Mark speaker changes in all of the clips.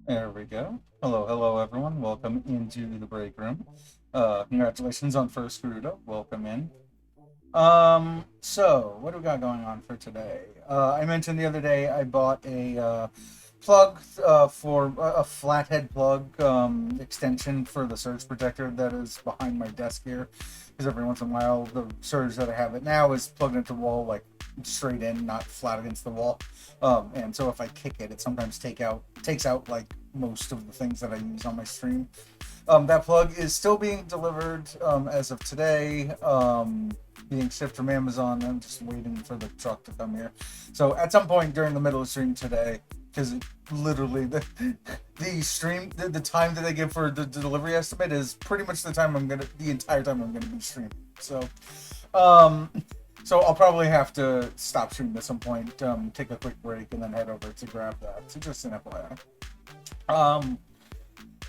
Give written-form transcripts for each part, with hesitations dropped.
Speaker 1: There we go. Hello, everyone. Welcome into the break room. Congratulations on first Garuda. Welcome in. So what do we got going on for today? I mentioned the other day I bought a plug for a flathead plug extension for the surge protector that is behind my desk here. Because every once in a while, the surge that I have it now is plugged into the wall, like straight in, not flat against the wall. And so if I kick it, it sometimes takes out like most of the things that I use on my stream. That plug is still being delivered as of today, being shipped from Amazon. I'm just waiting for the truck to come here. So at some point during the middle of the stream today, because literally the time that they give for the delivery estimate is pretty much the entire time I'm gonna be streaming. Um, so I'll probably have to stop streaming at some point, take a quick break, and then head over to grab that. So just an FYI.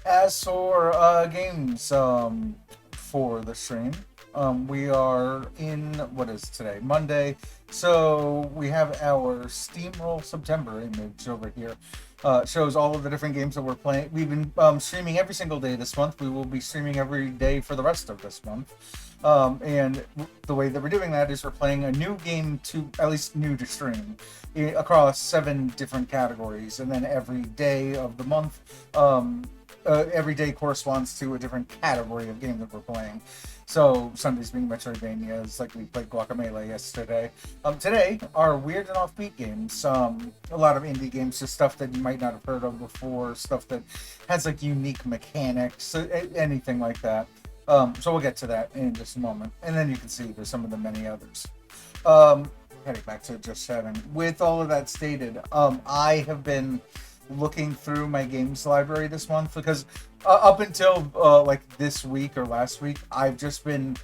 Speaker 1: As for games for the stream, we are in what is today? Monday. So we have our Steamroll September image over here. Shows all of the different games that we're playing. We've been streaming every single day this month. We will be streaming every day for the rest of this month. And the way that we're doing that is we're playing a new game to at least new to stream across 7 different categories, and then every day of the month every day corresponds to a different category of game that we're playing. So Sundays being Metroidvanias, like we played Guacamelee yesterday. Today are weird and offbeat games. A lot of indie games, just stuff that you might not have heard of before, stuff that has like unique mechanics, anything like that. So we'll get to that in just a moment, and then you can see there's some of the many others. Um, Heading back to just chatting. With all of that stated, I have been looking through my games library this month because up until like this week or last week, I've just been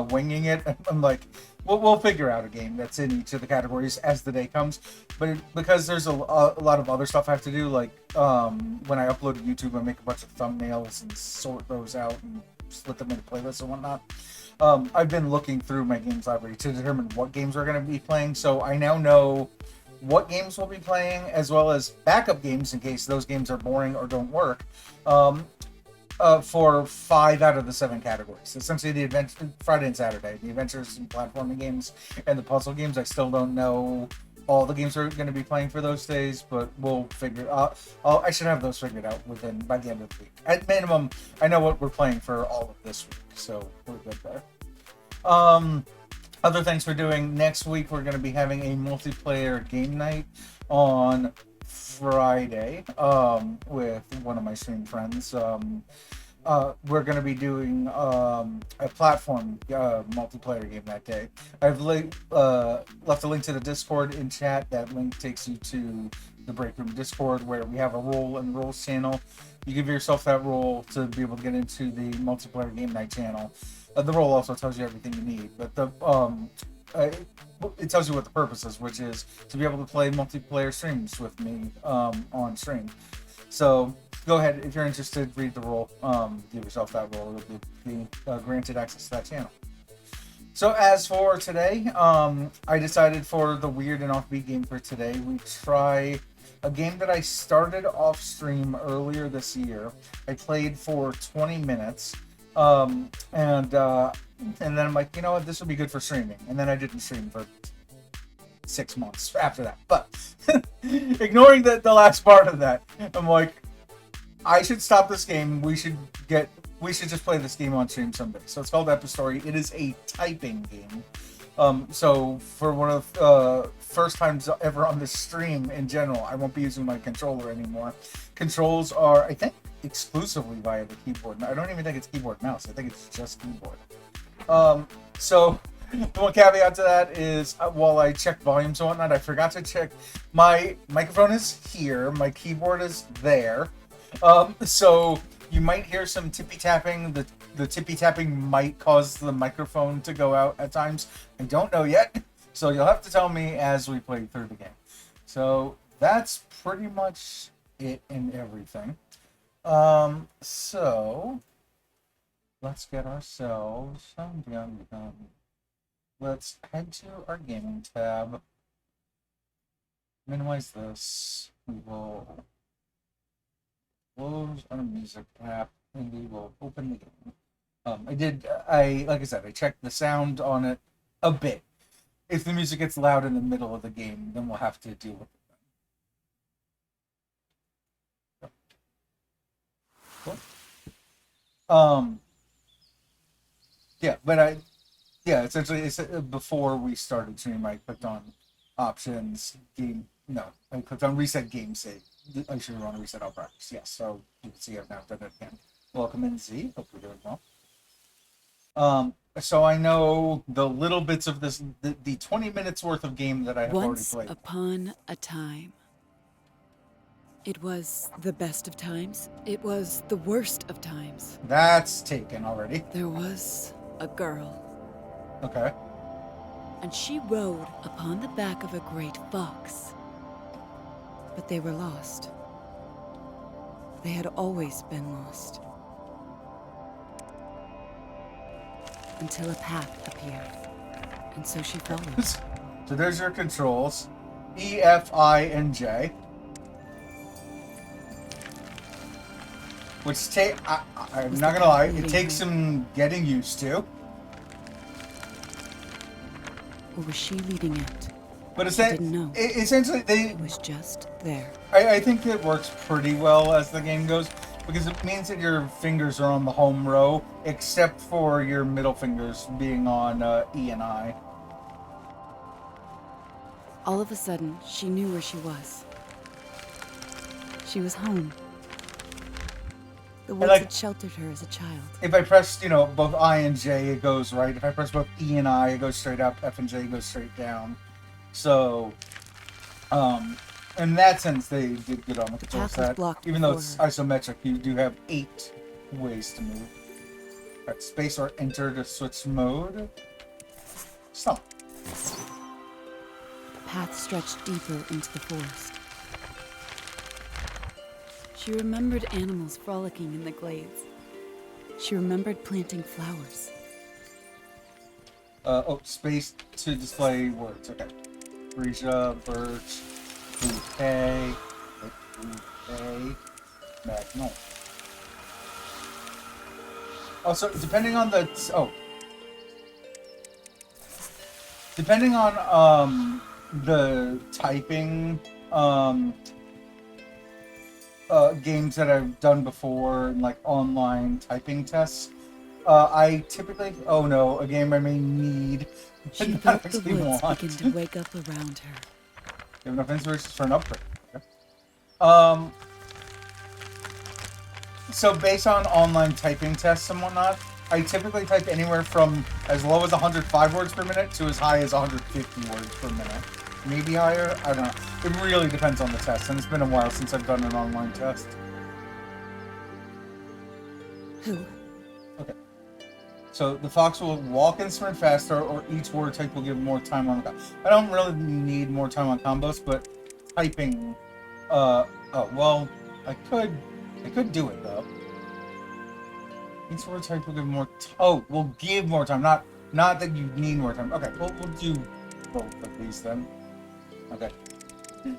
Speaker 1: winging it. I'm like, we'll figure out a game that's in each of the categories as the day comes. But because there's a lot of other stuff I have to do, like when I upload to YouTube, I make a bunch of thumbnails and sort those out and split them into playlists and whatnot. I've been looking through my games library to determine what games we're going to be playing. So I now know what games we'll be playing, as well as backup games in case those games are boring or don't work. Um, for 5 out of the 7 categories. Essentially, the adventure Friday and Saturday, the adventures and platforming games, and the puzzle games. I still don't know all the games we're going to be playing for those days, but we'll figure out. I should have those figured out by the end of the week. At minimum, I know what we're playing for all of this week, so we're good there. Um, Other things we're doing next week, we're going to be having a multiplayer game night on Friday with one of my stream friends. We're going to be doing a platform multiplayer game that day. I've left a link to the Discord in chat. That link takes you to the Break Room Discord where we have a role and roles channel. You give yourself that role to be able to get into the multiplayer game night channel. The role also tells you everything you need, but uh, it tells you what the purpose is, which is to be able to play multiplayer streams with me on stream. So go ahead if you're interested. Read the role. Give yourself that role. You'll be granted access to that channel. So as for today, I decided for the weird and offbeat game for today, we try a game that I started off stream earlier this year. I played for 20 minutes, and then I'm like, you know what, this would be good for streaming. And then I didn't stream for 6 months after that. But ignoring the last part of that, I'm like, I should stop this game. We should just play this game on stream someday. So it's called Epistory. It is a typing game. So for one of the first times ever on the stream in general, I won't be using my controller anymore. Controls are, I think, exclusively via the keyboard. I don't even think it's keyboard mouse. I think it's just keyboard. So the one caveat to that is while I check volumes and whatnot, I forgot to check my microphone is here, my keyboard is there. So you might hear some tippy tapping. The tippy tapping might cause the microphone to go out at times. I don't know yet. So you'll have to tell me as we play through the game. So that's pretty much it and everything. So let's get ourselves let's head to our gaming tab. Minimize this. We will close our music app, and we will open the game. Like I said, I checked the sound on it a bit. If the music gets loud in the middle of the game, then we'll have to deal with it. Cool. Yeah, but essentially, before we started stream, I clicked on options, game. No, I clicked on reset game save. I should want to reset all practice. Yes, so you can see I've now done it again. Welcome in, Z. Hope you're doing well. So I know the little bits of this, the 20 minutes worth of game that I have already played.
Speaker 2: Once upon a time. It was the best of times. It was the worst of times.
Speaker 1: That's taken already.
Speaker 2: There was a girl.
Speaker 1: Okay.
Speaker 2: And she rode upon the back of a great fox. But they were lost. They had always been lost. Until a path appeared. And so she followed.
Speaker 1: So there's your controls. E, F, I, and J. Which I'm not gonna lie, it takes some getting used to.
Speaker 2: Or was she leading it?
Speaker 1: But
Speaker 2: didn't know.
Speaker 1: Essentially,
Speaker 2: It was just there.
Speaker 1: I think it works pretty well as the game goes, because it means that your fingers are on the home row, except for your middle fingers being on E and I.
Speaker 2: All of a sudden, she knew where she was. She was home. The woods had sheltered her as a child. If
Speaker 1: I press, both I and J, it goes right. If I press both E and I, it goes straight up. F and J goes straight down. So, in that sense, they did good on the control set. Even though it's isometric, you do have 8 ways to move. Press space or enter to switch mode. Stop.
Speaker 2: The path stretched deeper into the forest. She remembered animals frolicking in the glades. She remembered planting flowers.
Speaker 1: Space to display words. Okay. Freesia, birch, bouquet, magnolia. Also, depending on the typing, games that I've done before, like online typing tests, I typically, a game I may need.
Speaker 2: She felt the woods begin to wake up around her.
Speaker 1: You have enough inspiration for an upgrade. Okay. So based on online typing tests and whatnot, I typically type anywhere from as low as 105 words per minute to as high as 150 words per minute. Maybe higher? I don't know. It really depends on the test, and it's been a while since I've done an online test.
Speaker 2: Who?
Speaker 1: Okay. So the fox will walk and sprint faster, or each word type will give more time on the combo. I don't really need more time on combos, but typing, I could do it though. Each word type will give more. Will give more time. Not that you need more time. Okay, we'll do both of these then. Okay.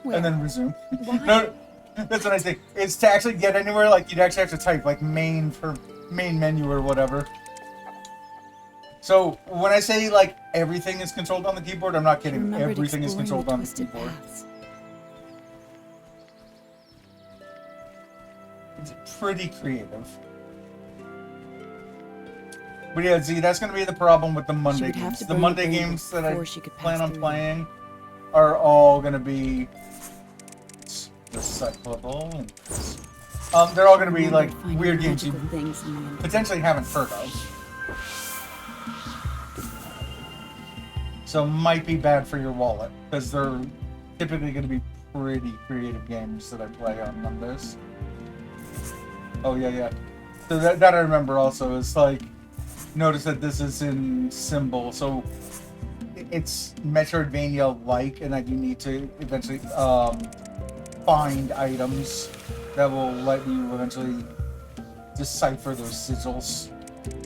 Speaker 2: Where?
Speaker 1: And then resume.
Speaker 2: Why?
Speaker 1: No, that's what I think. It's to actually get anywhere, like you'd actually have to type like main for main menu or whatever. So when I say like everything is controlled on the keyboard, I'm not kidding. Everything is controlled on the keyboard.
Speaker 2: Paths.
Speaker 1: It's pretty creative. But yeah, Z, that's going to be the problem with the Monday games. The Monday games that I plan on playing are all going to be recyclable. And they're all going to be like weird games you potentially haven't heard of. So might be bad for your wallet, because they're typically going to be pretty creative games that I play on Mondays. Oh yeah. So that I remember also is like, notice that this is in symbol, so it's Metroidvania-like, and that you need to eventually find items that will let you eventually decipher those sigils.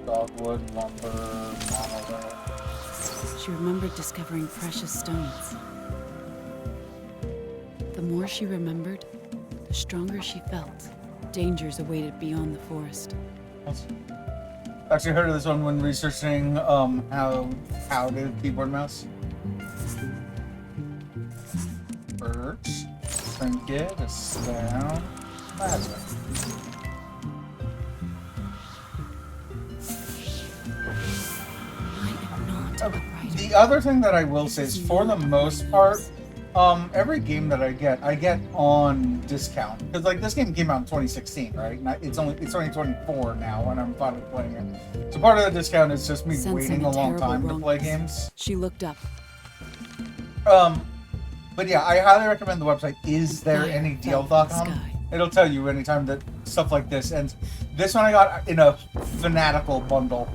Speaker 1: Dogwood, lumber, monolith.
Speaker 2: She remembered discovering precious stones. The more she remembered, the stronger she felt. Dangers awaited beyond the forest.
Speaker 1: Actually heard of this one when researching how to keyboard mouse. Birch, trinket, a stone, ladder.
Speaker 2: I am not a writer.
Speaker 1: The other thing that I will say is, for the most part, every game that I get on discount, because like this game came out in 2016, right? And it's only 24 now, and I'm finally playing it. So part of the discount is just me
Speaker 2: Sensing
Speaker 1: waiting
Speaker 2: a
Speaker 1: a long
Speaker 2: terrible
Speaker 1: time to play
Speaker 2: wrongness,
Speaker 1: games.
Speaker 2: She looked up.
Speaker 1: But yeah, I highly recommend the website isthereanydeal.com.
Speaker 2: Sky.
Speaker 1: It'll tell you anytime that stuff like this ends. This one I got in a Fanatical bundle.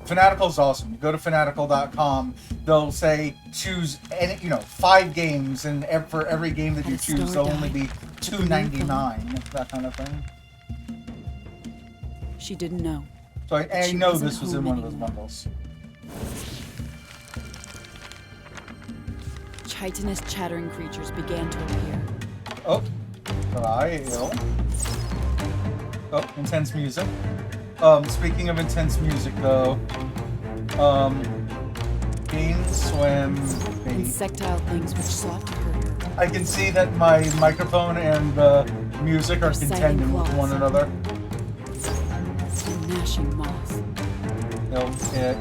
Speaker 1: Fanatical's awesome. You go to fanatical.com, they'll say choose any, 5 games, and for every game that you choose, there'll only be $2.99, that kind of thing.
Speaker 2: She didn't know.
Speaker 1: So I
Speaker 2: She
Speaker 1: know
Speaker 2: wasn't
Speaker 1: this was in
Speaker 2: home
Speaker 1: one of those
Speaker 2: anymore.
Speaker 1: bundles.
Speaker 2: Chitinous chattering creatures began to appear.
Speaker 1: Oh, intense music. Speaking of intense music, though, Bean Swim Bait.
Speaker 2: Insectile things which sought to hurt her.
Speaker 1: I can see that my microphone and the music are contending with one another.
Speaker 2: And gnashing moss.
Speaker 1: They'll hit.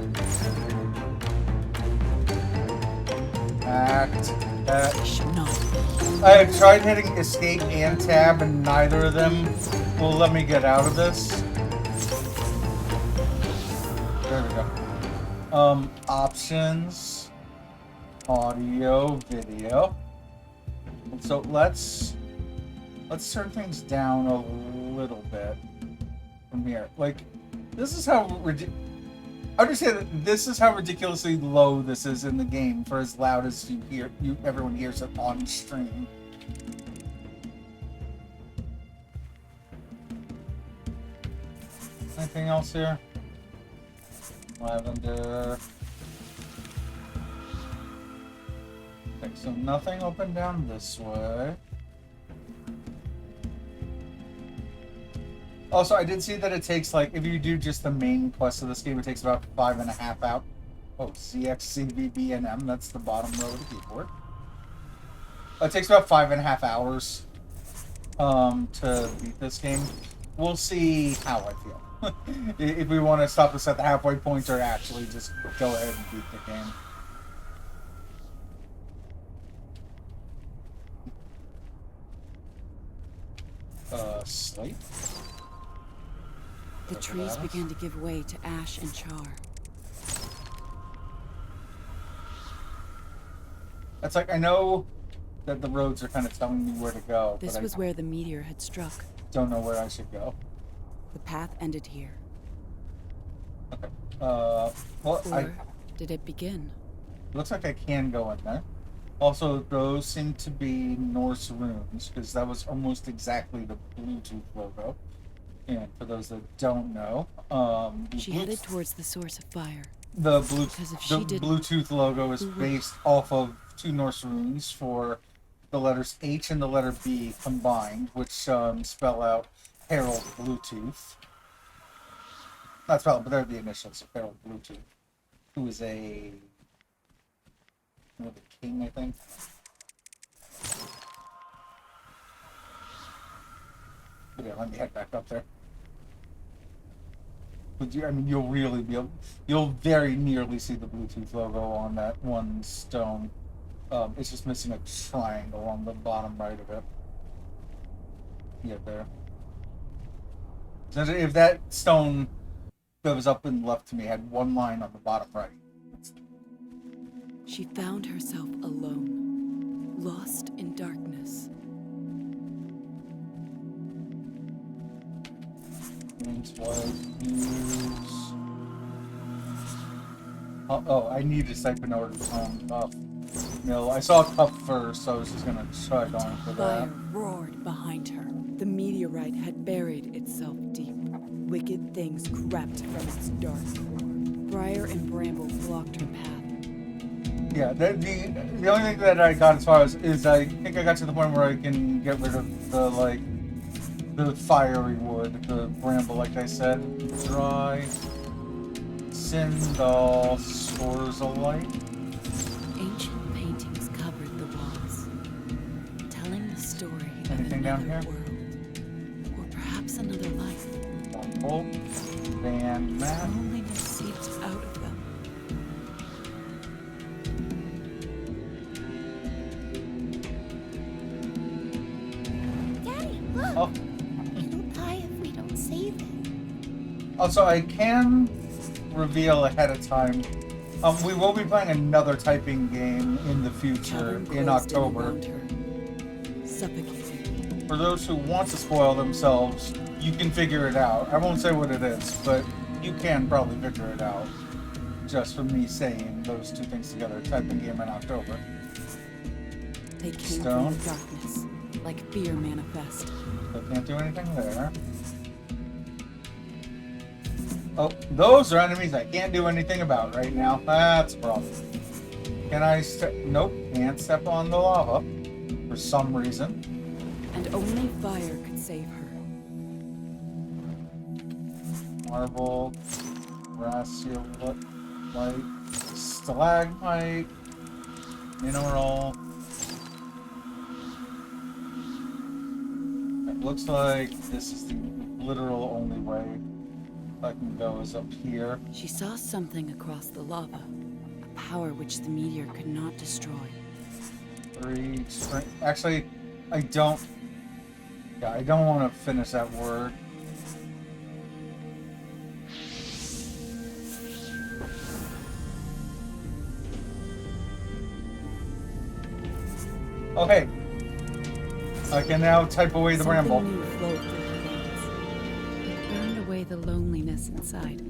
Speaker 1: Act.
Speaker 2: I should not.
Speaker 1: I have tried hitting escape and tab, and neither of them will let me get out of this. There we go. Options, audio, video. So let's turn things down a little bit from here. Like, this is how understand that this is how ridiculously low this is in the game for as loud as everyone hears it on stream. Anything else here? Lavender. Okay, so nothing open down this way. Also, I did see that it takes, like, if you do just the main quest of this game, it takes about 5.5 out. Oh, CXCVBNM, that's the bottom row of the keyboard. It takes about 5.5 hours to beat this game. We'll see how I feel. If we want to stop us at the halfway point or actually just go ahead and beat the game. Slate?
Speaker 2: The trees began to give way to ash and char.
Speaker 1: That's like, I know that the roads are kind of telling me where to go.
Speaker 2: This was where the meteor had struck.
Speaker 1: Don't know where I should go.
Speaker 2: The path ended here.
Speaker 1: Okay. Well,
Speaker 2: Or did it begin?
Speaker 1: Looks like I can go in there. Also, those seem to be Norse runes, because that was almost exactly the Bluetooth logo. And for those that don't know,
Speaker 2: She headed towards the source of fire.
Speaker 1: The
Speaker 2: Because if she didn't,
Speaker 1: Bluetooth logo is based off of 2 Norse runes for the letters H and the letter B combined, which spell out Herald Bluetooth. Not spell it, but they're the initials of Herald Bluetooth, who is a king, I think. But yeah, let me head back up there. But you'll really be able, you'll very nearly see the Bluetooth logo on that one stone. It's just missing a triangle on the bottom right of it. Yeah, there. So if that stone that was up and left to me had one line on the bottom right.
Speaker 2: she found herself alone, lost in darkness.
Speaker 1: Oh, I need to type in order to cup. No, I saw a cup first, so I was just gonna try going for that.
Speaker 2: Fire roared behind her. The meteorite had buried itself deep. Wicked things crept from its dark core. Briar and bramble blocked her path.
Speaker 1: Yeah, the only thing that I got as far as is I think I got to the point where I can get rid of the the fiery wood, the bramble, like I said. Dry. Sindal scores a light.
Speaker 2: Ancient paintings covered the walls, telling the story
Speaker 1: Anything
Speaker 2: of
Speaker 1: down
Speaker 2: another
Speaker 1: here?
Speaker 2: world, or perhaps another life.
Speaker 1: Bolt. Van map.
Speaker 2: Loneliness seeps out of them.
Speaker 3: Daddy, look!
Speaker 1: Oh.
Speaker 3: It'll die if we don't save it.
Speaker 1: Also, I can reveal ahead of time. We will be playing another typing game in the future
Speaker 2: Cavern
Speaker 1: in
Speaker 2: closed
Speaker 1: October.
Speaker 2: around her, suffocating.
Speaker 1: For those who want to spoil themselves, you can figure it out. I won't say what it is, but you can probably figure it out. Just from me saying those two things together. Typing game in October.
Speaker 2: They came
Speaker 1: Stone.
Speaker 2: from the darkness, like fear manifest.
Speaker 1: I can't do anything there. Oh, those are enemies I can't do anything about right now. That's a problem. Can I step? Nope, can't step on the lava for some reason.
Speaker 2: And only fire could save her.
Speaker 1: Marble, brassiolite, stalagmite, mineral. It looks like this is the literal only way I can go is up here.
Speaker 2: She saw something across the lava, a power which the meteor could not destroy.
Speaker 1: 3 strength. Actually, I don't. Yeah, I don't want to finish that word. Okay. I can now type away the
Speaker 2: Something
Speaker 1: bramble.
Speaker 2: new flowed through her veins. It burned away the loneliness inside.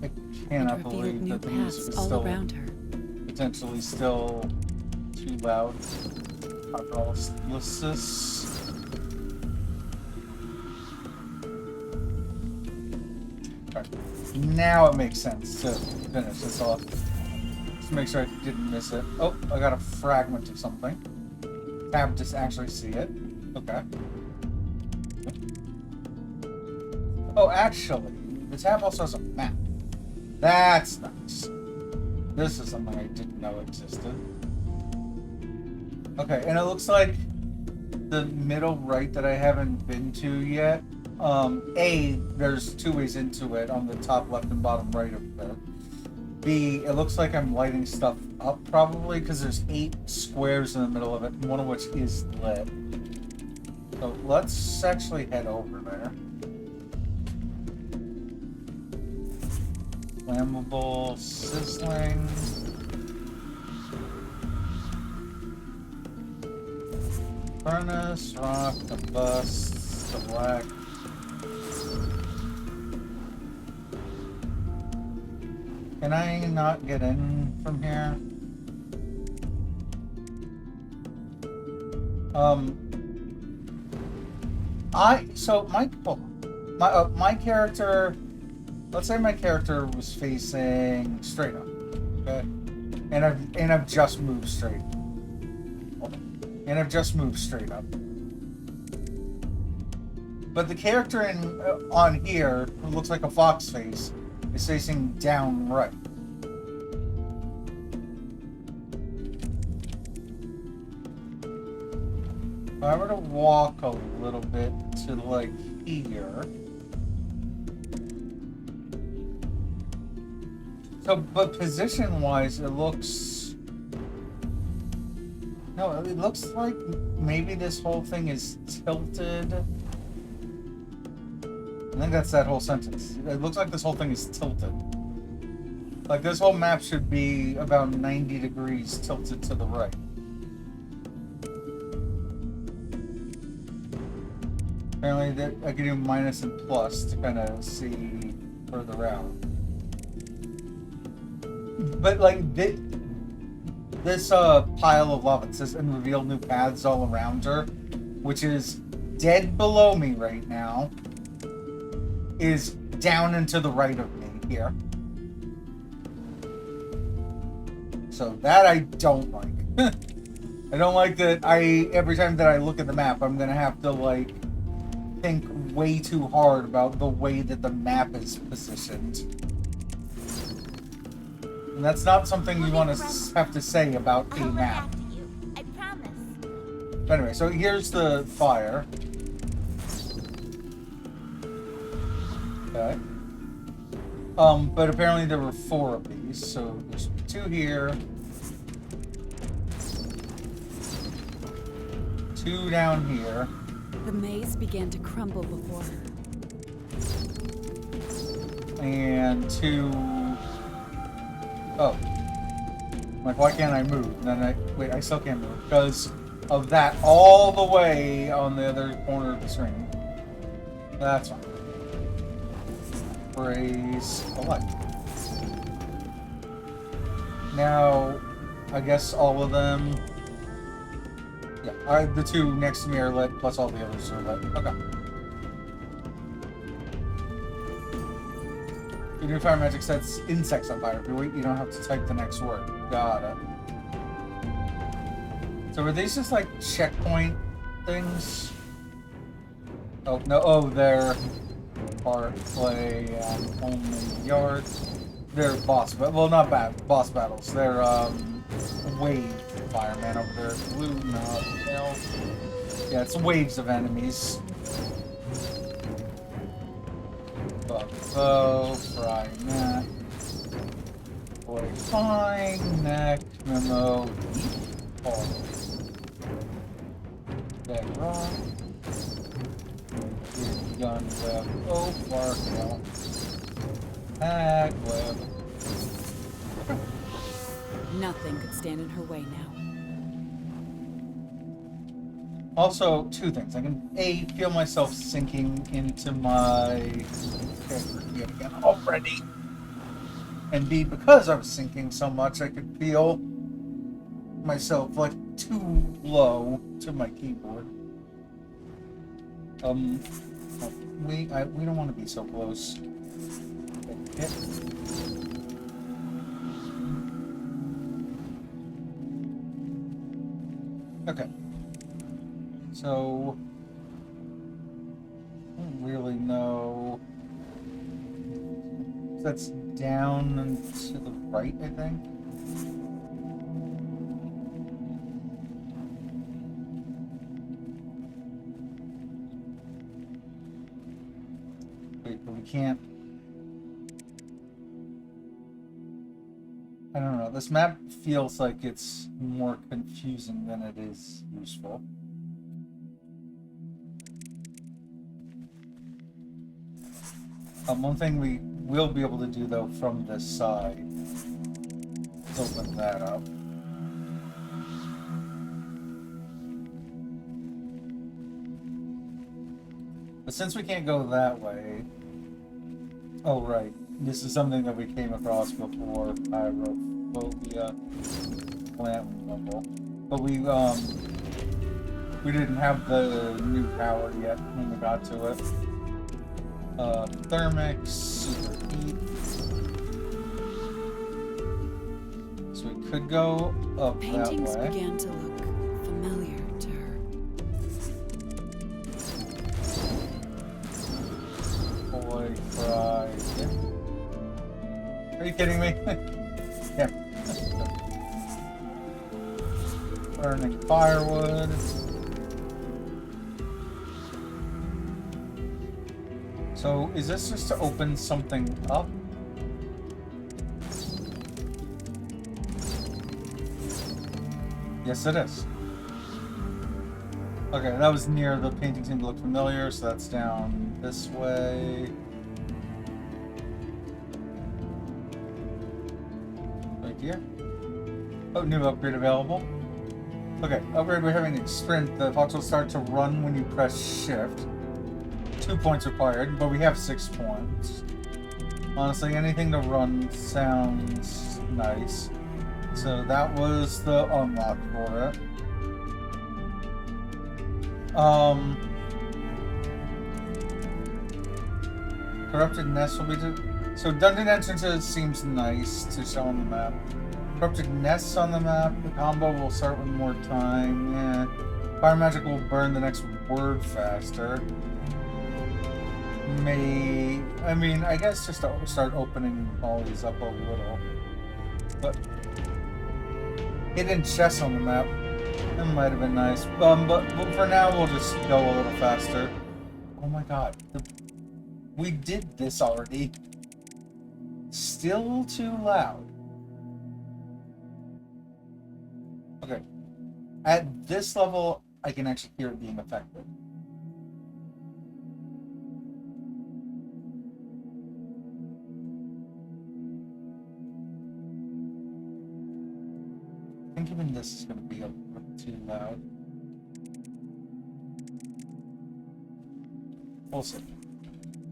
Speaker 1: I
Speaker 2: And
Speaker 1: cannot
Speaker 2: revealed
Speaker 1: believe
Speaker 2: new
Speaker 1: that the music
Speaker 2: paths
Speaker 1: is
Speaker 2: all
Speaker 1: still
Speaker 2: around her.
Speaker 1: potentially still too loud. Hydraulisis. Okay. Now it makes sense to finish this off. Just make sure I didn't miss it. Oh, I got a fragment of something. Tab to actually see it. Okay. Oh, actually, the tab also has a map. That's nice. This is something I didn't know existed. Okay, and it looks like the middle right that I haven't been to yet. There's 2 ways into it on the top left and bottom right of it. B, it looks like I'm lighting stuff up probably because there's 8 squares in the middle of it, one of which is lit. So let's actually head over there. Flammable, sizzling. Furnace, rock, combust, select. Can I not get in from here? My character. Let's say my character was facing straight up, okay, and I've just moved straight. And I've just moved straight up. But the character on here, who looks like a fox face, is facing down right. If I were to walk a little bit to like here. So, but position-wise, it looks... No, it looks like maybe this whole thing is tilted. I think that's that whole sentence. It looks like this whole thing is tilted. Like, this whole map should be about 90 degrees tilted to the right. Apparently, I can do minus and plus to kind of see further out. But like this pile of lava, it says, and reveal new paths all around her, which is dead below me right now, is down and to the right of me here. So that I don't like. I don't like that every time that I look at the map, I'm gonna have to, like, think way too hard about the way that the map is positioned. And that's not something you want to have to say about a
Speaker 3: I'll look
Speaker 1: map.
Speaker 3: after you. I promise.
Speaker 1: But anyway, so here's the fire. Okay. But apparently there were 4 of these, so there's 2 here. 2 down here.
Speaker 2: The maze began to crumble before her.
Speaker 1: And 2... Oh. Like, why can't I move? And then wait, I still can't move because of that all the way on the other corner of the screen. That's fine. Praise the light. Now, I guess all of them... Yeah, the 2 next to me are lit, plus all the others are lit. Okay. Your new fire magic sets insects on fire. If you wait, you don't have to type the next word. Got it. So were these just like checkpoint things? Oh, no. Oh, they're part play only yard. They're boss, but well, not bad boss battles. They're wave fireman over there. Blue, no, hell. Yeah, it's waves of enemies. Buffo, fry neck. Boy, fine neck. Memo. Oh. Dead rock. Gun web. Oh, far now. Hack web.
Speaker 2: Nothing could stand in her way now.
Speaker 1: Also, 2 things. I can A, feel myself sinking into my character yet again already. And B, because I was sinking so much, I could feel myself like too low to my keyboard. We don't want to be so close. Yep. Okay. So, I don't really know. That's down and to the right, I think. Wait, but we can't. I don't know. This map feels like it's more confusing than it is useful. One thing we will be able to do, though, from this side is open that up. But since we can't go that way... Oh, right. This is something that we came across before. Pyrophobia. Plant rumble. But we didn't have the new power yet when we got to it. Thermic, super heat. So we could go up
Speaker 2: Paintings
Speaker 1: that way.
Speaker 2: began to look familiar to her.
Speaker 1: Boy, fry. Are you kidding me? Yeah. Burning firewood. So, is this just to open something up? Yes, it is. Okay, that was near the painting seemed to look familiar, so that's down this way. Right here. Oh, new upgrade available. Okay, upgrade we're having sprint. The fox will start to run when you press shift. 2 points required, but we have 6 points. Honestly, anything to run sounds nice. So that was the unlock for it. Corrupted Nest will be... So dungeon entrances seems nice to show on the map. Corrupted Nests on the map. The combo will start with more time. Yeah. Fire magic will burn the next word faster. I mean, I guess just to start opening all these up a little. But hidden chests on the map. That might have been nice. But for now, we'll just go a little faster. Oh my god. We did this already. Still too loud. Okay. At this level, I can actually hear it being affected. I think even this is going to be a little too loud. We'll see.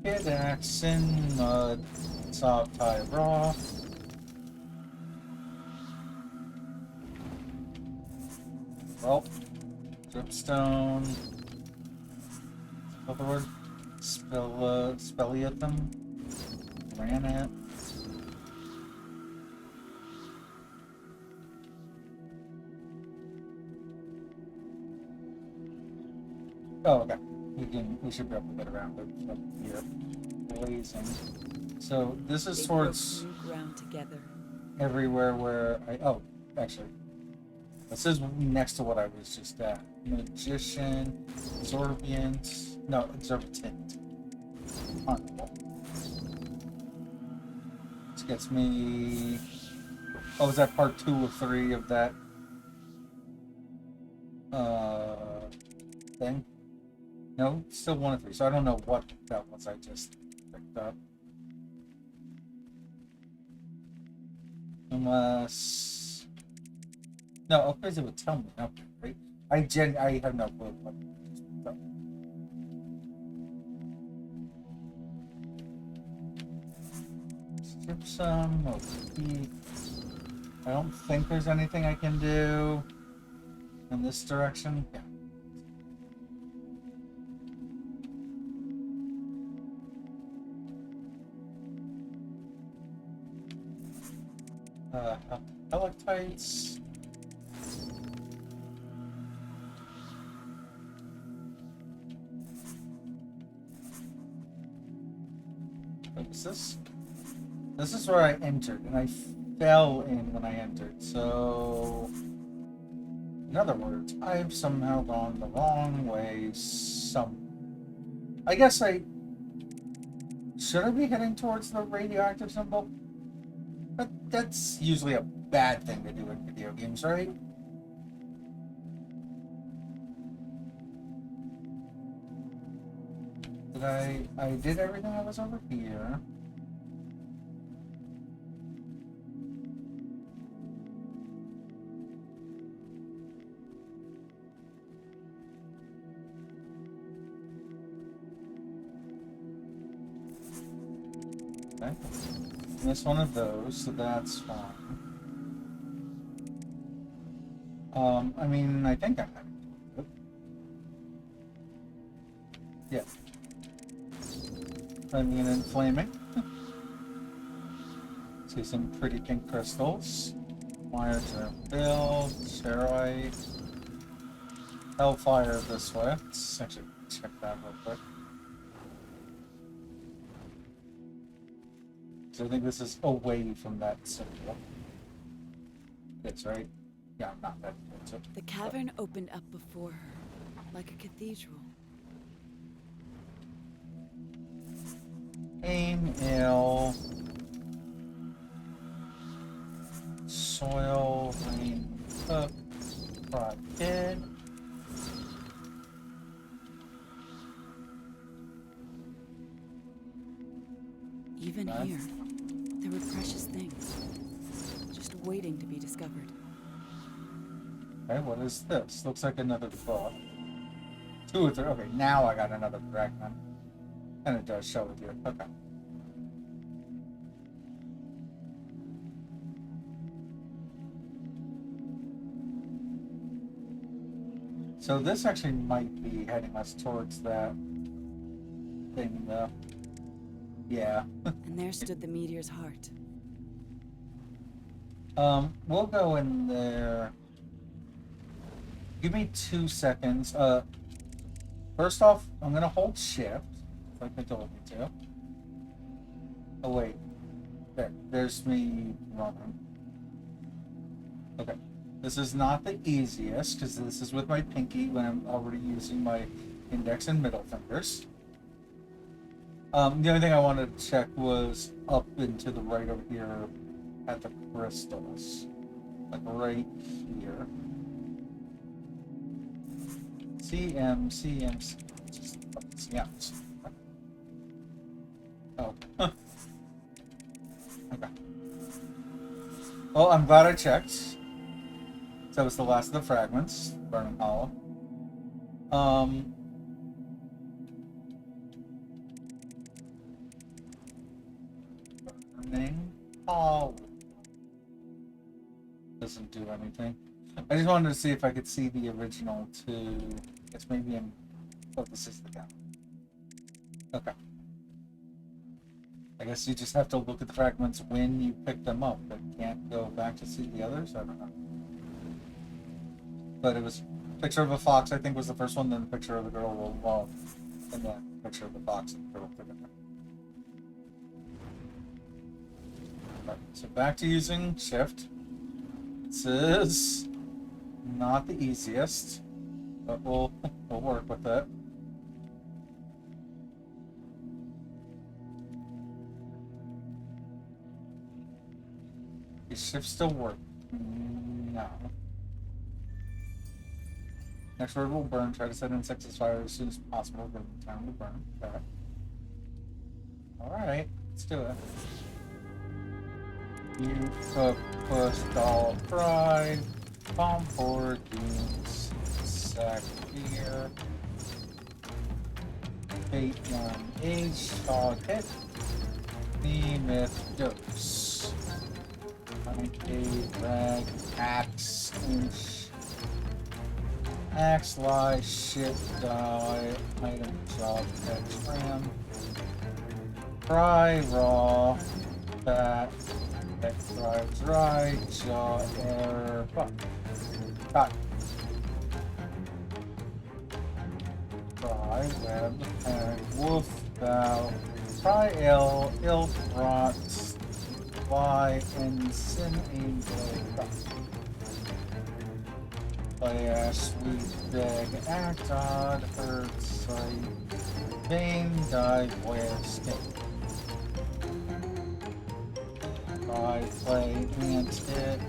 Speaker 1: Hit axe in mud. Top tie raw. Well, dripstone. What's the word? Spelliatum. Granite. Oh, okay. We should be able to get around it from here. Blazing. So this is towards
Speaker 2: ground together.
Speaker 1: Everywhere where oh, actually. This is next to what I was just at. Magician, Exorbitant. No, Exorbitant. Honorable. This gets me. Oh, is that part 2 of 3 of that thing? No, still 1 of 3. So I don't know what that was I just picked up. Unless... No, of course it would tell me. No, right? I have no clue what I just picked up. Strip some. Okay. I don't think there's anything I can do in this direction. Yeah. Helictites. What is this? This is where I entered, and I fell in when I entered, so... In other words, I've somehow gone the wrong way I guess should I be heading towards the radioactive symbol? But that's usually a bad thing to do in video games, right? Did I did everything I was over here. Okay. Missed one of those, so that's fine. I mean, I think I have it. Yeah. I mean, inflaming. See some pretty pink crystals. Wire to build, Sharite. Hellfire this way. Let's actually check that real quick. So I think this is away from that symbol. That's right. Yeah, I'm not that good.
Speaker 2: The cavern opened up before her, like a cathedral.
Speaker 1: Aim, ale, soil, rain, cook, fried kid.
Speaker 2: Even here, there were precious things, just waiting to be discovered.
Speaker 1: Okay, what is this? Looks like another book. 2 or 3. Okay, now I got another fragment. And it does show it here. Okay. So this actually might be heading us towards that thing, though. Yeah.
Speaker 2: And there stood the meteor's heart.
Speaker 1: We'll go in there Give me 2 seconds. First off, I'm gonna hold shift, like I told you to. Oh wait, there's me running. Okay, this is not the easiest because this is with my pinky when I'm already using my index and middle fingers. The only thing I wanted to check was up and to the right over here at the crystals, like right here. CM. Just CMs. Oh. Okay. Well, I'm glad I checked. That was the last of the fragments. Burning Hollow. Burning Hollow. Doesn't do anything. I just wanted to see if I could see the original too. I guess maybe I'm... Oh, this is the count. Okay. I guess you just have to look at the fragments when you pick them up, but can't go back to see the others? I don't know. But it was picture of a fox, I think, was the first one, then the picture of the girl, well, and then picture of the fox and the girl together. Alright, so back to using shift. This is not the easiest, but we'll work with it. Is shift still work? No. Next word will burn. Try to set insects as fire as soon as possible. Give them time to burn. Okay. Alright, let's do it. You cook, push, doll, pride, palm forward, beans, sack beer, bait one, age, dog hit, the myth dose. A rag, axe, inch, axe, lie, shit, die, item, job, text, ram, fry, raw, fat, fry, dry, jaw, air, fuck, cut, fry, web, wolf, bow, fry, ill, rot, fly, and sin, angel, play, sweet, beg, act, odd, hurt, sight, vein, die, wear, skin. Try, play, ant, hit,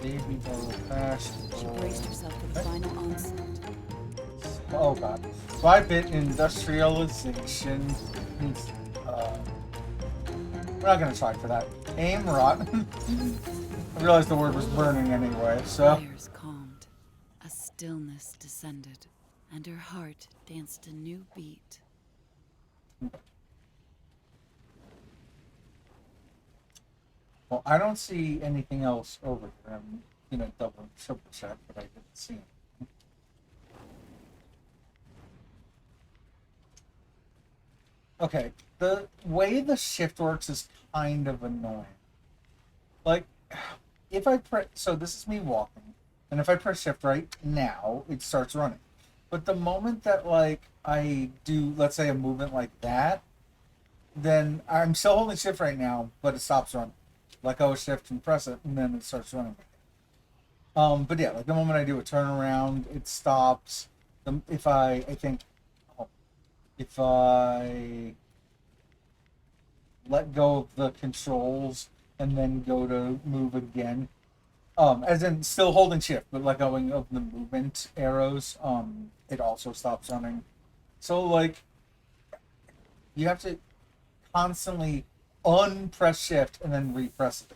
Speaker 1: baby, blow, crash,
Speaker 2: She braced herself for the final onslaught.
Speaker 1: Oh god. 5-bit industrialization. We're not gonna try for that. Aim rot. I realized the word was burning anyway, so.
Speaker 2: Fires calmed, a stillness descended, and her heart danced a new beat.
Speaker 1: Well, I don't see anything else over here. I'm gonna double and triple check, but I didn't see it. Okay, the way the shift works is kind of annoying. Like, if I press, so this is me walking, and if I press shift right now, it starts running. But the moment that, like, I do, let's say, a movement like that, then I'm still holding shift right now, but it stops running. Let go of shift and press it, and then it starts running. But yeah, like the moment I do a turnaround, it stops. If I let go of the controls and then go to move again, as in still holding shift, but let go of the movement arrows, it also stops running. So like, you have to constantly unpress shift and then repress it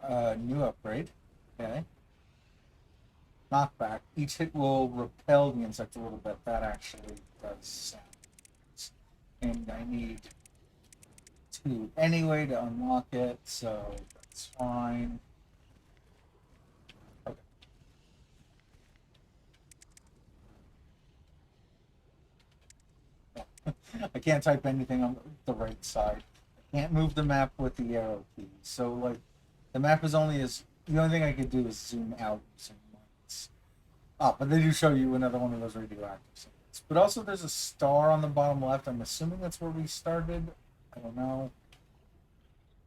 Speaker 1: again. New upgrade. Okay. Knockback. Each hit will repel the insect a little bit. That actually does sound. And I need 2 anyway to unlock it, so that's fine. Okay. I can't type anything on the right side. I can't move the map with the arrow key. So, like, the map is only as the only thing I could do is zoom out some lights. Oh, but they do show you another one of those radioactive symbols. But also there's a star on the bottom left. I'm assuming that's where we started. I don't know.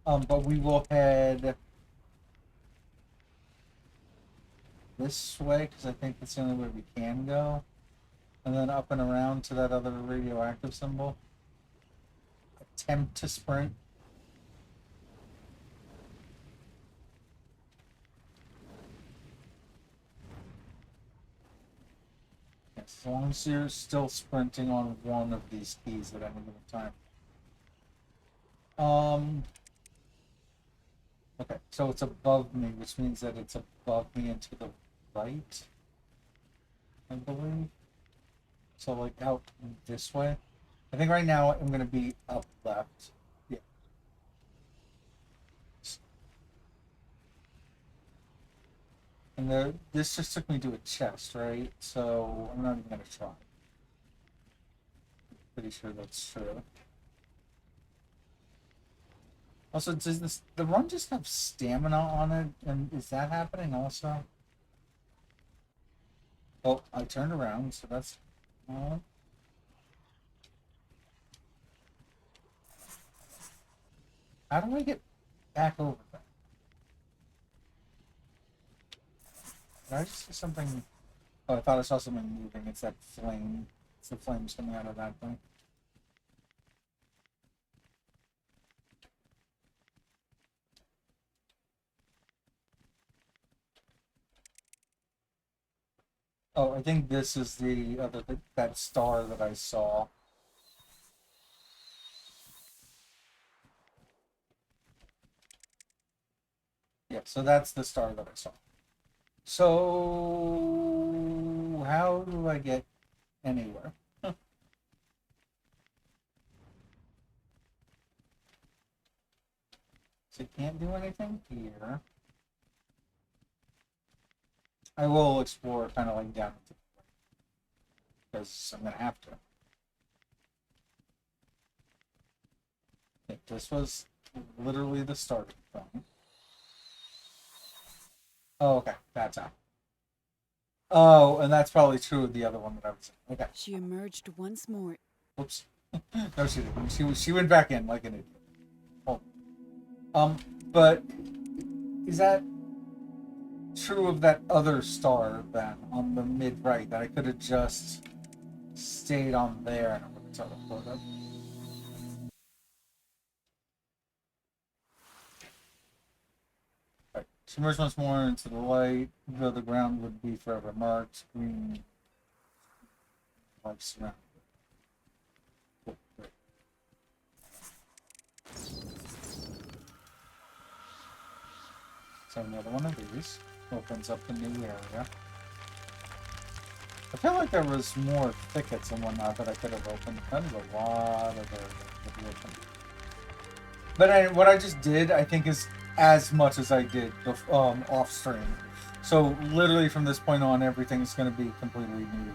Speaker 1: But we will head this way because I think that's the only way we can go. And then up and around to that other radioactive symbol. Attempt to sprint. As long as you're still sprinting on one of these keys at any given time. Okay, so it's above me, which means that it's above me and to the right, I believe. So like out this way. I think right now I'm gonna be up left. Yeah. And this just took me to a chest, right? So I'm not even gonna try. Pretty sure that's true. Also, does the run just have stamina on it? And is that happening also? Oh, I turned around, so that's... how do I get back over there? Did I just see something? Oh, I thought I saw something moving. It's that flame. It's the flames coming out of that thing. Oh, I think this is the other that star that I saw. Yeah, so that's the star that I saw. So how do I get anywhere? So I can't do anything here. I will explore kind of like down to because I'm gonna have to. Okay, this was literally the starting point. Oh, okay, that's out. Oh, and that's probably true of the other one that I was in. Okay.
Speaker 2: She emerged once more.
Speaker 1: Whoops. No, she didn't. She went back in like an idiot. Oh. But is that true of that other star then on the mid right that I could have just stayed on there and I would have teleported? Right. She emerged once more into the light, though the ground would be forever marked. Green light surrounded. Oh, great. So another one of these opens up a new area. I feel like there was more thickets and whatnot that I could have opened. That is a lot of area to be opened. But what I just did, I think, is as much as I did off stream. So literally from this point on, everything is going to be completely new,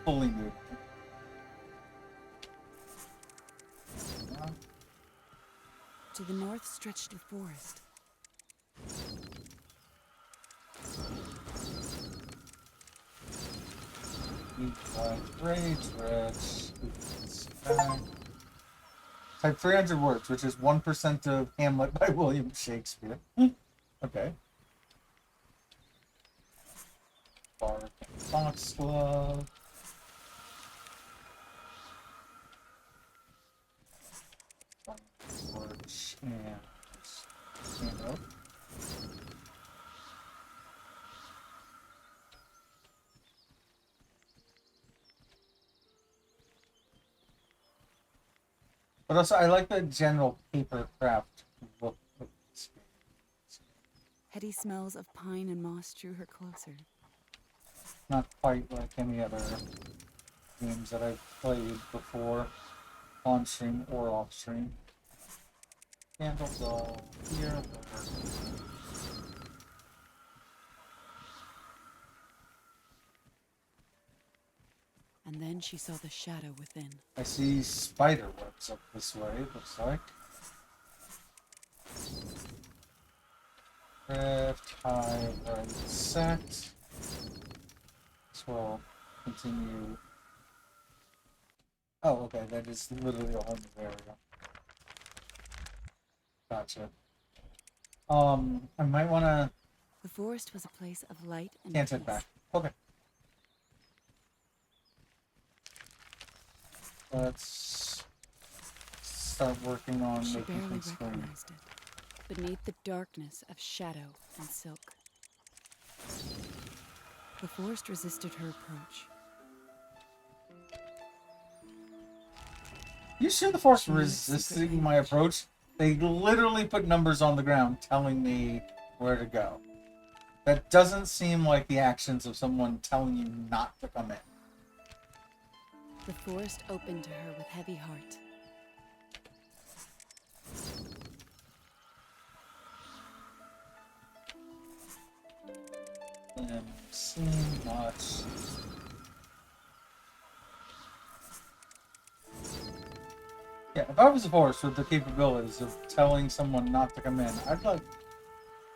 Speaker 1: fully new.
Speaker 2: To the north stretched a forest. Type 300 words, which is 1% of Hamlet by William Shakespeare. Okay. Bark and Foxglove. Torch and stand up. But also, I like the general paper craft look of this game. Heady smells of pine and moss drew her closer.
Speaker 1: Not quite like any other games that I've played before, on stream or off stream. Candle go here.
Speaker 2: And then she saw the shadow within.
Speaker 1: I see spider webs up this way, it looks like. Drift, high, right, set. This will continue. Oh, okay, that is literally a whole new area. Gotcha. I might want to...
Speaker 2: The forest was a place of light and
Speaker 1: Can't
Speaker 2: peace.
Speaker 1: take back. Okay. Let's start working on
Speaker 2: She
Speaker 1: making
Speaker 2: barely
Speaker 1: things screen.
Speaker 2: recognized it, beneath the darkness of shadow and silk. The forest resisted her approach.
Speaker 1: You sure the force
Speaker 2: She used secret
Speaker 1: resisting my
Speaker 2: language.
Speaker 1: approach? They literally put numbers on the ground telling me where to go. That doesn't seem like the actions of someone telling you not to come in.
Speaker 2: The forest opened to her with heavy heart.
Speaker 1: Seem much. Yeah, if I was a horse with the capabilities of telling someone not to come in, I'd like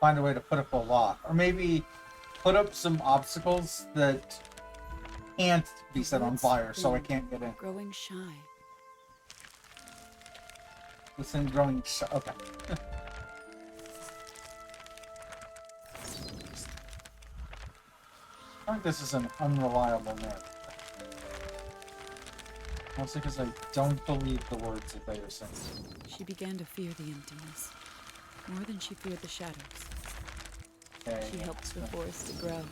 Speaker 1: find a way to put up a lock, or maybe put up some obstacles that can't be set on fire, so I can't get in.
Speaker 2: Growing shy.
Speaker 1: Listen, growing shy. Okay. I think this is an unreliable narrative. Mostly because I don't believe the words that they are saying.
Speaker 2: She began to fear the emptiness, more than she feared the shadows.
Speaker 1: Okay.
Speaker 2: She helped the forest to grow.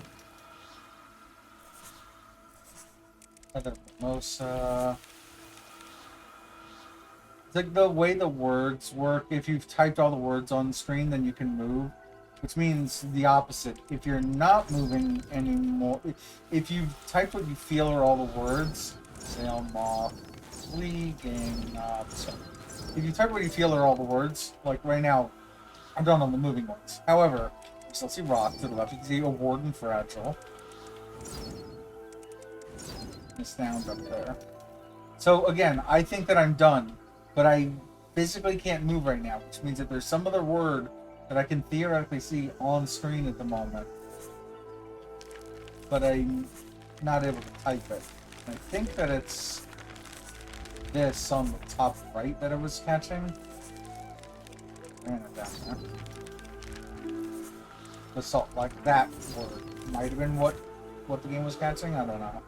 Speaker 1: Feather mimosa. It's like the way the words work. If you've typed all the words on the screen, then you can move. Which means the opposite. If you're not moving anymore, if you've typed what you feel are all the words, sail, moth, flea, game, knob, so. If you type what you feel are all the words, like right now, I'm done on the moving ones. However, you still see rock to the left. You can see a warden fragile. It's down up there. So again, I think that I'm done, but I physically can't move right now, which means that there's some other word that I can theoretically see on screen at the moment, but I'm not able to type it. And I think that it's this on the top right that I was catching. Ran it down there. The salt, like that word, might have been what the game was catching. I don't know.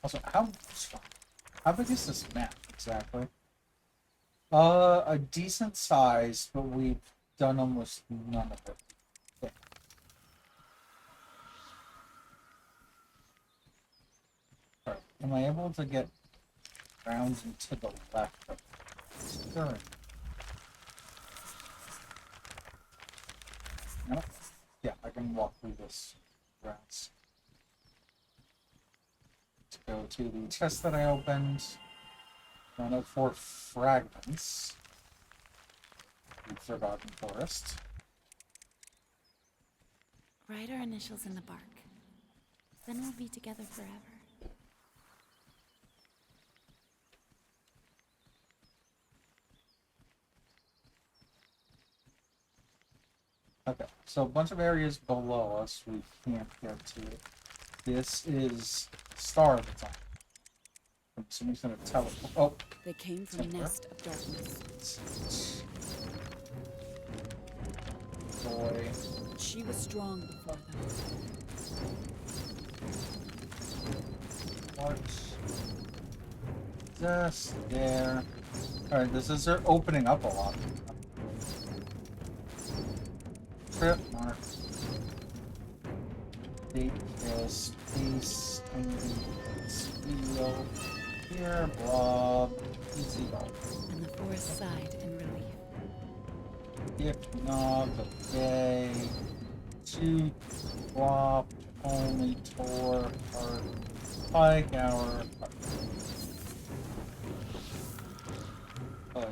Speaker 1: Also, how big is this map exactly? A decent size, but we've done almost none of it. Okay. Alright, am I able to get rounds to the left of the steering? No? Yeah, I can walk through this rounds. Go to the chest that I opened. Run up 4 fragments. The Forgotten Forest.
Speaker 3: Write our initials in the bark. Then we'll be together forever.
Speaker 1: Okay, so a bunch of areas below us we can't get to. This is Star of the Time. I'm assuming he's gonna tell it. Oh,
Speaker 2: They came from a nest of darkness.
Speaker 1: boy.
Speaker 2: But she was strong before them.
Speaker 1: What? Just there. Alright, this is her opening up a lot. Trip mark. Date kiss. Peace. Steel. Here, blob. Easy blob.
Speaker 2: And the forest sighed in relief.
Speaker 1: If not, okay. Two flop, only tour, part, pike hour. I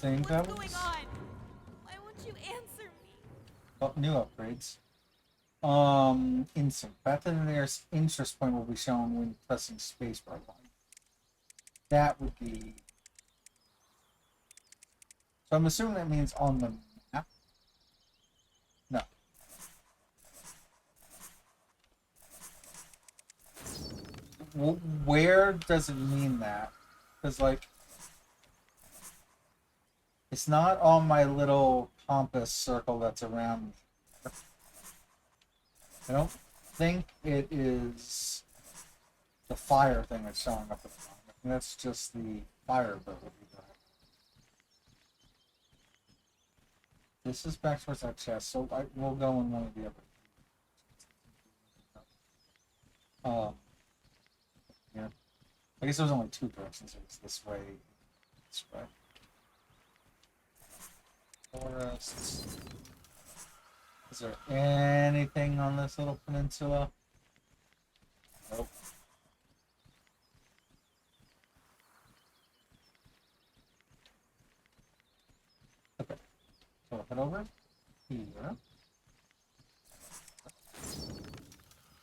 Speaker 1: think that was.
Speaker 3: What's going on? Why won't you answer me?
Speaker 1: Oh, new upgrades. Instant. Back to the nearest interest point will be shown when pressing spacebar line. That would be So I'm assuming that means on the map. No. Where does it mean that? Because, like, it's not on my little compass circle that's around. I don't think it is the fire thing that's showing up at the bottom. I think that's just the fire ability. This is back towards that chest, so we'll go in one of the other. Yeah. I guess there's only two directions. It's this way, this way. Forests. Is there anything on this little peninsula? Nope. Okay. So head over here.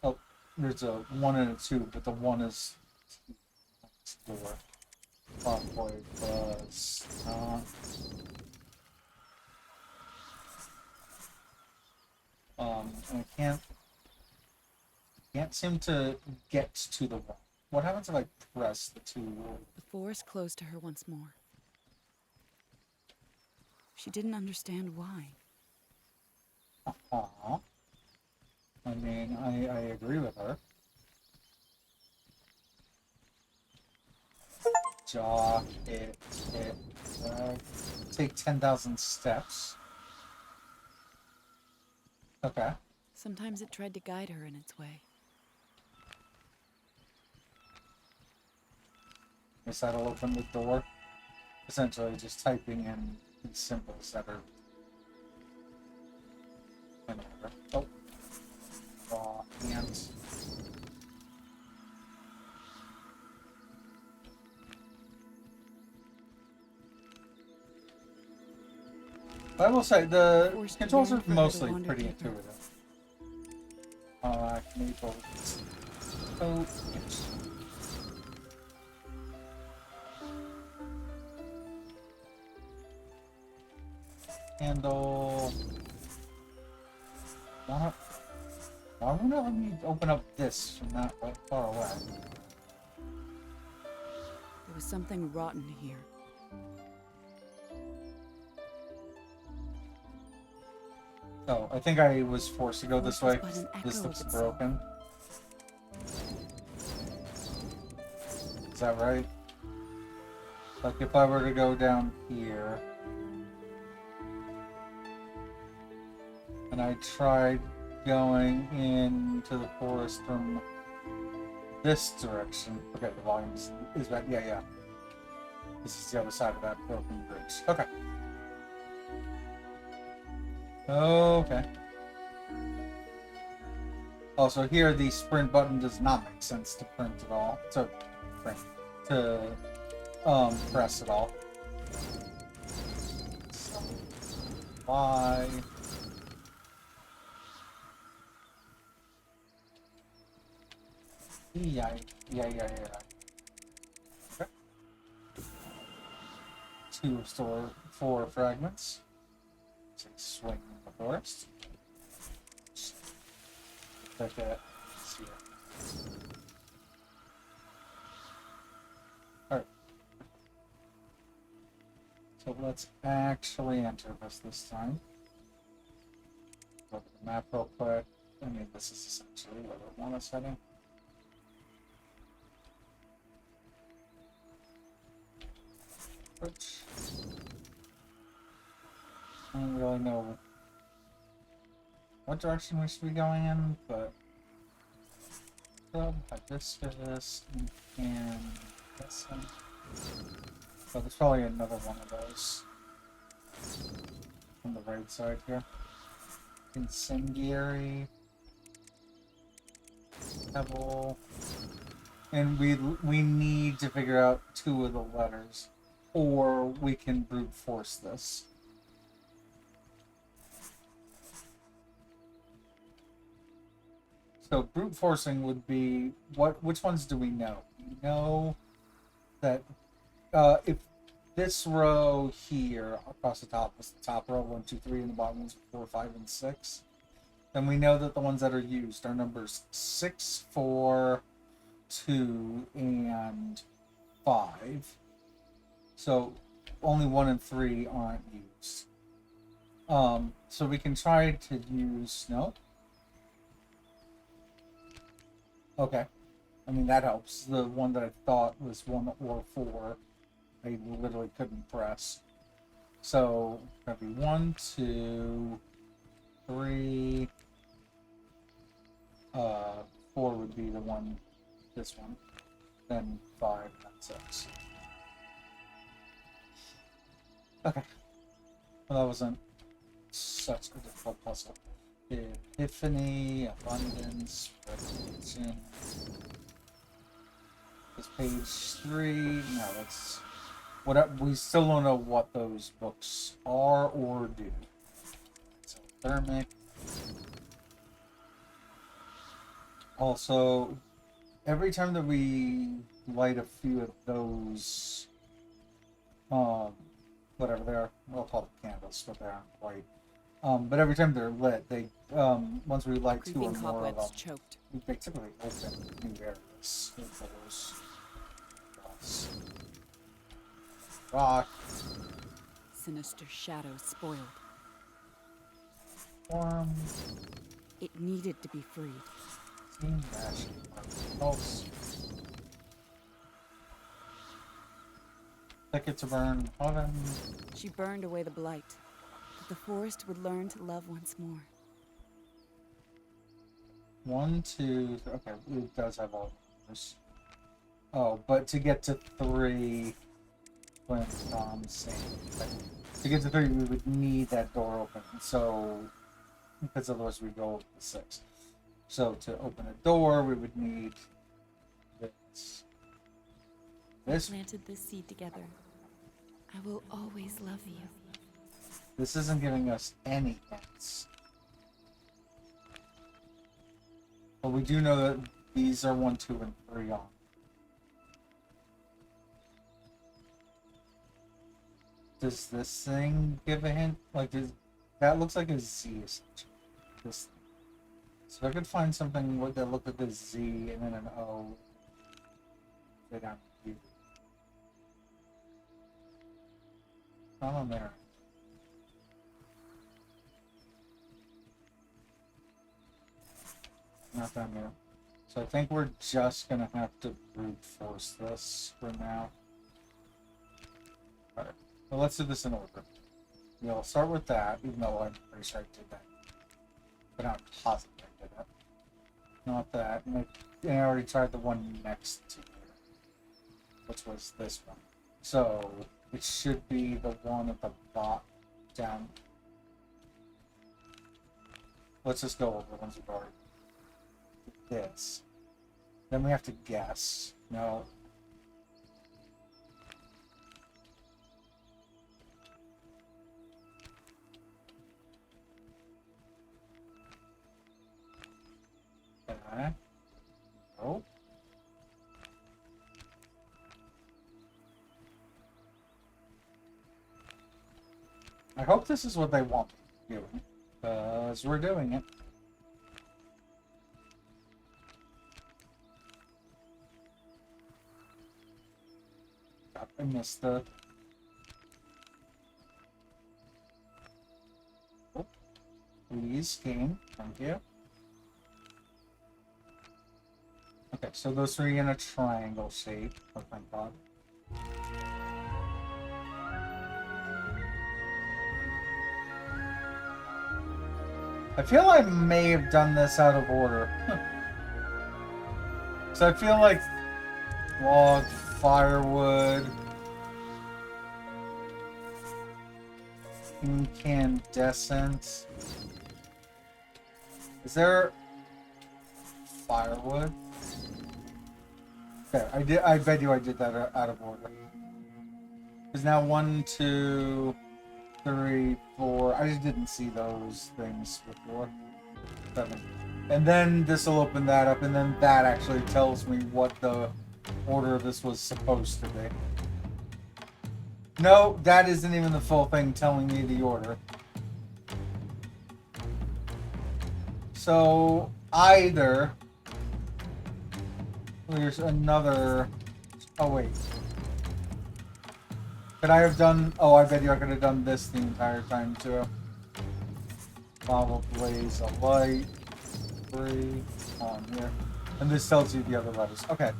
Speaker 1: Oh, there's a 1 and a 2, but the 1 is next door. Probably was not. And I can't seem to get to the 1. What happens if I press the 2?
Speaker 2: The forest closed to her once more. She didn't understand why.
Speaker 1: I mean, I agree with her. Jaw, hit, take 10,000 steps. Okay.
Speaker 2: Sometimes it tried to guide her in its way.
Speaker 1: Guess that'll open the door. Essentially just typing in these symbols that are... Oh. Raw hands. I will say, the controls are mostly pretty intuitive. I can eat both. Oh, yes. Handle. Why won't it let me open up this from that far away?
Speaker 2: There was something rotten here.
Speaker 1: Oh, I think I was forced to go this way.
Speaker 2: But an
Speaker 1: This
Speaker 2: echo
Speaker 1: looks
Speaker 2: of itself.
Speaker 1: broken. Is that right? Like if I were to go down here and I tried going into the forest from this direction. Okay, the volume is back. Yeah. This is the other side of that broken bridge. Okay. Okay. Also, here the sprint button does not make sense to print at all. To press at all. So, why? Yeah. Okay. 2 restore 4 fragments. Swing in the forest. Like that. See it. Alright. So let's actually enter this time. Look at the map real quick. I mean, this is essentially what I want us heading. Which I don't really know what direction we should be going in, but hibiscus and this one. Oh, there's probably another one of those on the right side here. Incendiary, pebble, and we need to figure out 2 of the letters, or we can brute force this. So brute forcing would be which ones do we know? We know that if this row here across the top was the top row, 1, 2, 3, and the bottom ones 4, 5, and 6. Then we know that the ones that are used are numbers 6, 4, 2, and 5. So only 1 and 3 aren't used. So we can try to use no. Okay. I mean, that helps. The one that I thought was 1 or 4, I literally couldn't press. So, that'd be 1, 2, 3. 4 would be the one, this one. Then 5, and then 6. Okay. Well, that wasn't such a difficult puzzle. Epiphany, abundance, revelation. This page 3. No, that's what we still don't know what those books are or do. So thermic. Also, every time that we light a few of those, whatever they are, I'll call them candles, but they aren't quite. But every time they're lit, they once we light 2 or
Speaker 2: Creeping
Speaker 1: more of them,
Speaker 2: cobwebs choked.
Speaker 1: they typically open new areas for those. Rock.
Speaker 2: Sinister shadows spoiled.
Speaker 1: Form.
Speaker 2: It needed to be freed.
Speaker 1: Team dash. Pulse. Ticket to burn. Oven.
Speaker 2: She burned away the blight, but the forest would learn to love once more.
Speaker 1: 1, 2. Okay, it does have all those. Oh, but to get to 3, when to get to 3, we would need that door open. So, because otherwise we go over to 6. So to open a door, we would need this. This.
Speaker 3: Planted this seed together. I will always love you.
Speaker 1: This isn't giving us any hints. But we do know that these are 1, 2, and 3 on. Does this thing give a hint? Like, that looks like a Z, essentially. This thing. So if I could find something that looked like a Z and then an O. They got U. Not on there. Not down here. So I think we're just gonna have to brute force this for now. Alright. Well, let's do this in order. Yeah, I'll start with that, even though I'm pretty sure I did that. But I'm positive I did that. Not that. And I already tried the one next to here, which was this one. So it should be the one at the bottom down. Let's just go over the ones we've already. This. Then we have to guess. No. Okay. Oh. I hope this is what they want me to do, because we're doing it. I missed the... Oh. Please, game. Thank you. Okay, so those 3 in a triangle shape. Oh, thank God. I feel I may have done this out of order. So I feel like log, firewood, incandescent. Is there firewood? Okay, I bet you I did that out of order. Because now 1, 2, 3, 4. I just didn't see those things before. 7. And then this will open that up, and then that actually tells me what the order this was supposed to be. No, that isn't even the full thing telling me the order. So, either... There's another... Oh, wait. Could I have done... Oh, I bet you I could have done this the entire time, too. Lava blaze, a light, 3, on here. And this tells you the other letters. Okay.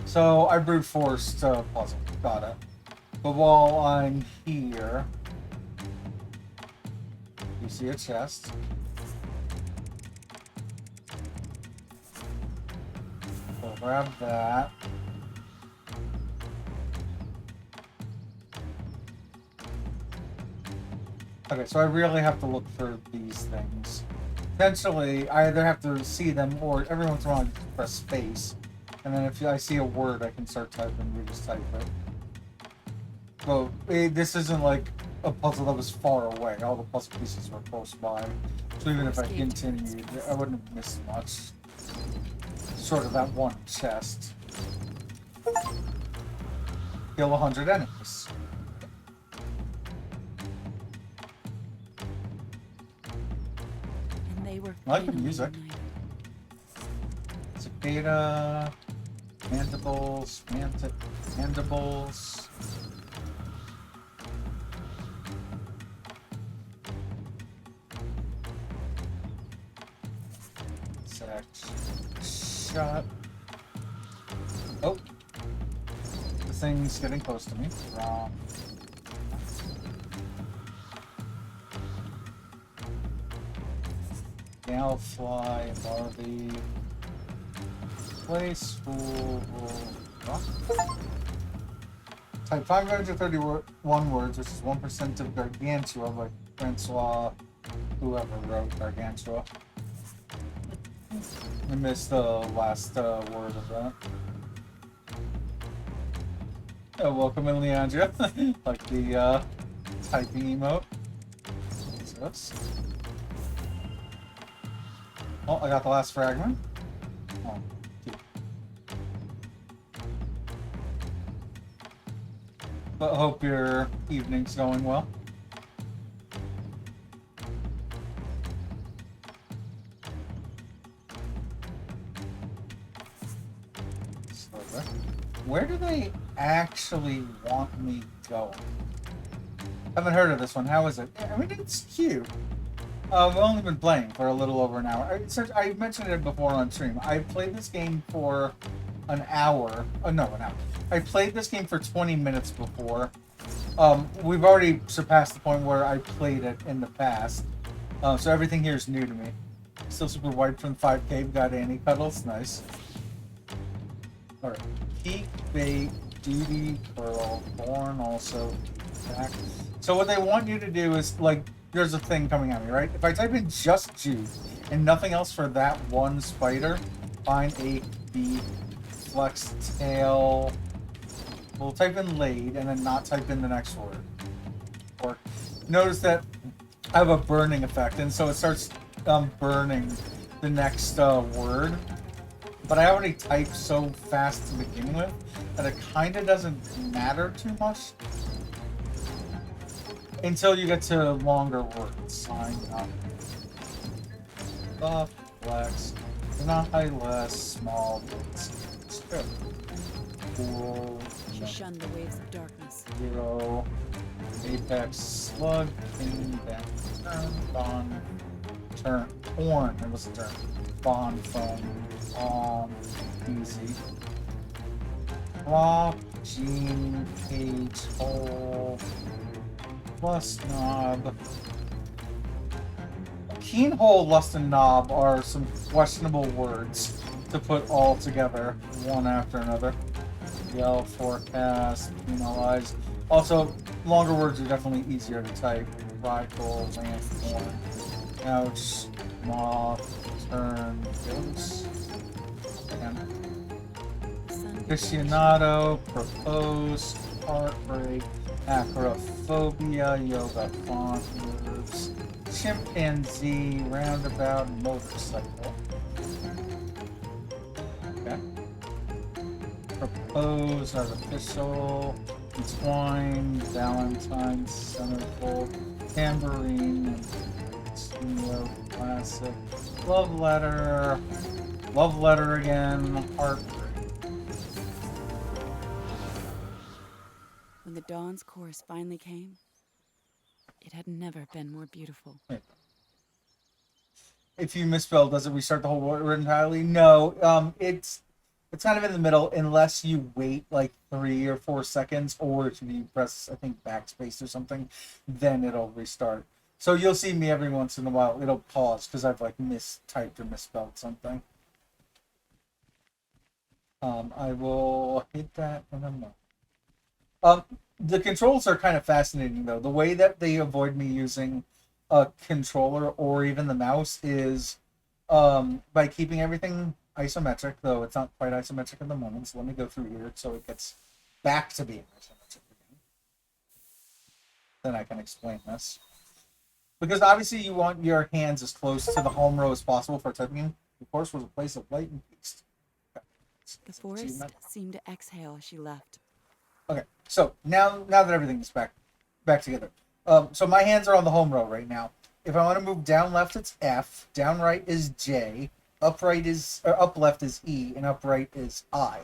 Speaker 1: So, I brute forced puzzle. Got it. But while I'm here... You see a chest. So grab that. Okay, so I really have to look for these things. Essentially, I either have to see them or every once in a while I just press space. And then if I see a word, I can start typing, we just type it. So, this isn't like a puzzle that was far away. All the puzzle pieces were close by. So even if I continued, I wouldn't have missed much. Sort of that one chest. Kill 100 enemies.
Speaker 2: And they were
Speaker 1: I like the music. Cicada, mandibles, mandibles. Shot. Oh. The thing's getting close to me. Wrong. Galfly, Barbie. Place, school, Type 531 words, which is 1% of Gargantua, like Francois, whoever wrote Gargantua. I missed the last word of that. Oh, welcome in, Leandria. Like the typing emote. What's this? Oh, I got the last fragment. Oh, cute. But I hope your evening's going well. Where do they actually want me going? Haven't heard of this one. How is it? I mean, it's cute. We've only been playing for a little over an hour. I mentioned it before on stream. I played this game for an hour. Oh, no, an hour. I played this game for 20 minutes before. We've already surpassed the point where I played it in the past. So everything here is new to me. Still super wiped from 5K. Got Annie Cuddles. Nice. Alright. Peak, bait, duty, pearl, born, also back. So what they want you to do is, like, there's a thing coming at me, right? If I type in just Jude and nothing else for that one spider, find a B, flex tail. We'll type in laid and then not type in the next word. Or notice that I have a burning effect, and so it starts burning the next word. But I already typed so fast to begin with that it kind of doesn't matter too much until you get to longer words. Sign up. Buff, flex, deny less, small, strip. Cool.
Speaker 2: She shunned the waves of darkness.
Speaker 1: 0. Apex, slug, king, then turn, bond, turn, horn. It was a turn. Bond, foam, easy. Flop, gene, page, hole, plus knob. Keenhole, lust, and knob are some questionable words to put all together, one after another. Yell, forecast, penalize. Also, longer words are definitely easier to type. Rifle, landform, couch, moth, turn, ghost, and aficionado, propose, heartbreak, acrophobia, yoga font moves, chimpanzee, roundabout, motorcycle. Okay. Propose, artificial, Twine, Valentine, Centerfold, Tambourine, Studio, Classic, Love Letter again, Heartbreak.
Speaker 2: When the Dawn's chorus finally came, it had never been more beautiful.
Speaker 1: If you misspell, does it restart the whole word entirely? No. It's kind of in the middle unless you wait like 3 or 4 seconds, or if you press, I think, backspace or something, then it'll restart. So you'll see me every once in a while. It'll pause because I've like mistyped or misspelled something. I will hit that in a moment. The controls are kind of fascinating though. The way that they avoid me using a controller or even the mouse is by keeping everything isometric, though it's not quite isometric at the moment. So let me go through here so it gets back to being isometric again. Then I can explain this. Because obviously you want your hands as close to the home row as possible for typing. The course was a place of light and peace.
Speaker 2: The forest seemed to exhale as she left.
Speaker 1: Okay, so now that everything's back together. So my hands are on the home row right now. If I want to move down left, it's F. Down right is J. Up left is E, and up right is I.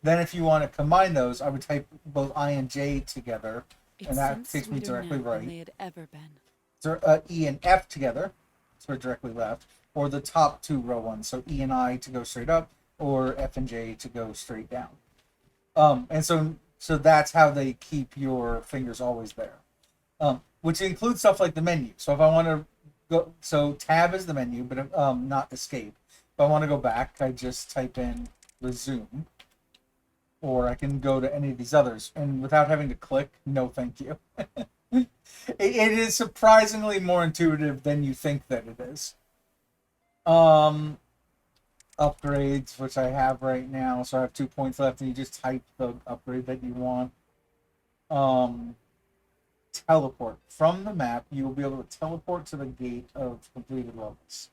Speaker 1: Then if you want to combine those, I would type both I and J together, and that takes me directly right.
Speaker 2: Than they had ever been.
Speaker 1: So, E and F together, so directly left, or the top 2 row ones. So E and I to go straight up, or F and J to go straight down. And so that's how they keep your fingers always there. Which includes stuff like the menu. So if I want to go, so tab is the menu, but not escape. If I want to go back, I just type in resume, or I can go to any of these others, and without having to click, no thank you. It is surprisingly more intuitive than you think that it is. Upgrades, which I have right now, so I have 2 points left, and you just type the upgrade that you want. Teleport. From the map, you will be able to teleport to the gate of completed levels.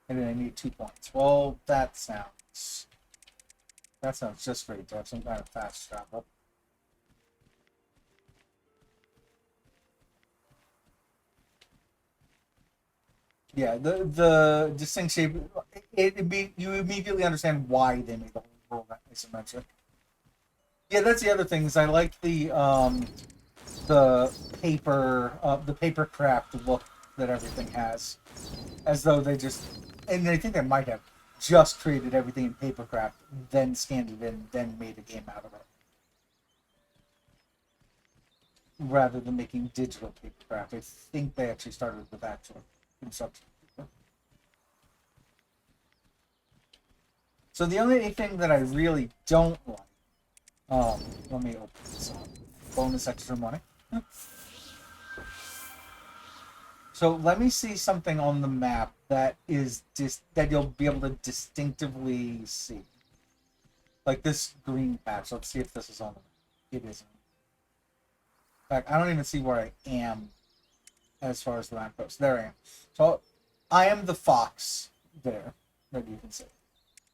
Speaker 1: And then I need 2 points. Well, that sounds just great to have some kind of fast travel. Yeah, the distinct shape, you immediately understand why they made the whole world isometric. Yeah, that's the other thing, is I like the paper craft look that everything has, as though they just, and I think they might have just created everything in papercraft, then scanned it in, then made a game out of it, rather than making digital papercraft. I think they actually started with actual construction. So the only thing that I really don't like, let me open this up. Bonus extra money. So let me see something on the map that is that you'll be able to distinctively see. Like this green patch. Let's see if this is on the map. It isn't. In fact, I don't even see where I am as far as the map goes. There I am. So I am the fox there that you can see.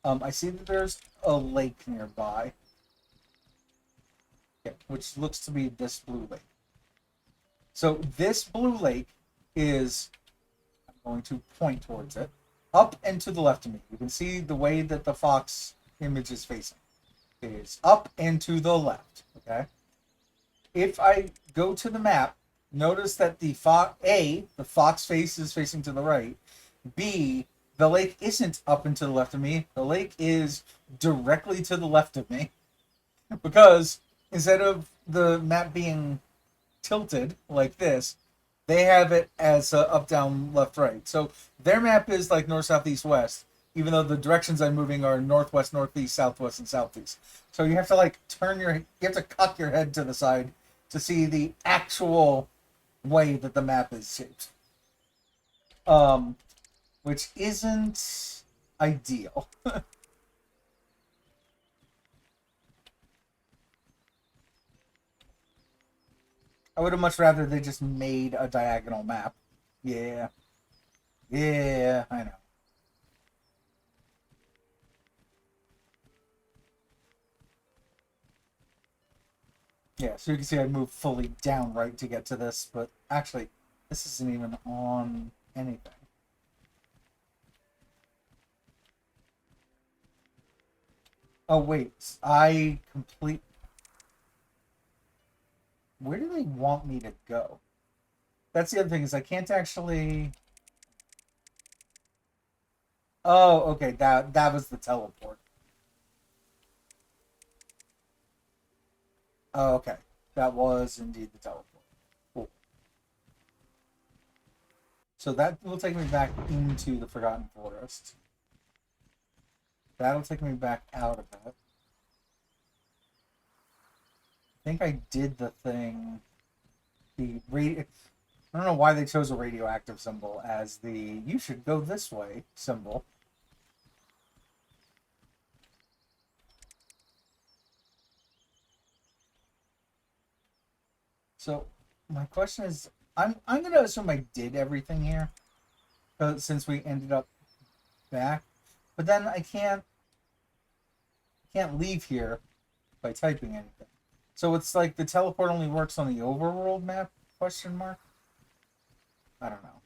Speaker 1: I see that there's a lake nearby. Okay, which looks to be this blue lake. So this blue lake is, I'm going to point towards it, up and to the left of me. You can see the way that the fox image is facing. It is up and to the left, okay? If I go to the map, notice that the fox face is facing to the right. B, the lake isn't up and to the left of me. The lake is directly to the left of me. Because instead of the map being tilted like this, they have it as up, down, left, right. So their map is like north, south, east, west, even though the directions I'm moving are northwest, northeast, southwest, and southeast. So you have to like you have to cock your head to the side to see the actual way that the map is shaped. Which isn't ideal. I would have much rather they just made a diagonal map. Yeah. Yeah, I know. Yeah, so you can see I moved fully down right to get to this, but actually, this isn't even on anything. Oh, wait. Where do they want me to go? That's the other thing, is I can't actually... Oh, okay, that was the teleport. Oh, okay. That was indeed the teleport. Cool. So that will take me back into the Forgotten Forest. That'll take me back out of it. I think I did the thing... I don't know why they chose a radioactive symbol as the "you should go this way" symbol. So my question is, I'm gonna assume I did everything here, since we ended up back, but then I can't leave here by typing anything. So it's like the teleport only works on the overworld map? Question mark. I don't know.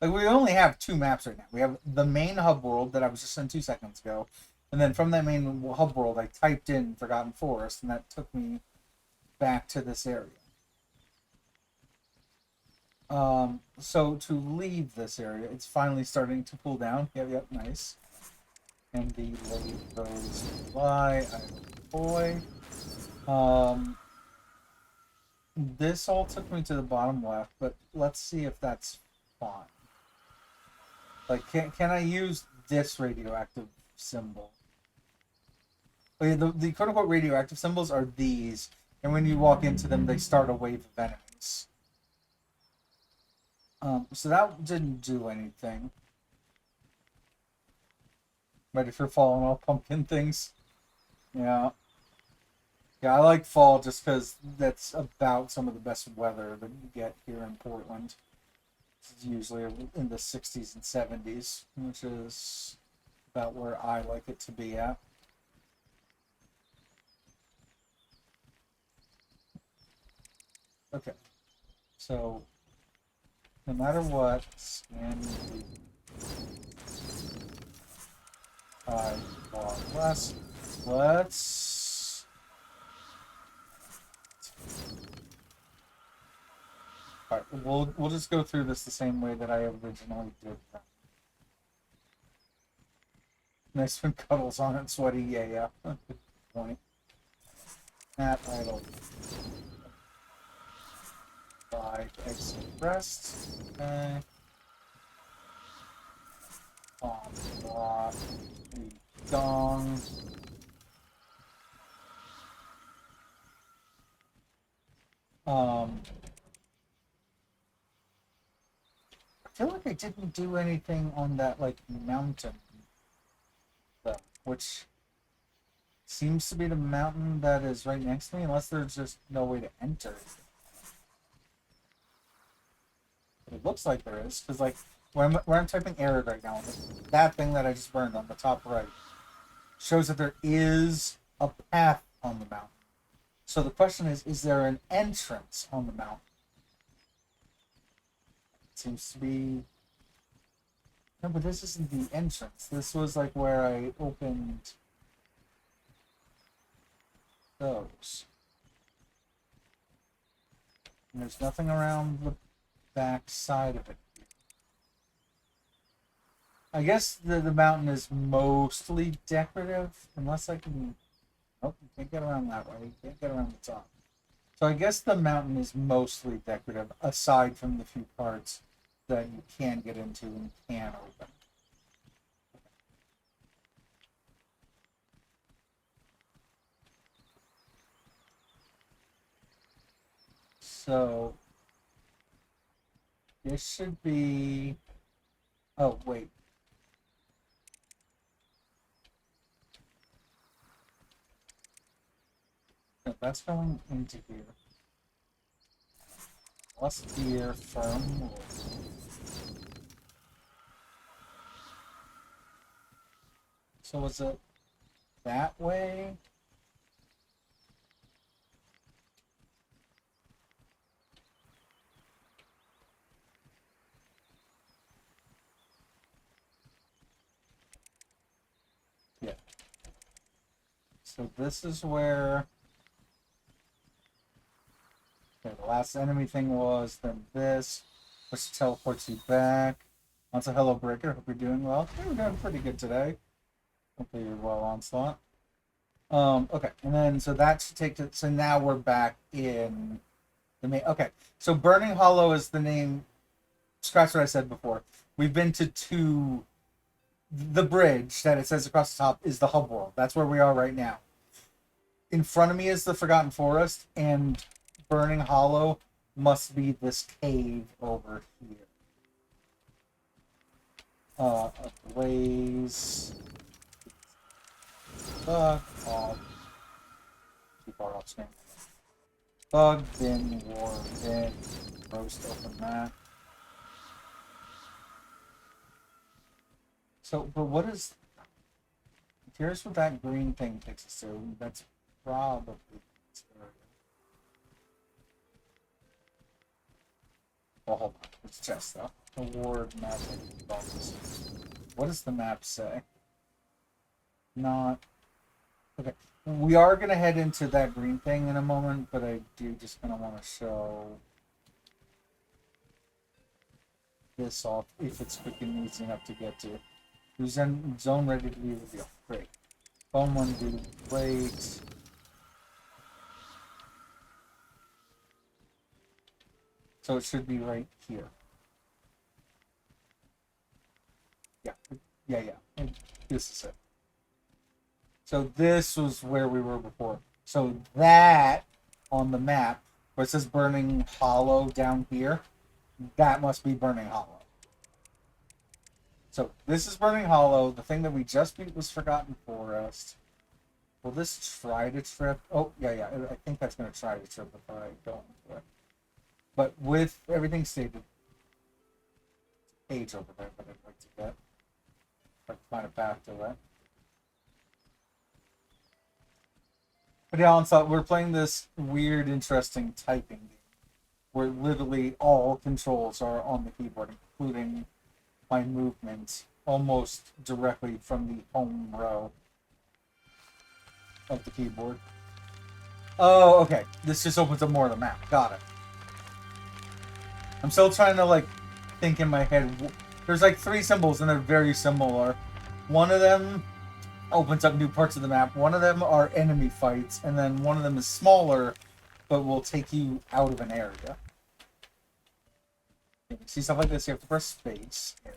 Speaker 1: Like, we only have two maps right now. We have the main hub world that I was just in 2 seconds ago, and then from that main hub world, I typed in Forgotten Forest, and that took me back to this area. So to leave this area, it's finally starting to cool down. Yep, nice. And the lady goes by. Boy. This all took me to the bottom left, but let's see if that's fine. Like, can I use this radioactive symbol? Oh, yeah, the quote unquote radioactive symbols are these, and when you walk into them, they start a wave of enemies. So that didn't do anything. Ready for fall and all pumpkin things? Yeah. Yeah, I like fall just because that's about some of the best weather that you get here in Portland. It's usually in the 60s and 70s, which is about where I like it to be at. Okay, so no matter what, scan the 5 bar less. Let's... Alright, we'll just go through this the same way that I originally did. Nice when cuddles on it, sweaty. Yeah. Good point. That idle. 5 exit rest. Okay. Block. Gong. I feel like I didn't do anything on that, like, mountain, though, which seems to be the mountain that is right next to me, unless there's just no way to enter. It looks like there is, because, like, when I'm typing error right now, that thing that I just burned on the top right shows that there is a path on the mountain. So the question is there an entrance on the mountain? It seems to be... No, but this isn't the entrance. This was, like, where I opened those. And there's nothing around the back side of it. I guess the mountain is mostly decorative, unless I can... Nope, you can't get around that way. You can't get around the top. So I guess the mountain is mostly decorative, aside from the few parts that you can get into and can open. So this should be... Oh, wait. No, that's going into here. Plus here, firm wood. So was it that way? So this is where okay, the last enemy thing was, then this, which teleports you back. Once a Hello Breaker, hope you're doing well. Yeah, we're doing pretty good today. Hopefully you're well, Onslaught. Okay, and then so that should take to so now we're back in the main okay. So Burning Hollow is the name. Scratch what I said before. We've been to the bridge that it says across the top is the hub world. That's where we are right now. In front of me is the Forgotten Forest, and Burning Hollow must be this cave over here. Blaze. Bug off. Too far off screen. Bug, bin, war, bin. Roast, open that. So, but what is... Here's what that green thing takes us to. That's probably... Well, hold on. It's chest, though. Award map. What does the map say? Not... Okay. We are going to head into that green thing in a moment, but I do just kind of want to show this off if it's freaking easy enough to get to. Who's in zone ready to be revealed? Great. Phone one, do wait. So it should be right here. Yeah. This is it. So this was where we were before. So that on the map, where it says Burning Hollow down here, that must be Burning Hollow. So this is Burning Hollow. The thing that we just beat was Forgotten Forest. Will this try to trip? Oh, yeah. I think that's going to try to trip if I don't do it. But with everything stated, page over there, but I'd like to get. If I can find a path to it. But yeah, Onslaught, we're playing this weird, interesting typing game where literally all controls are on the keyboard, including my movement, almost directly from the home row of the keyboard. Oh, okay. This just opens up more of the map. Got it. I'm still trying to, like, think in my head. There's, like, 3 symbols, and they're very similar. One of them opens up new parts of the map. One of them are enemy fights, and then one of them is smaller, but will take you out of an area. See stuff like this, you have to press space. Here.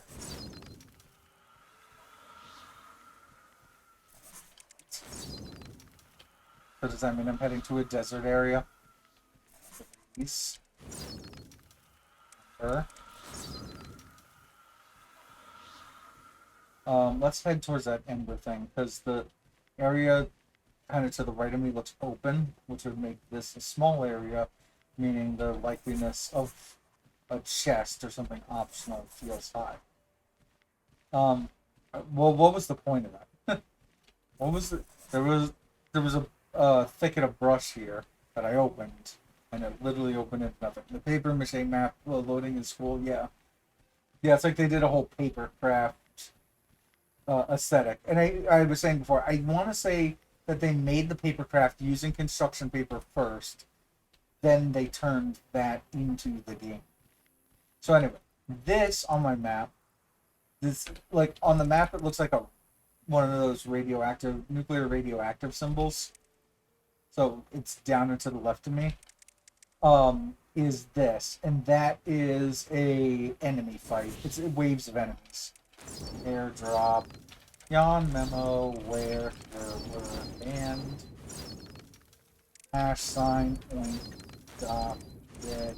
Speaker 1: So does that mean I'm heading to a desert area? Peace. Sure. Let's head towards that ember thing, because the area kind of to the right of me looks open, which would make this a small area, meaning the likeliness of a chest or something optional feels high. Well, what was the point of that? What was it? There was a thicket of brush here that I opened, and it literally opened into nothing. The paper mache map loading in school, yeah, it's like they did a whole paper craft aesthetic. And I was saying before, I want to say that they made the paper craft using construction paper first, then they turned that into the game. So anyway, this on my map, this, like, on the map it looks like one of those nuclear radioactive symbols. So it's down and to the left of me. Is this, and that is a enemy fight. It's waves of enemies. Airdrop. Yon memo where and #, point, dot, get,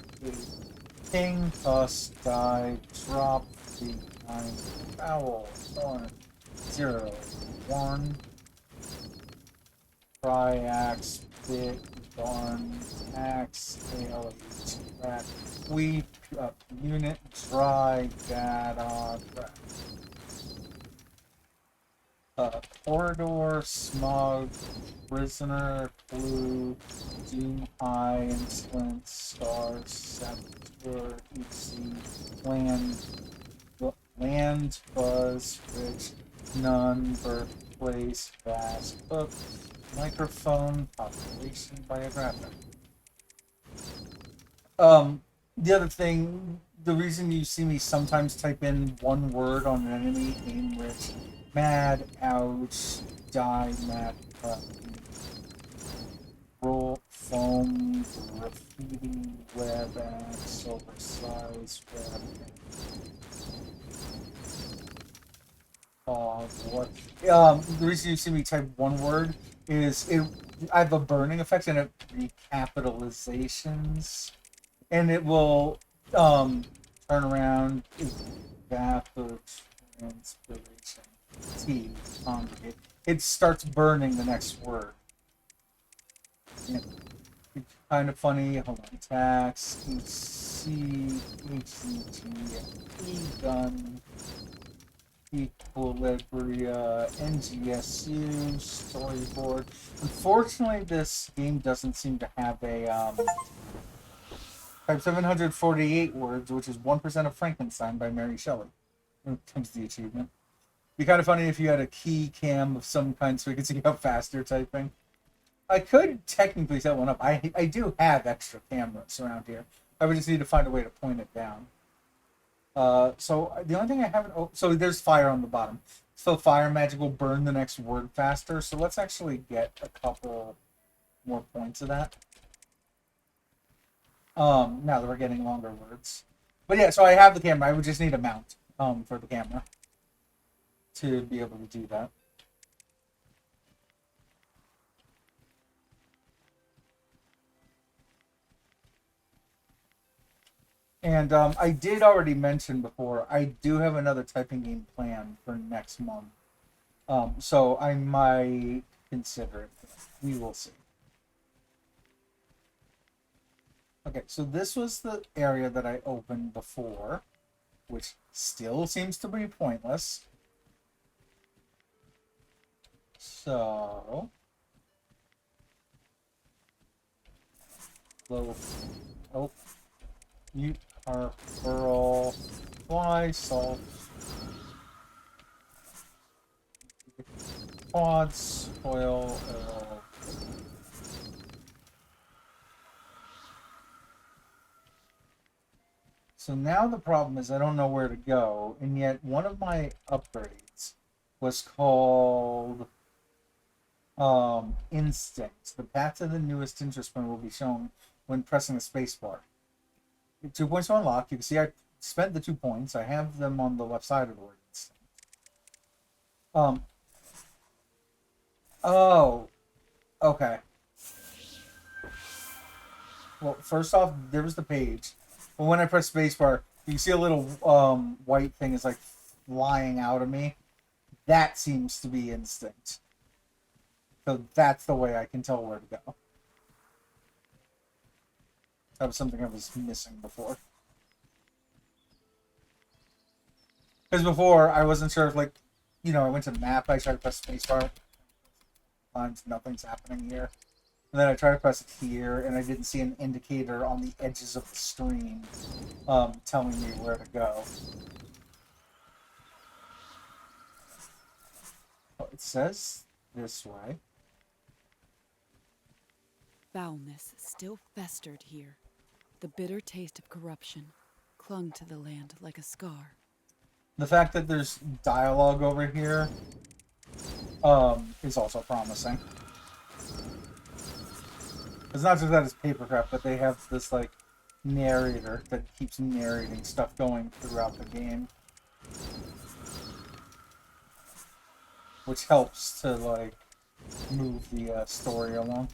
Speaker 1: ping, us, die, drop, the time, foul, 0, 1, triax, bit, barn, axe, ALH, rat, weep, unit, dry, data, corridor, smug, prisoner, blue, doom high, insolent, stars, scepter, EC, land, buzz, rich, none, birthplace, fast book, microphone, population, biographic. The other thing, the reason you see me sometimes type in one word on an enemy, aim rich, mad, ouch, die, mad, roll, foam, graffiti, web, axe, oversized, web, what? The reason you see me type one word is I have a burning effect and it recapitalizations, and it will turn around evapotranspiration. T congregate. It starts burning the next word. Yeah. It's kind of funny. Hold on. Tax, HC, HCT, gun. Equilibria, NGSU, storyboard. Unfortunately, this game doesn't seem to have a type 748 words, which is 1% of Frankenstein by Mary Shelley. When it comes to the achievement. It'd be kind of funny if you had a key cam of some kind so we could see how fast you're typing. I could technically set one up. I do have extra cameras around here. I would just need to find a way to point it down. So the only thing I haven't... so there's fire on the bottom. So fire magic will burn the next word faster. So let's actually get a couple more points of that. Now that we're getting longer words. But yeah, so I have the camera. I would just need a mount for the camera to be able to do that. And I did already mention before, I do have another typing game planned for next month. So I might consider it. We will see. Okay, so this was the area that I opened before, which still seems to be pointless. So... oh. Mute, carp, burl, fly, salt, quads, oil, oil. So now the problem is I don't know where to go, and yet one of my upgrades was called Instinct. The path to the newest interest point will be shown when pressing the spacebar. 2 points to unlock. You can see I spent the 2 points. I have them on the left side of the word. Oh. Okay. Well, first off, there was the page. But when I press spacebar, you can see a little white thing is like flying out of me. That seems to be instinct. So that's the way I can tell where to go. That was something I was missing before. Because before, I wasn't sure if, like, you know, I went to the map, I tried to press spacebar. Finds nothing's happening here. And then I tried to press it here, and I didn't see an indicator on the edges of the screen telling me where to go. Oh, it says this way.
Speaker 2: Foulness still festered here. The bitter taste of corruption clung to the land like a scar.
Speaker 1: The fact that there's dialogue over here is also promising. It's not just that it's papercraft, but they have this, like, narrator that keeps narrating stuff going throughout the game. Which helps to, like, move the story along.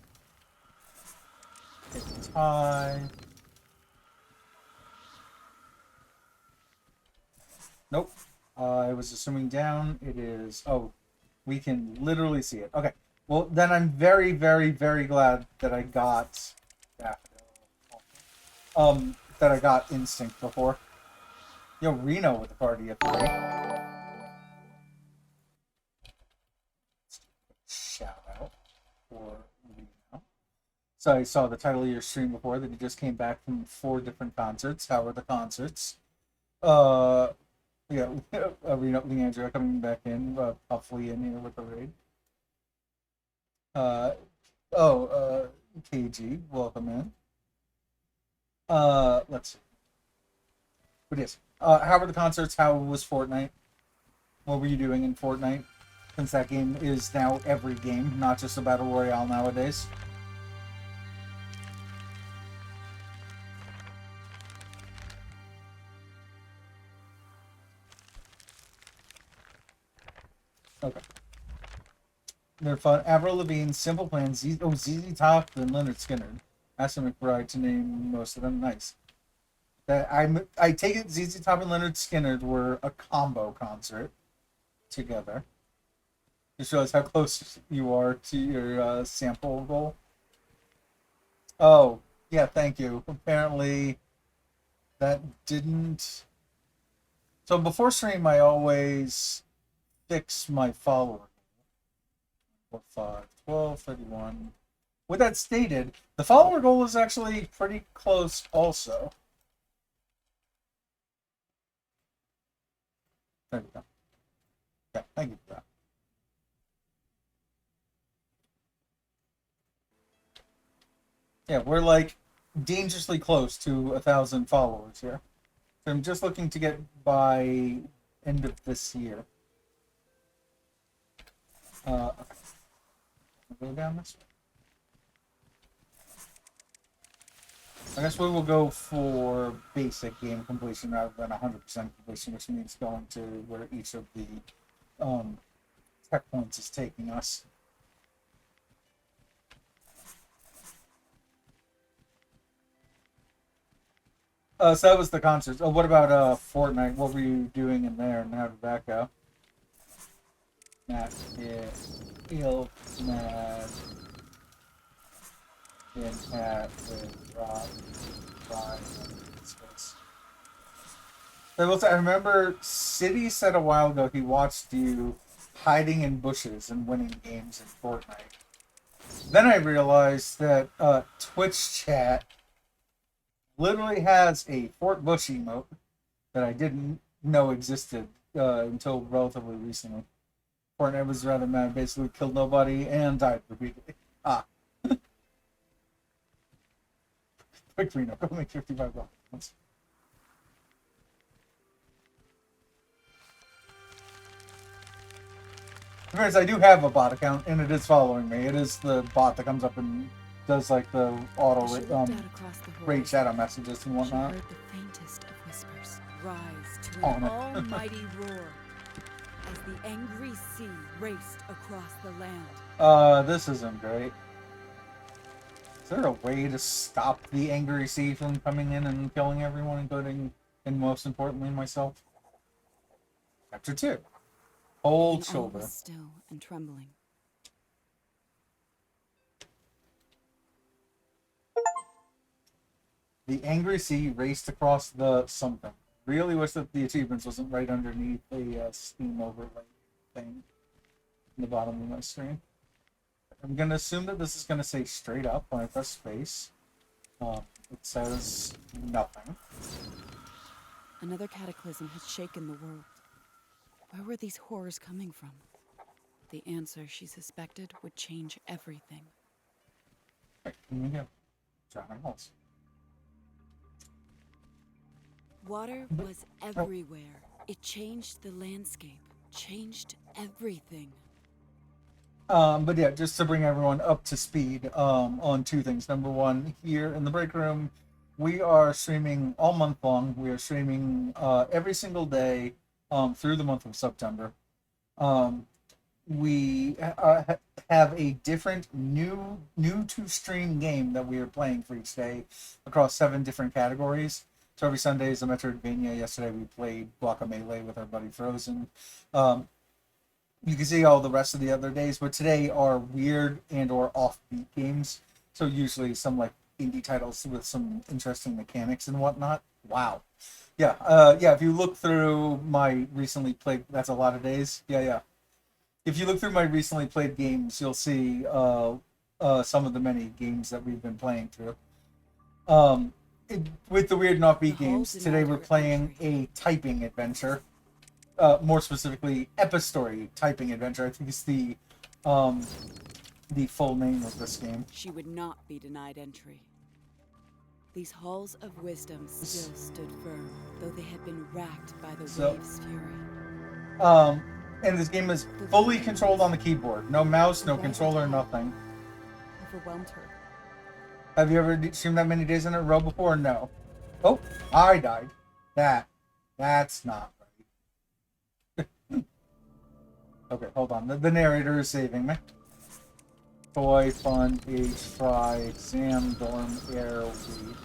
Speaker 1: Hit the tie. Nope. I was assuming down. It is... oh, we can literally see it. Okay. Well, then I'm very, very, very glad that I got... that I got Instinct before. Yo, Reno with the party at 3. Shout out for Reno. So I saw the title of your stream before that you just came back from 4 different concerts. How were the concerts? Yeah, Leandra coming back in, hopefully in here with the raid. Uh, oh, KG, welcome in. Let's see. But yes, how were the concerts? How was Fortnite? What were you doing in Fortnite? Since that game is now every game, not just a battle royale nowadays. Okay. They're fun. Avril Lavigne, Simple Plan, ZZ Top, and Leonard Skinner. Aston McBride to name most of them. Nice. I take it ZZ Top and Leonard Skinner were a combo concert together. Just realize how close you are to your sample goal. Oh, yeah, thank you. Apparently, that didn't. So before stream, I always fix my follower. 4, 5, 12, 31. With that stated, the follower goal is actually pretty close also. There we go. Yeah, thank you for that. Yeah, we're like dangerously close to 1,000 followers here. So I'm just looking to get by end of this year. Okay. Go down this way. I guess we will go for basic game completion rather than 100% completion, which means going to where each of the tech points is taking us. So that was the concert. Oh, what about Fortnite? What were you doing in there, and how did that go? That is ill mad in hat with Rob space. I remember City said a while ago he watched you hiding in bushes and winning games in Fortnite. Then I realized that Twitch chat literally has a Fort Bush emote that I didn't know existed until relatively recently. Fortnite was rather mad, basically killed nobody and died repeatedly. Ah. Quick Reno, go make $55. Anyways, I do have a bot account, and it is following me. It is the bot that comes up and does like the auto raid shadow messages and whatnot.
Speaker 2: She heard the faintest of whispers rise to an almighty roar as the angry sea raced across the land.
Speaker 1: This isn't great. Is there a way to stop the angry sea from coming in and killing everyone, including, and most importantly, myself? Chapter 2. Hold shoulder.
Speaker 2: All was still and trembling.
Speaker 1: The angry sea raced across the something. Really wish that the achievements wasn't right underneath the Steam overlay thing in the bottom of my screen. I'm going to assume that this is going to say straight up when I press space. It says nothing.
Speaker 2: Another cataclysm had shaken the world. Where were these horrors coming from? The answer she suspected would change everything.
Speaker 1: Right, here we go. Drowning holes.
Speaker 2: Water was everywhere. It changed the landscape, changed everything.
Speaker 1: But yeah, just to bring everyone up to speed on two things. Number one, here in the break room, we are streaming all month long. We are streaming every single day through the month of September. We have a different new to stream game that we are playing for each day across 7 different categories. So every Sunday is a Metroidvania. Yesterday we played Guacamelee with our buddy Frozen. You can see all the rest of the other days, but today are weird and or offbeat games. So usually some like indie titles with some interesting mechanics and whatnot. Wow. Yeah, if you look through my recently played, that's a lot of days. Yeah. If you look through my recently played games, you'll see some of the many games that we've been playing through. With the weird and offbeat games, today we're playing a typing adventure. more specifically, Epistory typing adventure. I think it's the full name of this game.
Speaker 2: She would not be denied entry. These halls of wisdom still stood firm, though they had been racked by the wave's fury.
Speaker 1: And this game is fully controlled on the keyboard. No mouse, no controller, nothing.
Speaker 2: Overwhelmed her.
Speaker 1: Have you ever streamed that many days in a row before? No. Oh, I died. That's not right. Okay, hold on. The narrator is saving me. Toy, Fun, H, Fry, Sam, Dorm, Air, Weed.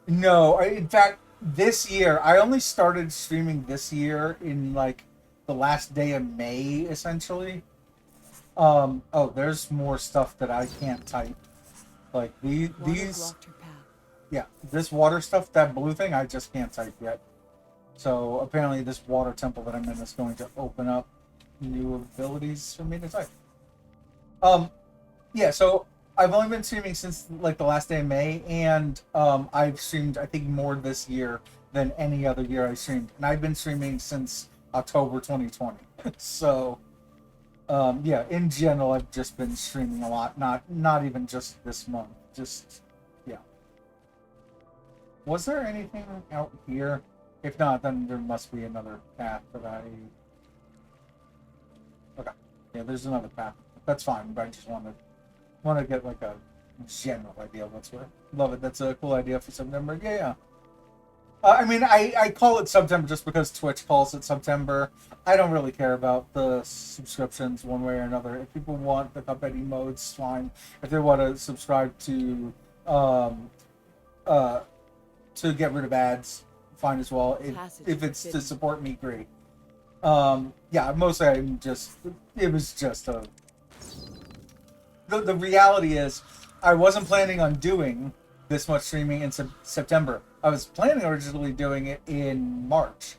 Speaker 1: No, in fact, this year, I only started streaming this year in, like, the last day of May, essentially. Oh, there's more stuff that I can't type. Like, these...
Speaker 2: Blocked her path.
Speaker 1: Yeah, this water stuff, that blue thing, I just can't type yet. So, apparently this water temple that I'm in is going to open up new abilities for me to type. Yeah, so I've only been streaming since like the last day of May, and I've streamed I think more this year than any other year I streamed, and I've been streaming since October 2020. So yeah, in general I've just been streaming a lot, not even just this month, just yeah. Was there anything out here? If not, then there must be another path that I... Okay. Yeah, there's another path. That's fine, but I just want to get like a general idea of what's where. Love it. That's a cool idea for September. Yeah. I mean, I call it September just because Twitch calls it September. I don't really care about the subscriptions one way or another. If people want the Cuphead emotes, fine. If they want to subscribe to get rid of ads, fine as well. If it's to support me, great. Yeah, mostly it was just a... The reality is, I wasn't planning on doing this much streaming in September. I was planning originally doing it in March.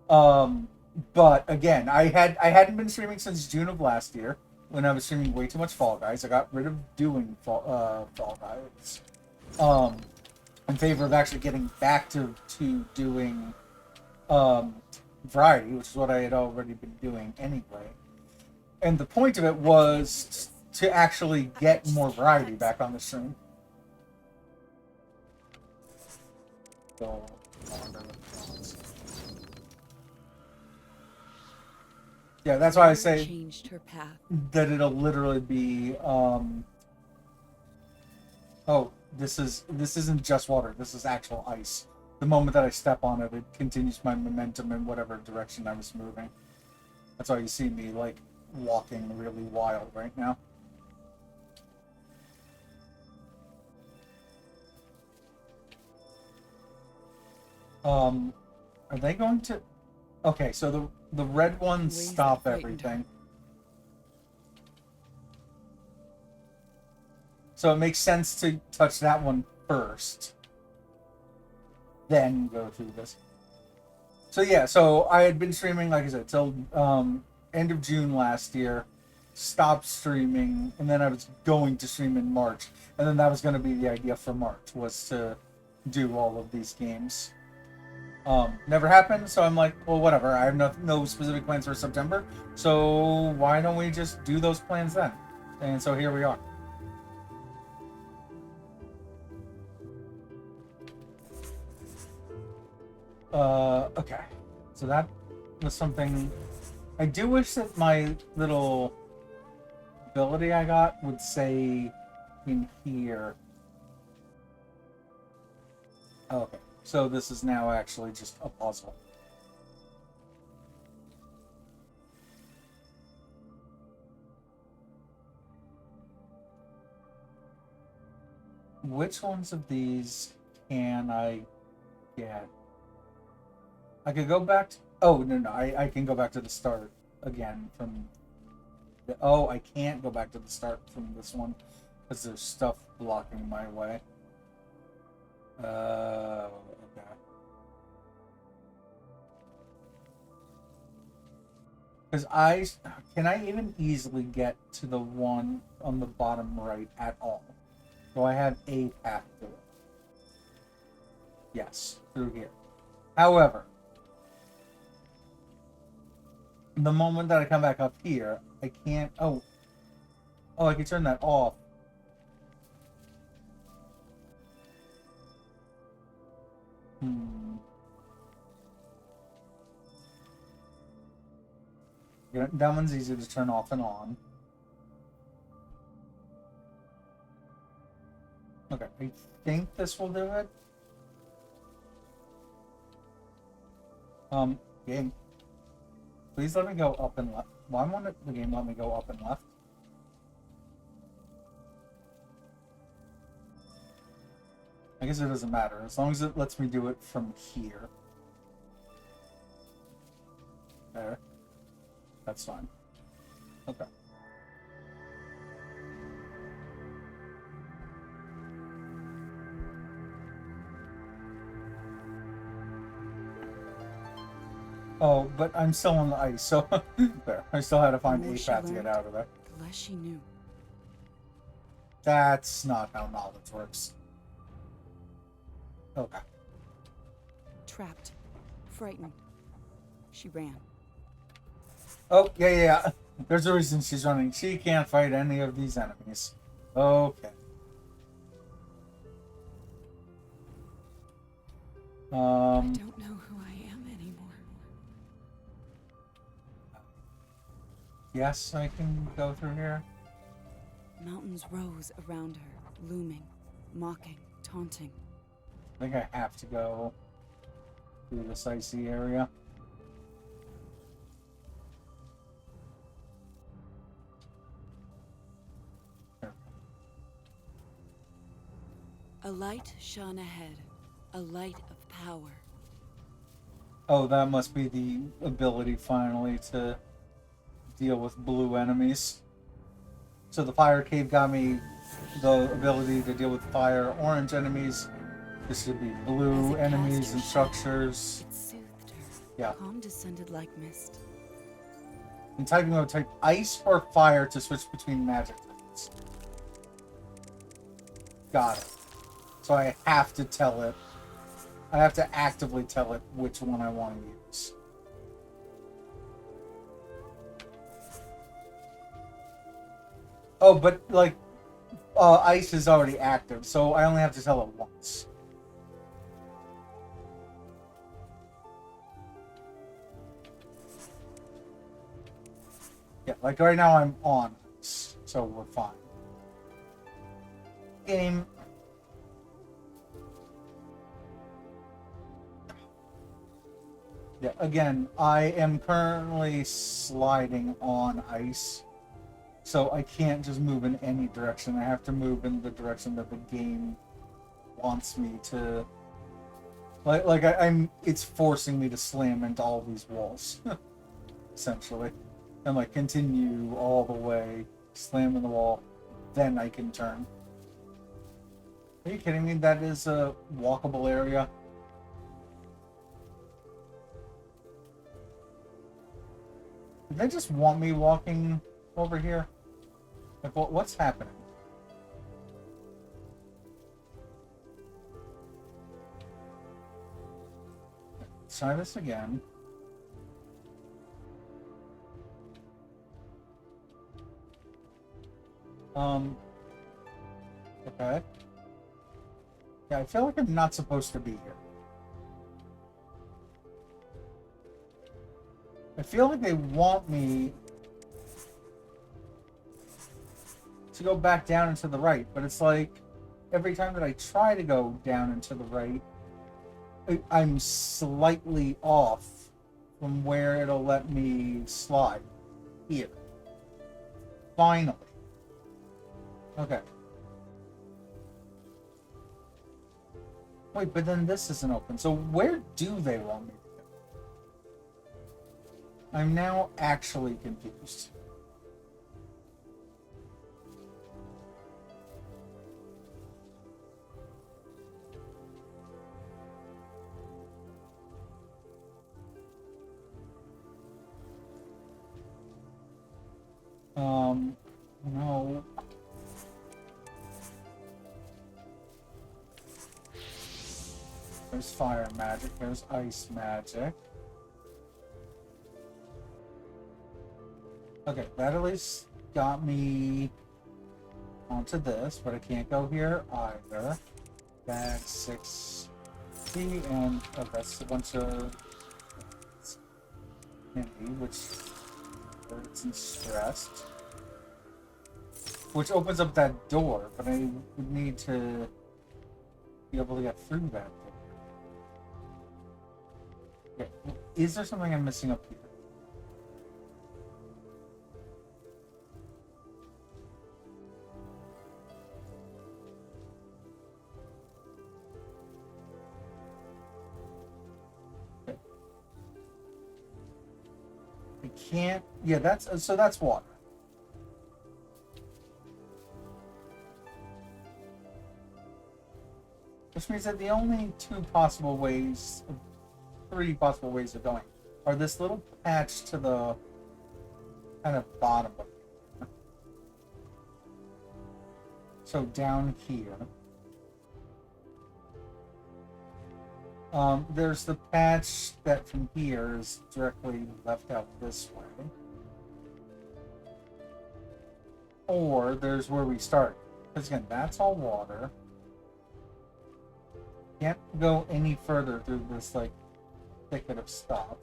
Speaker 1: But again, I hadn't been streaming since June of last year, when I was streaming way too much Fall Guys. I got rid of doing Fall Guys. In favor of actually getting back to doing variety, which is what I had already been doing anyway. And the point of it was to actually get more variety back on the stream. So, yeah, that's why I say
Speaker 2: changed her path.
Speaker 1: That it'll literally be oh, this isn't just water, this is actual ice. The moment that I step on it, it continues my momentum in whatever direction I was moving. That's why you see me like walking really wild right now. Are they going to... Okay, so the red ones stop everything. So it makes sense to touch that one first, then go through this. So yeah, so I had been streaming, like I said, till end of June last year, stopped streaming, and then I was going to stream in March, and then that was going to be the idea for March, was to do all of these games. Never happened, so I'm like, well, whatever. I have no specific plans for September, so why don't we just do those plans then? And so here we are. Okay. So that was something... I do wish that my little ability I got would say in here. Okay. So this is now actually just a puzzle. Which ones of these can I get? I could go back to... Oh, no, I can go back to the start again from... Oh, I can't go back to the start from this one because there's stuff blocking my way. Okay. Because can I even easily get to the one on the bottom right at all? Do I have a path to it? Yes, through here. However, The moment that I come back up here, I can't... Oh, I can turn that off. Yeah, that one's easy to turn off and on. Okay, I think this will do it. Game. Please let me go up and left. Why won't the game let me go up and left? I guess it doesn't matter, as long as it lets me do it from here. There. That's fine. Okay. Oh, but I'm still on the ice, so there. I still had to find a path to get out of there.
Speaker 2: The less she knew.
Speaker 1: That's not how knowledge works. Okay.
Speaker 2: Trapped. Frightened. She ran.
Speaker 1: Oh, yeah. There's a reason she's running. She can't fight any of these enemies. Okay.
Speaker 2: I don't know who I am anymore.
Speaker 1: Yes, I can go through here.
Speaker 2: Mountains rose around her, looming, mocking, taunting.
Speaker 1: I think I have to go through this icy area.
Speaker 2: A light shone ahead, a light of power.
Speaker 1: Oh, that must be the ability finally to deal with blue enemies. So the fire cave got me the ability to deal with fire orange enemies. This should be blue enemies and structures.
Speaker 2: It soothed her.
Speaker 1: Yeah.
Speaker 2: Calm descended like mist.
Speaker 1: In typing mode, type ice or fire to switch between magic types. Got it. So I have to tell it. I have to actively tell it which one I want to use. Oh, but like, ice is already active, so I only have to tell it once. Yeah, like right now I'm on ice, so we're fine. Game. Yeah, again, I am currently sliding on ice, so I can't just move in any direction. I have to move in the direction that the game wants me to. I'm. It's forcing me to slam into all these walls, essentially, and like continue all the way, slam in the wall, then I can turn. Are you kidding me? That is a walkable area. Did they just want me walking over here? Like, what's happening? Let's try this again. Okay. Yeah, I feel like I'm not supposed to be here. I feel like they want me to go back down and to the right, but it's like every time that I try to go down and to the right, I'm slightly off from where it'll let me slide. Here. Finally. Okay. Wait, but then this isn't open. So where do they want me to go? I'm now actually confused. No. There's fire magic, there's ice magic. Okay, that at least got me onto this, but I can't go here either. Bag 6C, and oh, that's a bunch of candy, which hurts and stressed. Which opens up that door, but I would need to be able to get through that door. Okay, is there something I'm missing up here? I can't. Yeah, that's water. Which means that the only three possible ways of going are this little patch to the kind of bottom of it. So down here. There's the patch that from here is directly left out this way. Or there's where we start. Because again, that's all water. Can't go any further through this, like, thicket of stuff.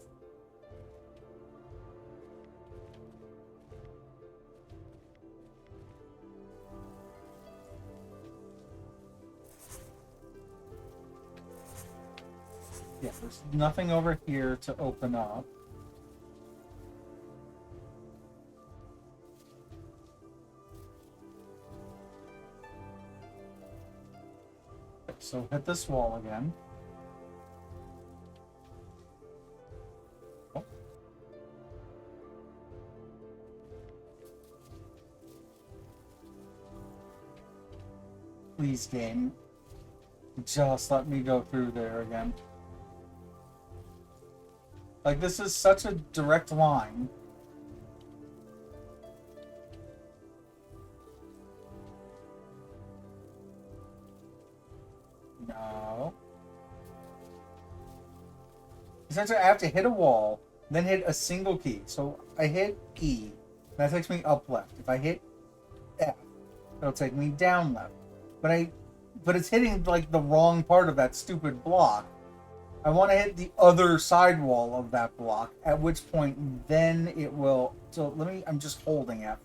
Speaker 1: Yeah, there's nothing over here to open up. Okay, so hit this wall again. Oh. Please, game. Just let me go through there again. Like, this is such a direct line. No. Essentially, I have to hit a wall, then hit a single key. So I hit E, that takes me up left. If I hit F, it'll take me down left. But it's hitting, like, the wrong part of that stupid block. I want to hit the other side wall of that block, at which point then it will. So I'm just holding F.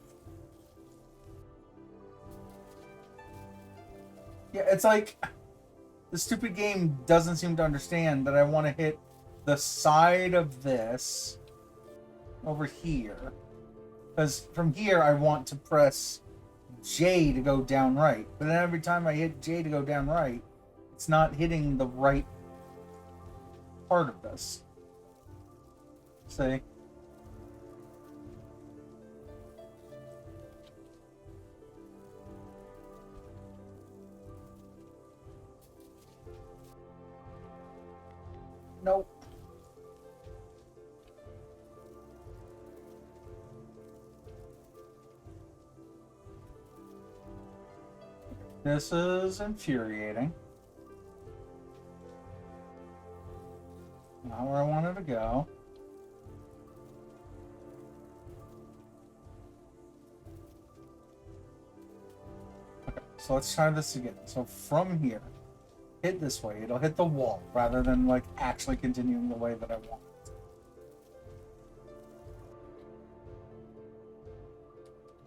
Speaker 1: Yeah, it's like the stupid game doesn't seem to understand that I want to hit the side of this over here. Because from here I want to press J to go down right. But then every time I hit J to go down right, it's not hitting the right part of this. See? Nope. This is infuriating. Not where I wanted to go. Okay, so let's try this again. So from here, hit this way. It'll hit the wall rather than, like, actually continuing the way that I want it.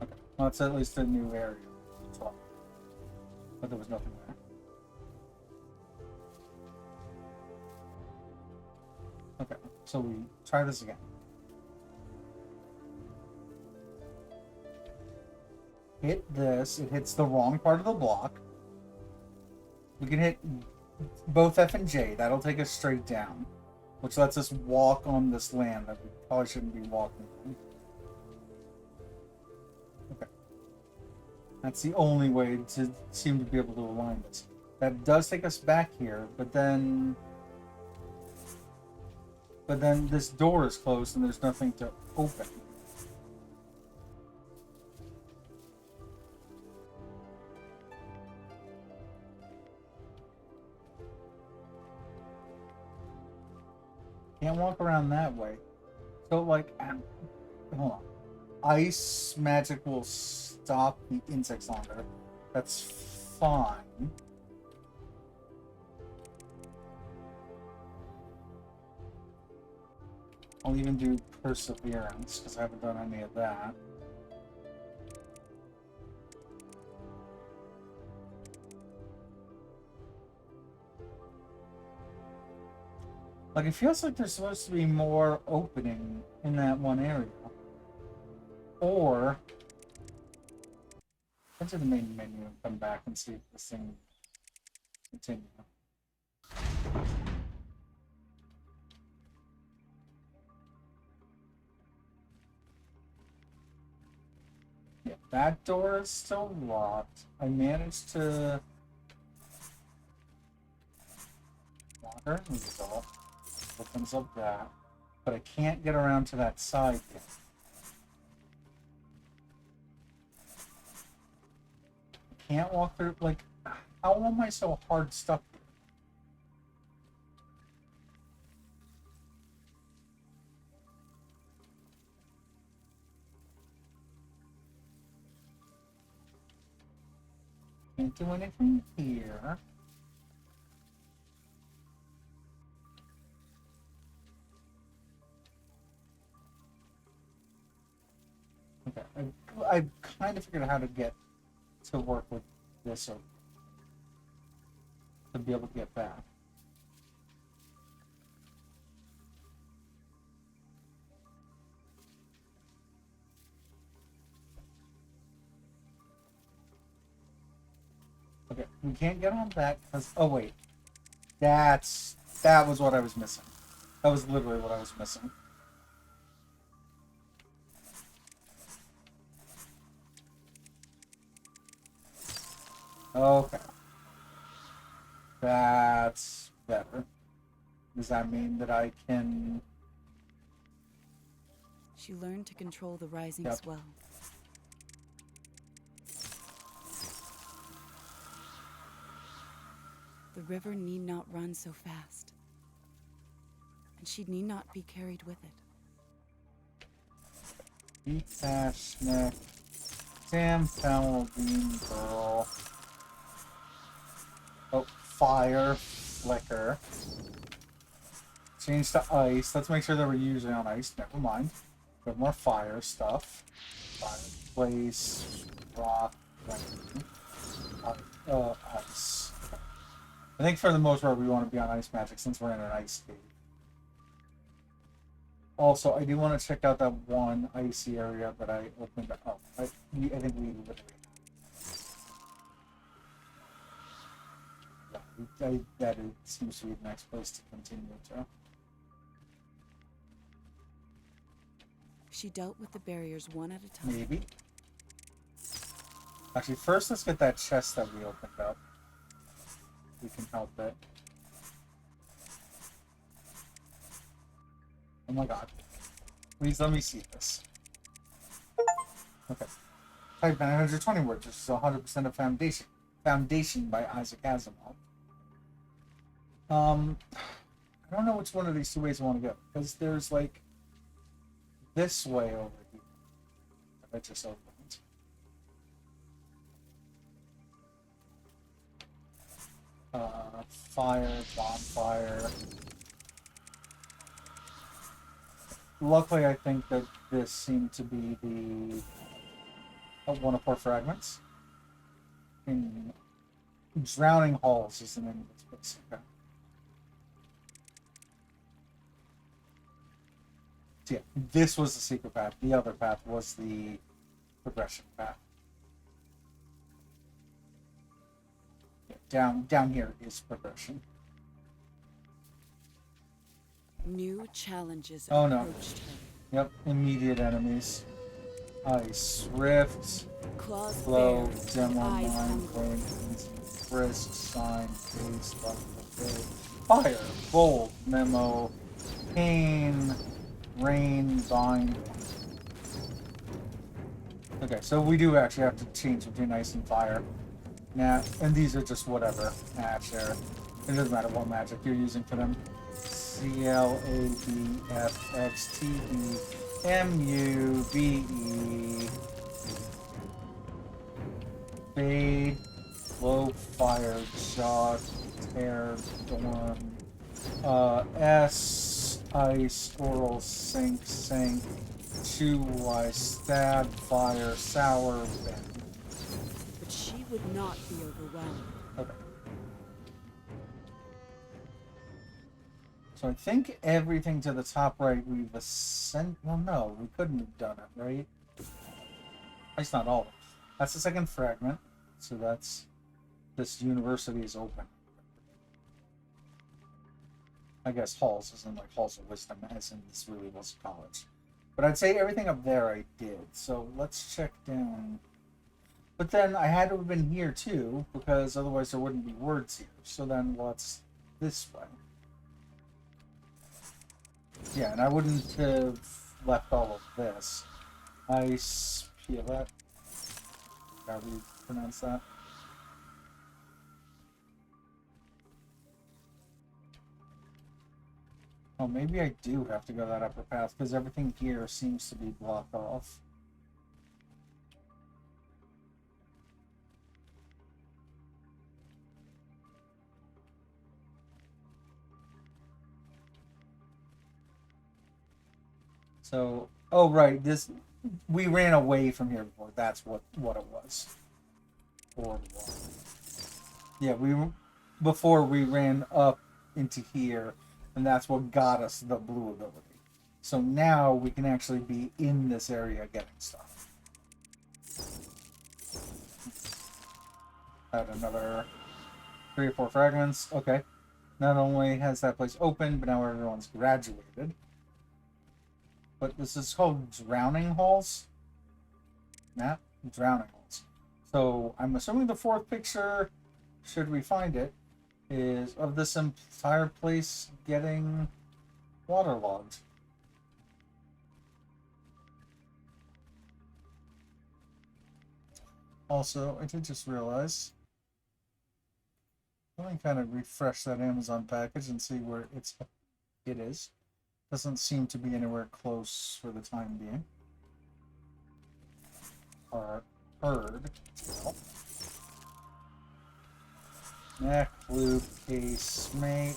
Speaker 1: Okay, well, that's at least a new area. But there was nothing there. Okay, so we try this again. Hit this, it hits the wrong part of the block. We can hit both F and J, that'll take us straight down. Which lets us walk on this land that we probably shouldn't be walking on. Okay. That's the only way to seem to be able to align this. That does take us back here, but then this door is closed and there's nothing to open. Can't walk around that way. So, like, hold on. ice magic will stop the insects longer. That's fine. I'll even do perseverance because I haven't done any of that. Like, it feels like there's supposed to be more opening in that one area. Or, go to the main menu and come back and see if this thing continues. Yeah, that door is still locked. I managed to lock her in the door. Opens up that. But I can't get around to that side yet. I can't walk through, like, how am I so hard stuck here? Can't do anything here. Okay, I kind of figured out how to get to work with this to be able to get back. Okay, we can't get on that because, oh wait, that was what I was missing. That was literally what I was missing. Okay. That's better. Does that mean that I can...
Speaker 2: She learned to control the rising
Speaker 1: Yep.
Speaker 2: swell. The river need not run so fast, and she need not be carried with it.
Speaker 1: Beat Ash Neck. Sam Bean Girl. Oh, fire. Flicker. Change to ice. Let's make sure that we're usually on ice. Never mind. Got more fire stuff. Fireplace. Rock. Ice. I think for the most part we want to be on ice magic since we're in an ice cave. Also, I do want to check out that one icy area that I opened up. I think we literally... Yeah, that seems to be the next place to continue to.
Speaker 2: She dealt with the barriers one at a time.
Speaker 1: Maybe. Actually, first let's get that chest that we opened up. We can help it. Oh my god. Please let me see this. Okay. Type 920 words. This is 100% of Foundation. Foundation by Isaac Asimov. I don't know which one of these two ways I want to go. Because there's like this way over here. That just opened. Fire, bonfire. Luckily, I think that this seemed to be the one of 4 fragments. In Drowning Halls is the name of this place. Okay. So yeah, this was the secret path. The other path was the progression path. Yeah, down here is progression.
Speaker 2: New challenges
Speaker 1: Oh, no.
Speaker 2: approached her.
Speaker 1: Yep, immediate enemies. Ice, rift,
Speaker 2: Claws
Speaker 1: flow,
Speaker 2: bared,
Speaker 1: demo,
Speaker 2: eyes
Speaker 1: mine,
Speaker 2: hungry.
Speaker 1: flames, frisk, sign, face, fire, bolt, memo, pain, rain, bind. Okay, so we do actually have to change between ice and fire. Nah, and these are just whatever. Nah, sure. It doesn't matter what magic you're using for them. C L A B F X T E MUBE. Fade. Low fire. Shot. Tear. Storm. S. Ice. Oral. Sink. Sink. 2Y. Stab. Fire. Sour. Bend.
Speaker 2: But she would not be overwhelmed.
Speaker 1: Okay. So I think everything to the top right we've ascended. Well, no, we couldn't have done it, right? At least not all of it. That's the second fragment. So that's... This university is open. I guess halls isn't like halls of wisdom, as in this really was college. But I'd say everything up there I did. So let's check down. But then I had to have been here too, because otherwise there wouldn't be words here. So then what's this way? Yeah, and I wouldn't have left all of this. Ice Pielet. However you pronounce that. Oh, maybe I do have to go that upper path, because everything here seems to be blocked off. So, oh right, this, we ran away from here before. That's what it was. Or yeah, before we ran up into here, and that's what got us the blue ability. So now we can actually be in this area getting stuff. Add another 3 or 4 fragments. Okay. Not only has that place open, but now everyone's graduated. But this is called Drowning Halls. Map? Drowning Halls. So I'm assuming the 4th picture, should we find it, is of this entire place getting waterlogged. Also, I did just realize, let me kind of refresh that Amazon package and see where it is. Doesn't seem to be anywhere close for the time being. Or heard. Neck, loop, case, mate.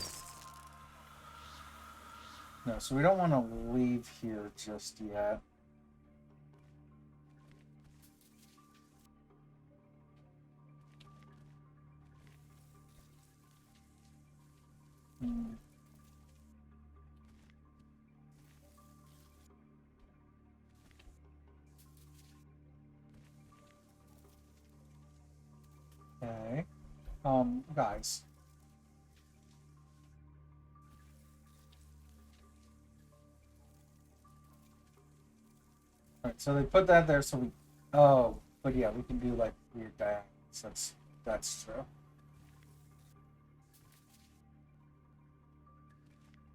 Speaker 1: No, so we don't want to leave here just yet. Okay. Guys. Alright, so they put that there so we... Oh, but yeah, we can do like weird diagonals. That's true.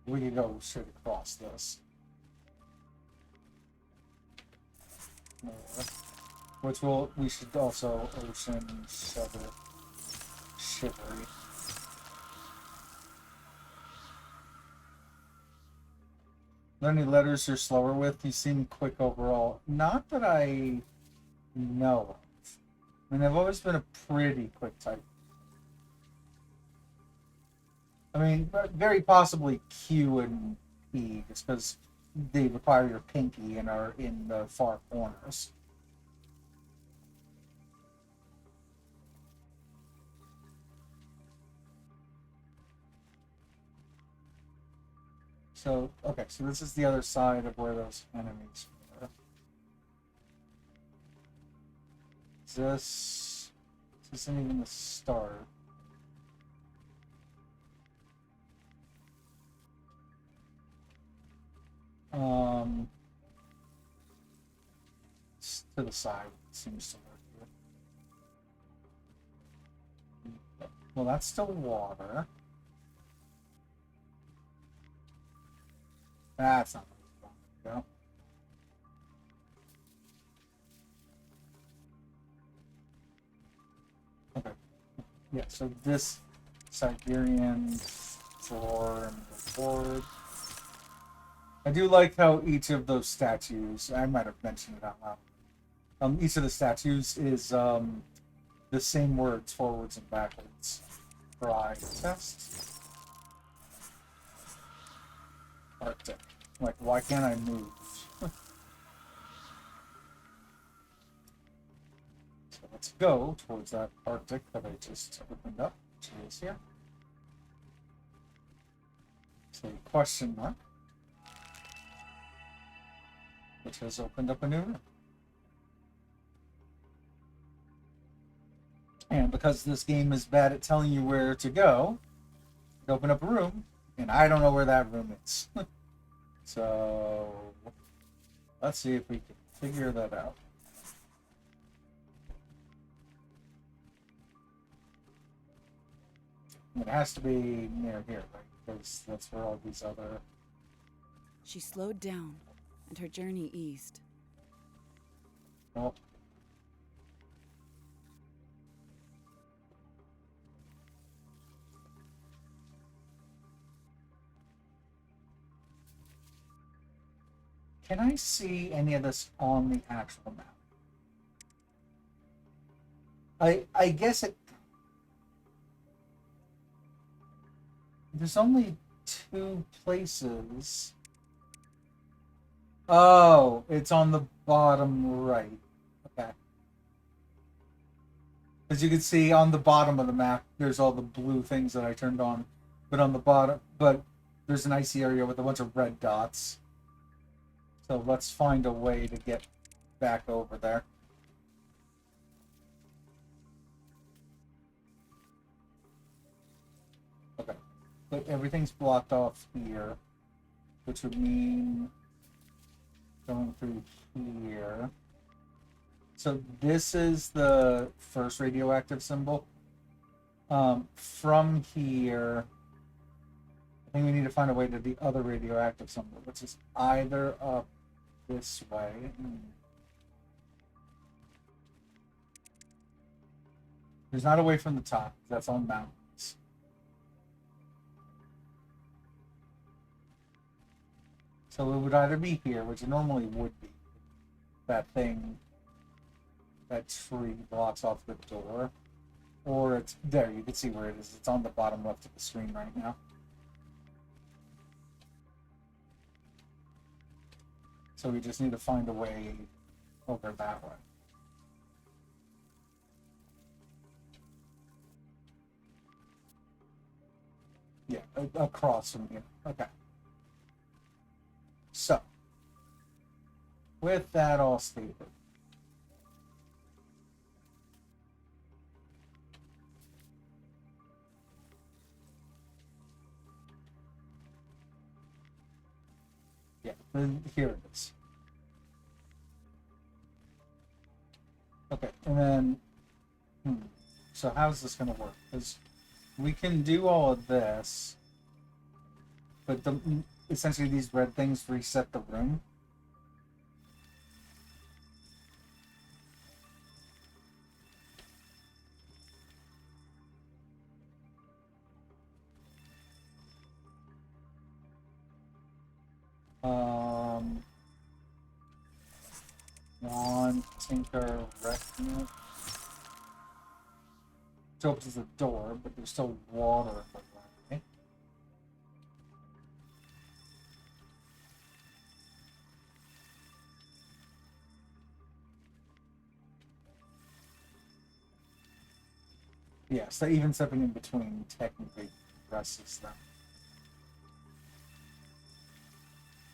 Speaker 1: We could go straight across this. Which we should also ocean shivery. Are there any letters you're slower with? You seem quick overall. Not that I know of. I mean, I've always been a pretty quick type. I mean, very possibly Q and P, just because they require your pinky and are in the far corners. So, okay, so this is the other side of where those enemies were. This isn't even the start. To the side, it seems to work here. Well, that's still water. That's not where we want to go. Okay. Yeah, so this Siberian drawer and the board. I do like how each of those statues, I might have mentioned it out loud. Each of the statues is the same words forwards and backwards. Try test. Arctic. Like, why can't I move? So let's go towards that Arctic that I just opened up, which is here. So question mark, which has opened up a new room. And because this game is bad at telling you where to go, it opened up a room, and I don't know where that room is. So let's see if we can figure that out. It has to be near here, right? Because that's where all these other...
Speaker 2: She slowed down, and her journey eased.
Speaker 1: Oh. Can I see any of this on the actual map? I guess it... There's only 2 places. Oh, it's on the bottom right. Okay. As you can see on the bottom of the map, there's all the blue things that I turned on. But on the bottom, there's an icy area with a bunch of red dots. So let's find a way to get back over there. Okay. But everything's blocked off here, which would mean going through here. So this is the first radioactive symbol. From here, I think we need to find a way to the other radioactive symbol, which is either up this way. There's not a way from the top. That's on mountains. So it would either be here, which it normally would be. That thing, that tree blocks off the door. Or it's there, you can see where it is. It's on the bottom left of the screen right now. So we just need to find a way over that way. Yeah, across from here. Okay. So, with that all stated, yeah, here it is. Okay, and then, so how's this going to work? Because we can do all of this, but essentially these red things reset the room. Tinker, Recognize. It opens the door, but there's still water in the way. Yeah, so even stepping in between technically presses them.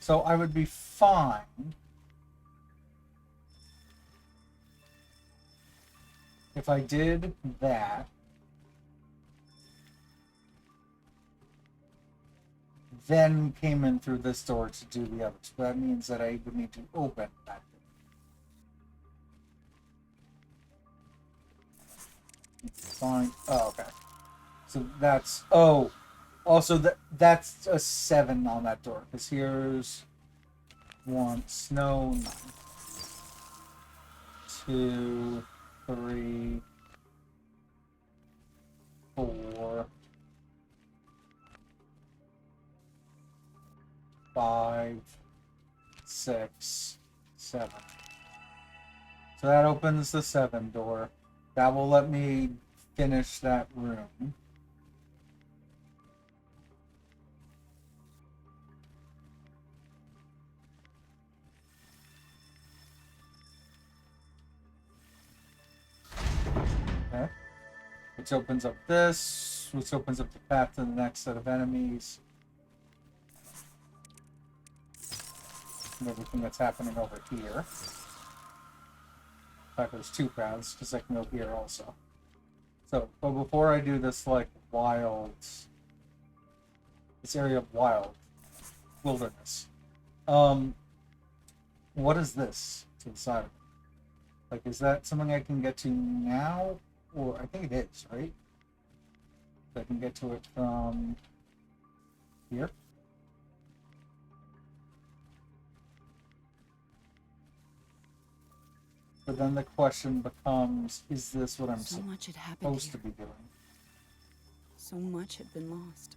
Speaker 1: So I would be fine if I did that, then came in through this door to do the others. But that means that I would need to open that door. Fine. Oh, okay. So that's... Oh, also that's a 7 on that door. Because here's 1, snow, 9. 2, 3, 4, 5, 6, 7. So that opens the 7 door. That will let me finish that room. Okay. Which opens up this, which opens up the path to the next set of enemies. And everything that's happening over here. In fact, there's 2 paths, because I can go here also. So, but before I do this, like, this area of wild wilderness, what is this to the side of it? Like, is that something I can get to now? Or, I think it is, right? I can get to it from here. But then the question becomes, is this what I'm
Speaker 2: So much had happened
Speaker 1: supposed
Speaker 2: here.
Speaker 1: to be doing?
Speaker 2: So much had been lost.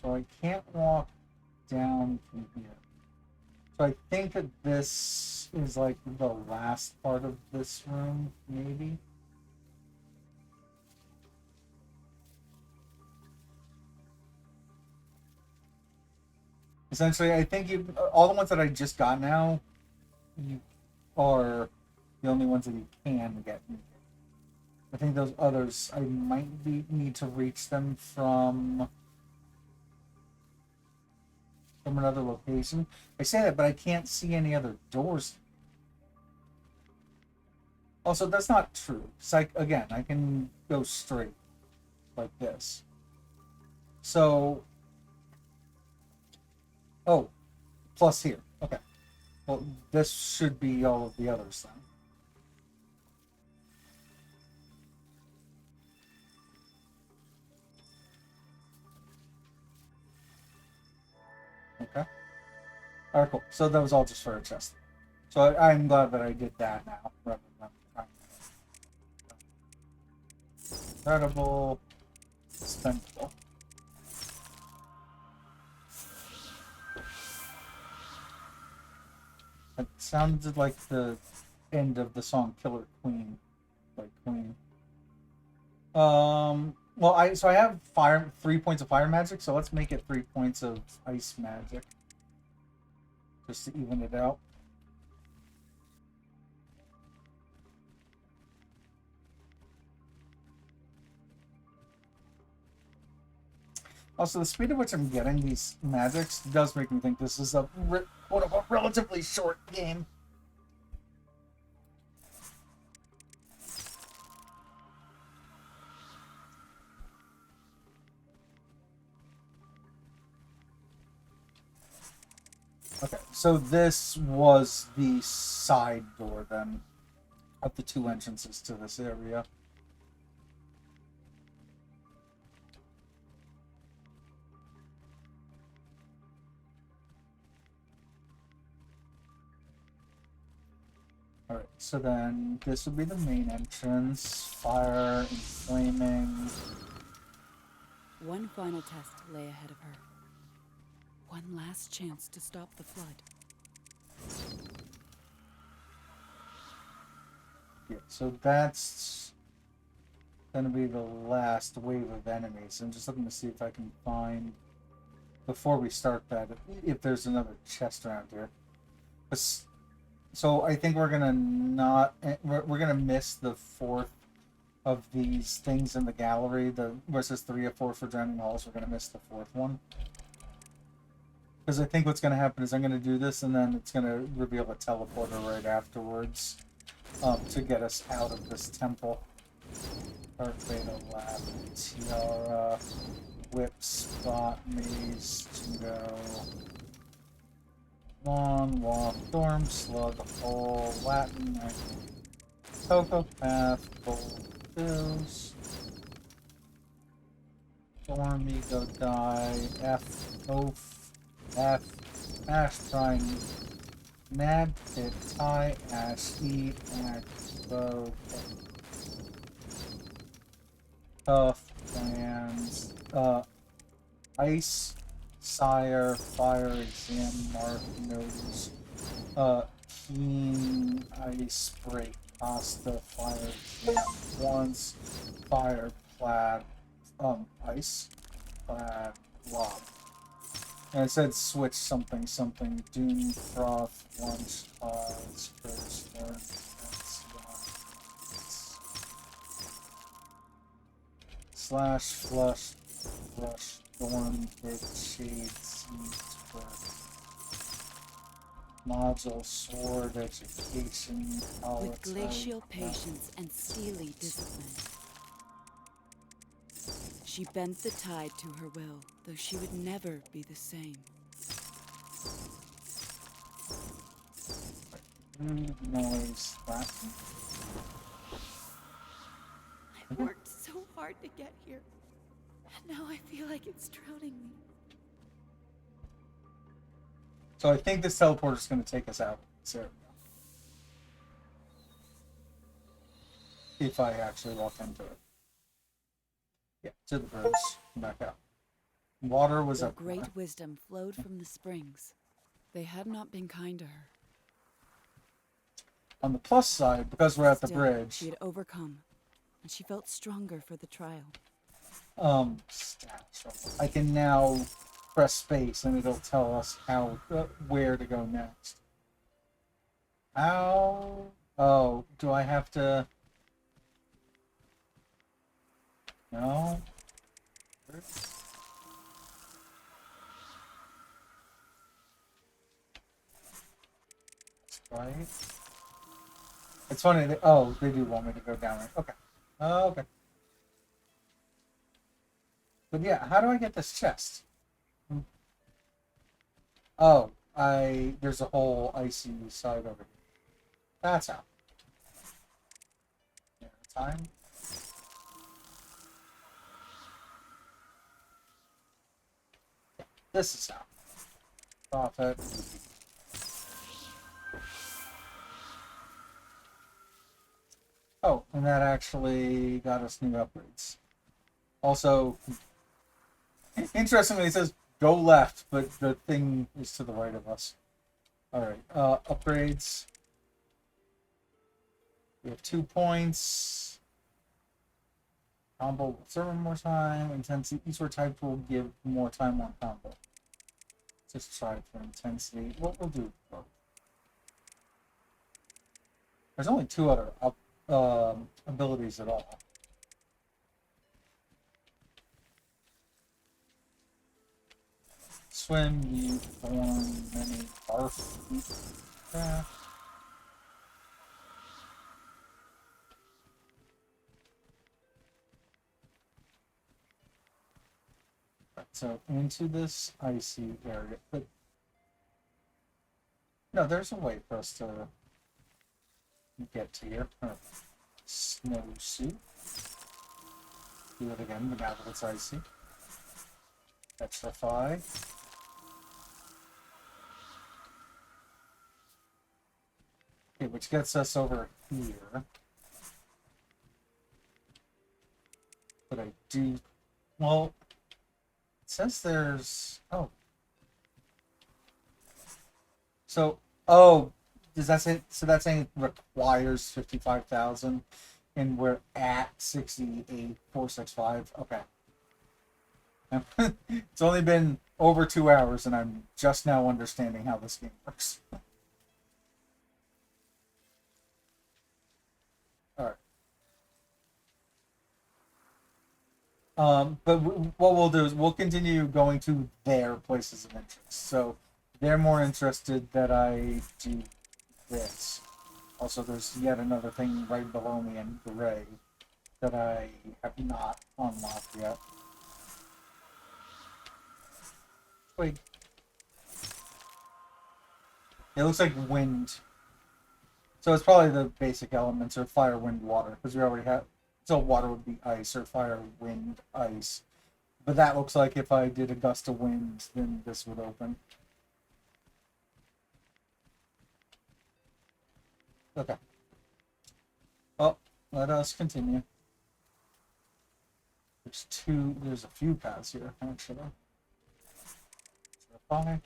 Speaker 1: So I can't walk down from here. So I think that this is like the last part of this room, maybe. Essentially, I think all the ones that I just got now, you are the only ones that you can get. I think those others, I might need to reach them from another location. I say that, but I can't see any other doors. Also, that's not true. It's like, again, I can go straight like this. So, oh, plus here. Okay. Well, this should be all of the others then. Okay. Alright, cool. So that was all just for a chest. So I'm glad that I did that now, rather than trying to... Incredible. Spendable. It sounded like the end of the song Killer Queen by Queen. Well, I have 3 points of fire magic, so let's make it 3 points of ice magic. Just to even it out. Also, the speed at which I'm getting these magics does make me think this is a quote-unquote relatively short game. Okay, so this was the side door then of the 2 entrances to this area. Alright, so then this would be the main entrance. Fire and flaming.
Speaker 2: One final test lay ahead of her. One last chance to stop the flood.
Speaker 1: Yeah, so that's gonna be the last wave of enemies. I'm just looking to see if I can find, before we start that, if there's another chest around here. So I think we're gonna miss the 4th of these things in the gallery. Where it says 3 or 4 for Drowning Halls, we're gonna miss the 4th one. Because I think what's going to happen is I'm going to do this, and then it's going to reveal a teleporter right afterwards to get us out of this temple. Dark Beta Lab, Tiara, Whip, Spot, Maze, Judo, Lawn, Walk, Storm, Slug, Hole, Latin, Cocoa Path, Gold, Bills, Stormy, go die. F, oaf, F, ash, trying. Mad, pit, tie, ash, eat, act, bow, tough, plans, ice, sire, fire, exam, mark, nose, keen, ice, break, pasta, fire, exam, once, fire, plaid, ice, plaid, lob. And it said switch something, something, doom, froth, lunch, spurs, slash, flush, flush, thorn, hit, shade, seed, module, sword, education,
Speaker 2: With
Speaker 1: politics,
Speaker 2: glacial patience and steely discipline, she bent the tide to her will, though she would never be the same.
Speaker 1: noise, that.
Speaker 3: I worked so hard to get here, and now I feel like it's drowning me.
Speaker 1: So I think this teleporter is going to take us out. So if I actually walk into it. Yeah, to the bridge, back out. Water was
Speaker 2: Their
Speaker 1: up.
Speaker 2: great wisdom flowed from the springs. They had not been kind to her.
Speaker 1: On the plus side, because we're at the
Speaker 2: Still,
Speaker 1: bridge,
Speaker 2: she had overcome, and she felt stronger for the trial.
Speaker 1: stats. I can now press space and it'll tell us how, where to go next. How? Oh, do I have to? No. Right. It's funny. They do want me to go down there. Okay. Okay. But yeah, how do I get this chest? Oh, there's a whole icy side over here. That's how. Yeah, time. This is how. Profit. Oh, and that actually got us new upgrades. Also, interestingly, it says go left, but the thing is to the right of us. Alright, upgrades. We have 2 points. Combo will serve more time. Intensity. Each word type will give more time on combo. Just try for intensity. What we'll do. There's only 2 other abilities at all. Swim, you form many barf. Yeah. Right, so into this icy area, but no, there's a way for us to get to here. Snowsuit. Do it again, but now that it's icy. Petrify. Okay, which gets us over here. But I do... Well, it says there's... Oh. So, does that say... So that's saying it requires 55,000, and we're at 68,465. Okay. It's only been over 2 hours, and I'm just now understanding how this game works. Alright. But what we'll do is we'll continue going to their places of interest. So they're more interested that I do this. Also, there's yet another thing right below me in gray that I have not unlocked yet. Wait. It looks like wind. So it's probably the basic elements are fire, wind, water, because we already have. So water would be ice, or fire, wind, ice. But that looks like if I did a gust of wind, then this would open. Okay. Well, let us continue. There's a few paths here, actually. Fine.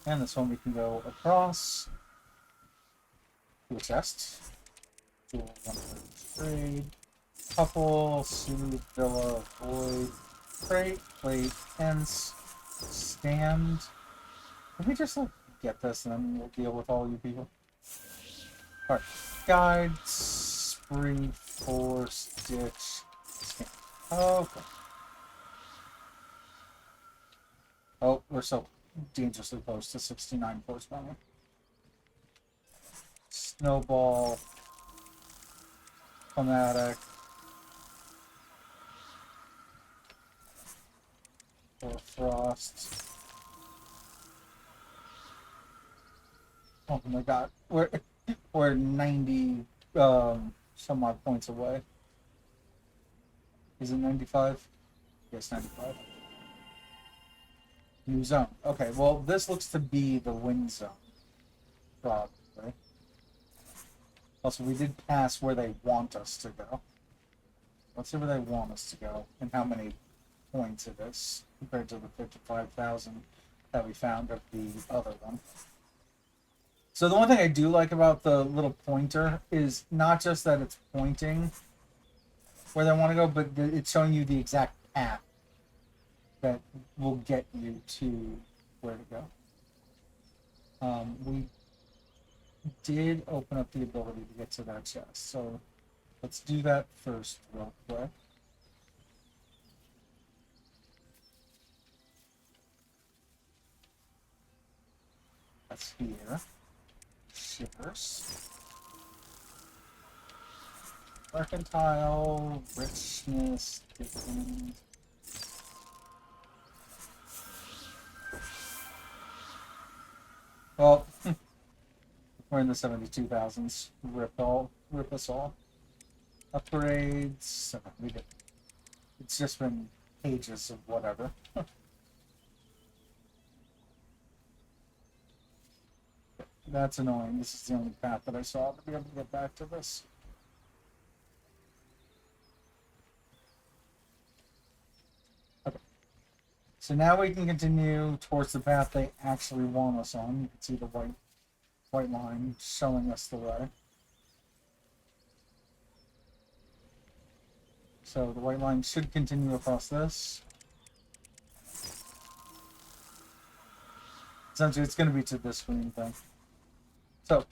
Speaker 1: And this one we can go across. To a chest. To one trade. Couple, soothe, villa, void, crate, plate, fence, stand. Can we just like get this and then we'll deal with all you people? Alright. Guide, spree, force, stitch, stand. Okay. Oh, we're so dangerously close to 69 force power. Snowball. Climatic. Or frost. Oh my god. We're 90 some odd points away. Is it 95? Yes, 95. New zone. Okay, well this looks to be the wind zone. Probably. Also, we did pass where they want us to go. Let's see where they want us to go and how many points it is compared to the 55,000 that we found of the other one. So the one thing I do like about the little pointer is not just that it's pointing where they want to go, but it's showing you the exact path that will get you to where to go. We did open up the ability to get to that chest, so let's do that first real quick. That's here. Shivers. Mercantile, richness, dividend. Well, we're in the 72,000s. Rip us all. Upgrades. We did. It's just been pages of whatever. That's annoying. This is the only path that I saw to be able to get back to this. Okay. So now we can continue towards the path they actually want us on. You can see the white line showing us the way. So the white line should continue across this. Essentially, it's going to be to this green thing. So,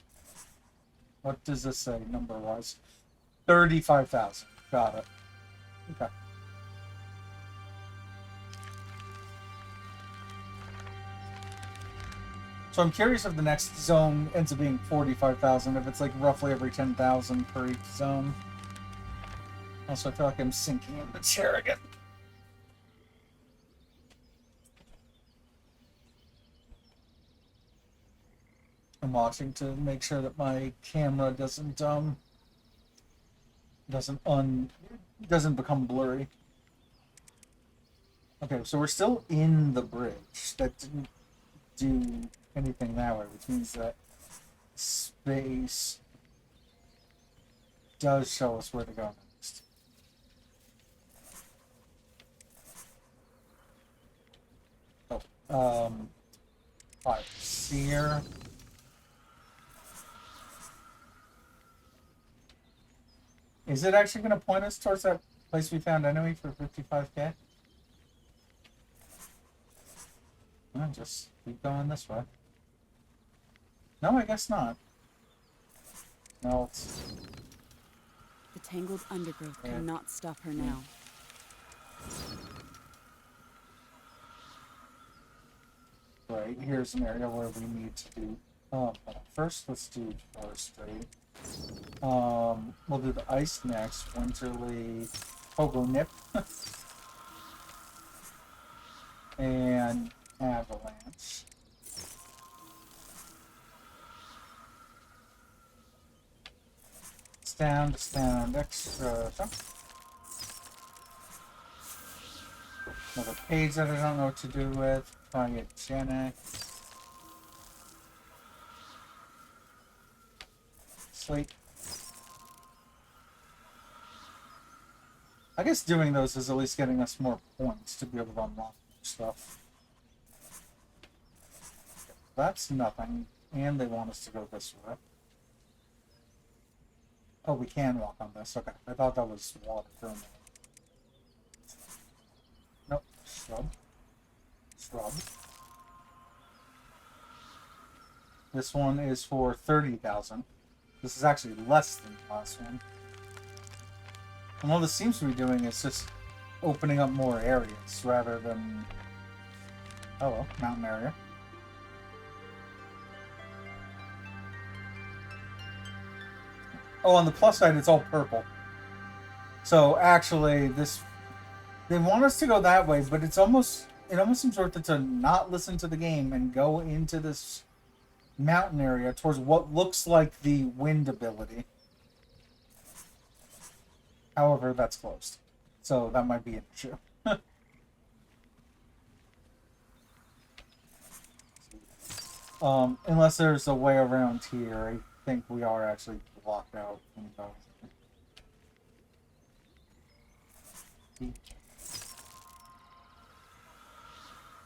Speaker 1: what does this say number-wise? 35,000. Got it. Okay. So I'm curious if the next zone ends up being 45,000, if it's like roughly every 10,000 per each zone. Also, I feel like I'm sinking in the chair again. I'm watching to make sure that my camera doesn't become blurry. Okay, so we're still in the bridge. That didn't do anything that way, which means that space does show us where to go next. Oh, fire seer. Is it actually going to point us towards that place we found enemy for 55k? Well, just keep going this way. No, I guess not. Melt.
Speaker 2: The tangled undergrowth cannot stop her now.
Speaker 1: Right, here's an area where we need to do... first, let's do forestry. We'll do the ice next. Winterly Pogo Nip. And avalanche. Stand, extra. Another page that I don't know what to do with. Cryogenic. Sleep. I guess doing those is at least getting us more points to be able to unlock stuff. That's nothing. And they want us to go this way. Oh, we can walk on this. Okay. I thought that was water for a minute. Nope. Shrub. Shrub. This one is for 30,000. This is actually less than the last one. And all this seems to be doing is just opening up more areas rather than... Oh well, mountain area. Oh, on the plus side, it's all purple. So actually, this... They want us to go that way, but it's almost... It almost seems worth it to not listen to the game and go into this mountain area towards what looks like the wind ability. However, that's closed. So that might be an issue. Unless there's a way around here, I think we are actually blocked out from those.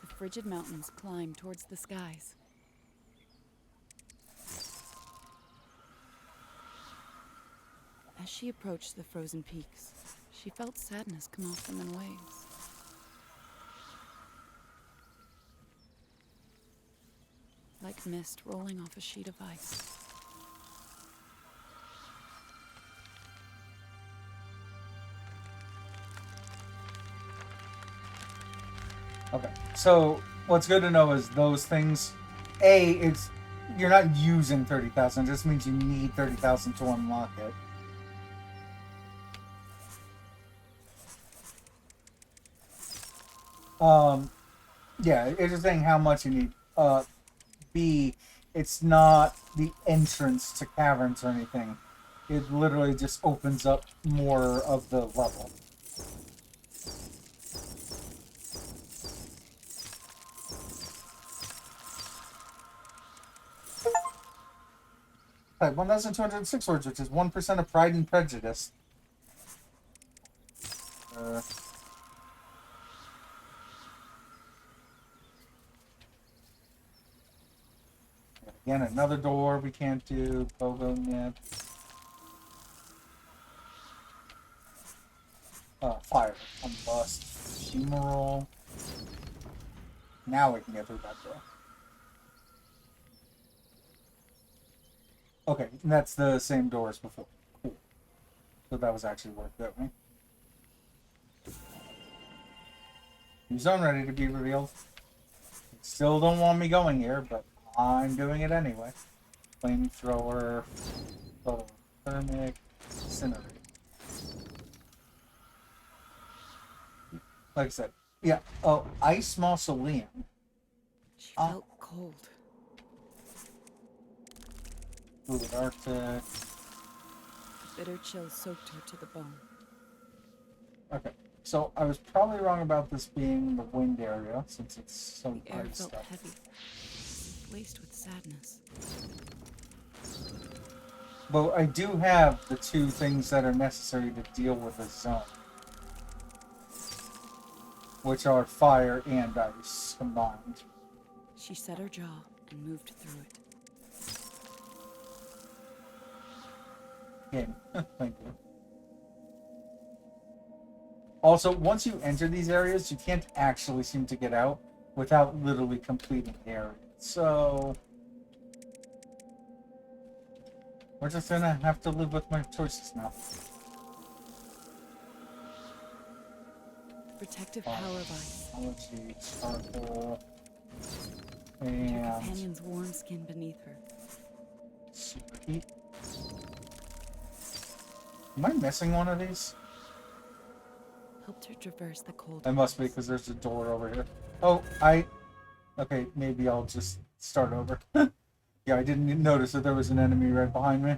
Speaker 2: The frigid mountains climb towards the skies. As she approached the frozen peaks, she felt sadness come off them in waves. Like mist rolling off a sheet of ice.
Speaker 1: Okay, so what's good to know is those things, it's you're not using 30,000. It just means you need 30,000 to unlock it. Yeah, it's just saying how much you need. B, it's not the entrance to caverns or anything. It literally just opens up more of the level. Type 1,206 words, which is 1% of Pride and Prejudice. Again, another door we can't do. Pogo nip. Fire. Combust. Fumarole. Now we can get through that door. Okay, and that's the same door as before. Cool. So that was actually worth it, right? New zone ready to be revealed. Still don't want me going here, but I'm doing it anyway. Flamethrower, thermic, incinerate. Like I said, yeah. Oh, ice mausoleum.
Speaker 2: She felt cold.
Speaker 1: Fluid Arctic.
Speaker 2: A bitter chill soaked her to the bone.
Speaker 1: Okay, so I was probably wrong about this being the wind area since it's so
Speaker 2: The air
Speaker 1: ice
Speaker 2: felt
Speaker 1: stuff.
Speaker 2: heavy, laced with sadness.
Speaker 1: But I do have the two things that are necessary to deal with the zone, which are fire and ice combined.
Speaker 2: She set her jaw and moved through it.
Speaker 1: Game. Thank you. Also, once you enter these areas, you can't actually seem to get out without literally completing the area. So we're just gonna have to live with my choices now.
Speaker 2: Protective power of ice.
Speaker 1: Allergy, charcoal,
Speaker 2: Her
Speaker 1: and
Speaker 2: companion's warm skin beneath her.
Speaker 1: super heat. Am I missing one of these?
Speaker 2: Helped her traverse the cold.
Speaker 1: I must be, because there's a door over here. Oh, okay, maybe I'll just start over. Yeah, I didn't notice that there was an enemy right behind me.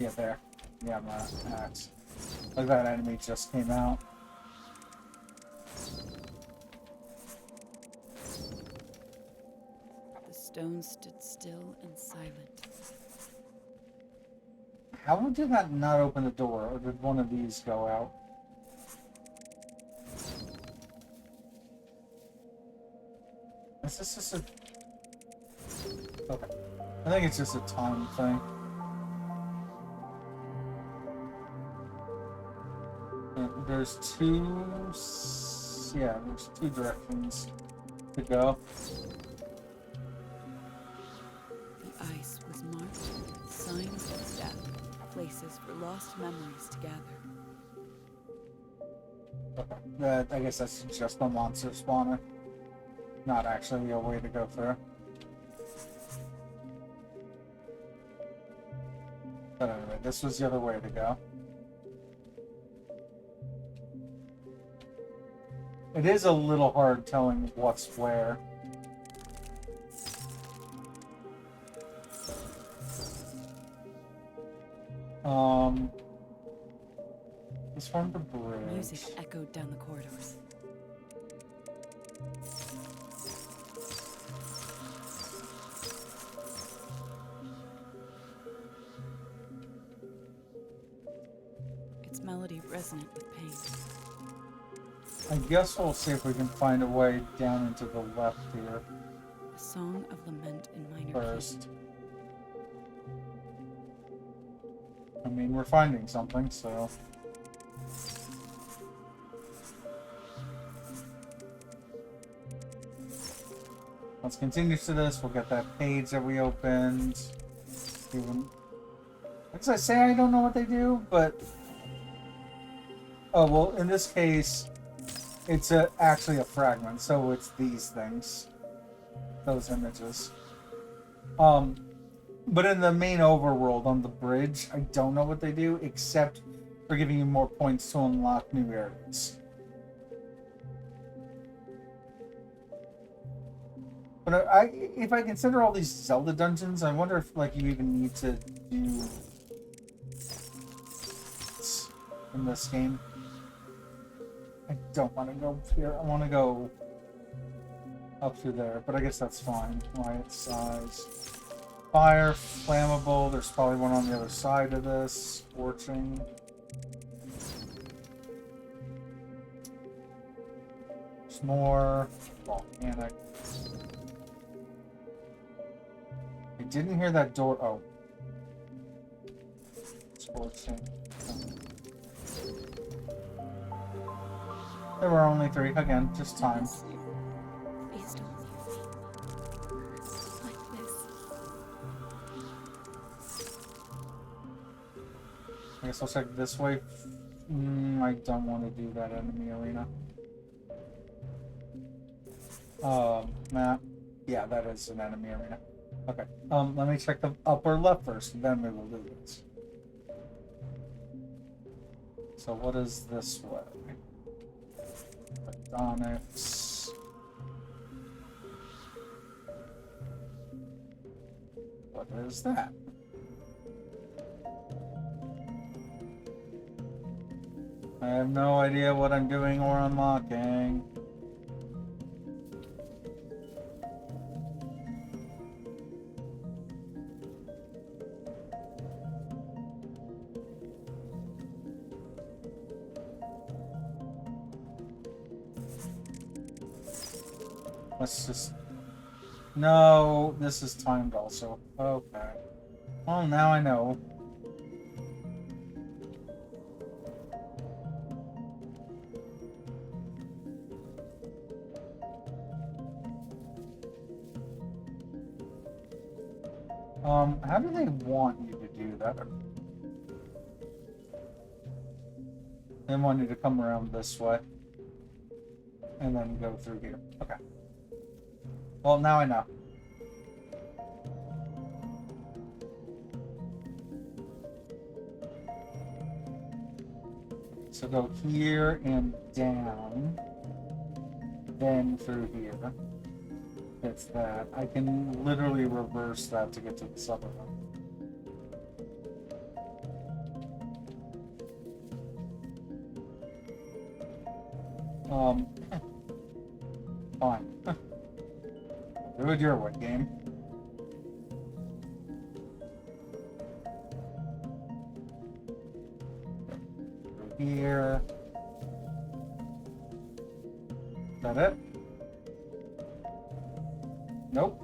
Speaker 1: Yeah, there. Yeah, my axe. Like that enemy just came out.
Speaker 2: The stone stood still and silent.
Speaker 1: How did that not open the door, or did one of these go out? Is this just a... Okay. I think it's just a time thing. There's two... Yeah, there's two directions to go.
Speaker 2: The ice was marked with signs of death, places for lost memories to gather.
Speaker 1: Okay. I guess that's just a monster spawner. Not actually a way to go through. But anyway, this was the other way to go. It is a little hard telling what's where. It's from the bridge.
Speaker 2: Music echoed down the corridors. Its melody resonant with pain.
Speaker 1: I guess we'll see if we can find a way down into the left here
Speaker 2: A song of lament in minor
Speaker 1: first. I mean, we're finding something, so... Let's continue to this. We'll get that page that we opened. Even... Like I say, I don't know what they do, but... Oh, well, in this case, it's actually a fragment, so it's these things. Those images. But in the main overworld on the bridge, I don't know what they do, except for giving you more points to unlock new areas. But if I consider all these Zelda dungeons, I wonder if like you even need to do in this game. I don't want to go up here. I want to go up through there, but I guess that's fine. Why its size. Fire, flammable. There's probably one on the other side of this. Scorching. There's more. Volcanic. I didn't hear that door. Oh. Scorching. There were only 3. Again, just time.
Speaker 3: Please don't leave me. Like this.
Speaker 1: I guess I'll check this way. I don't want to do that enemy arena. Map. Yeah, that is an enemy arena. Okay. Let me check the upper left first, and then we will do this. So what is this way? Onyx. What is that? I have no idea what I'm doing or unlocking. Let's just... No, this is timed also. Okay. Well, now I know. How do they want you to do that? They want you to come around this way. And then go through here. Okay. Well, now I know. So go here and down. Then through here. It's that. I can literally reverse that to get to the other one. Um, fine. Do it your way, game. Through here. Is that it? Nope.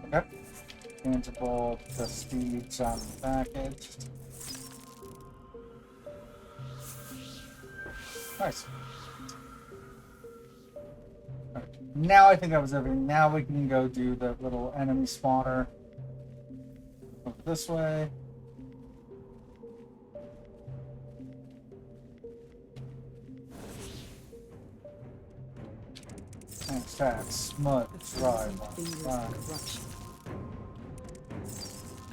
Speaker 1: Okay. Tangible prestige on the package. Nice. Alright. Now I think that was everything. Now we can go do the little enemy spawner. Over this way. Attack, smut,
Speaker 2: The
Speaker 1: drive,
Speaker 2: frozen fingers of corruption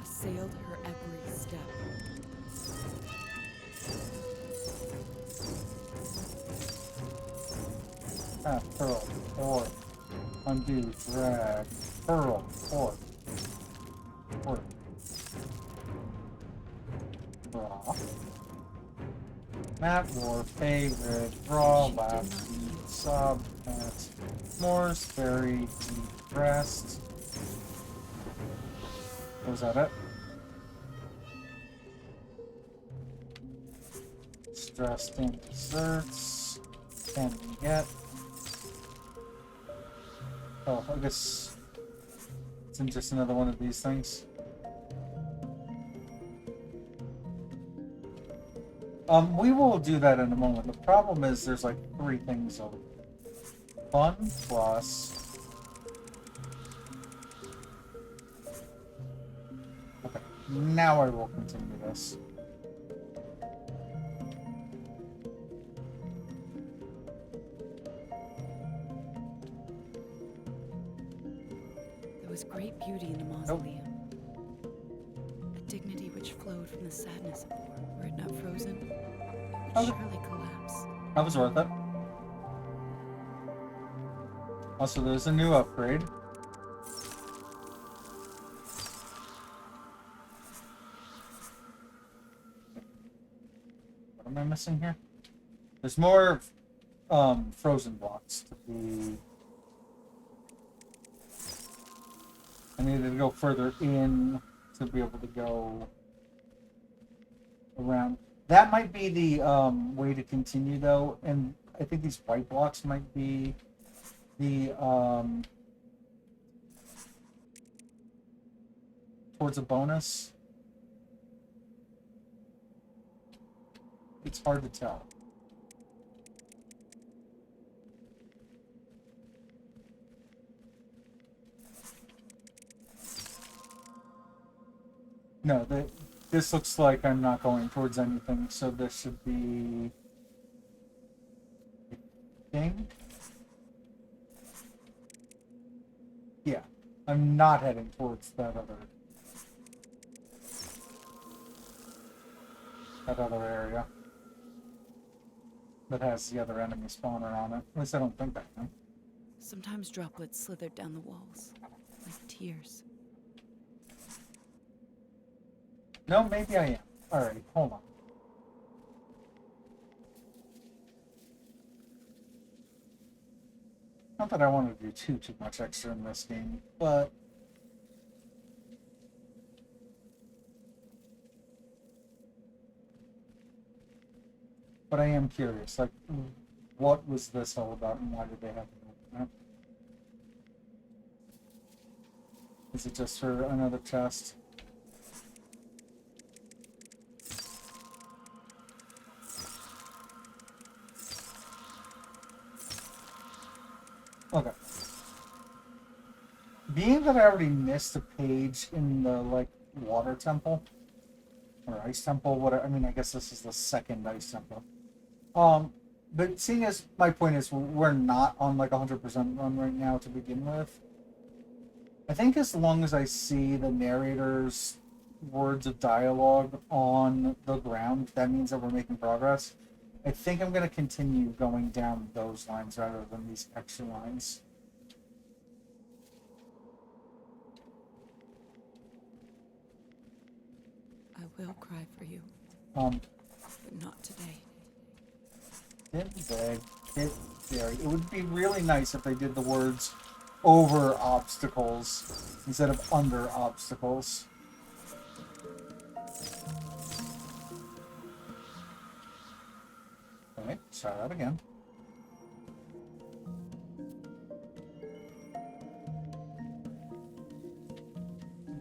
Speaker 2: assailed her every step.
Speaker 1: Pearl, or undo, drag, pearl, or draw. Map war, favorite, draw, left, sub, at Moore's very depressed. Was that it? Stressed in desserts. Can we get? Oh, I guess it's in just another one of these things. We will do that in a moment. The problem is there's like 3 things of fun plus. Okay, now I will continue this.
Speaker 2: There was great beauty in the mausoleum. A dignity which flowed from the sadness of war. Were it not frozen, it would surely collapse.
Speaker 1: That was worth it. Also, there's a new upgrade. What am I missing here? There's more frozen blocks to be. I needed to go further in to be able to go around. That might be the way to continue, though, and I think these white blocks might be the towards a bonus. It's hard to tell. No, this looks like I'm not going towards anything, so this should be thing. Yeah, I'm not heading towards that other area that has the other enemy spawner on it. At least I don't think I can.
Speaker 2: Sometimes droplets slithered down the walls, like tears.
Speaker 1: No, maybe I am. Alright, hold on. Not that I want to do too much extra in this game, but I am curious. Like, what was this all about, and why did they have to open it? Is it just for another chest? Okay. Being that I already missed a page in the, like, water temple, or ice temple, whatever, I mean, I guess this is the second ice temple. But seeing as my point is we're not on, like, 100% run right now to begin with, I think as long as I see the narrator's words of dialogue on the ground, that means that we're making progress. I think I'm going to continue going down those lines rather than these extra lines.
Speaker 2: I will cry for you,
Speaker 1: Um,
Speaker 2: but not today.
Speaker 1: Get big, get scary. It would be really nice if they did the words over obstacles instead of under obstacles. Okay, try that again.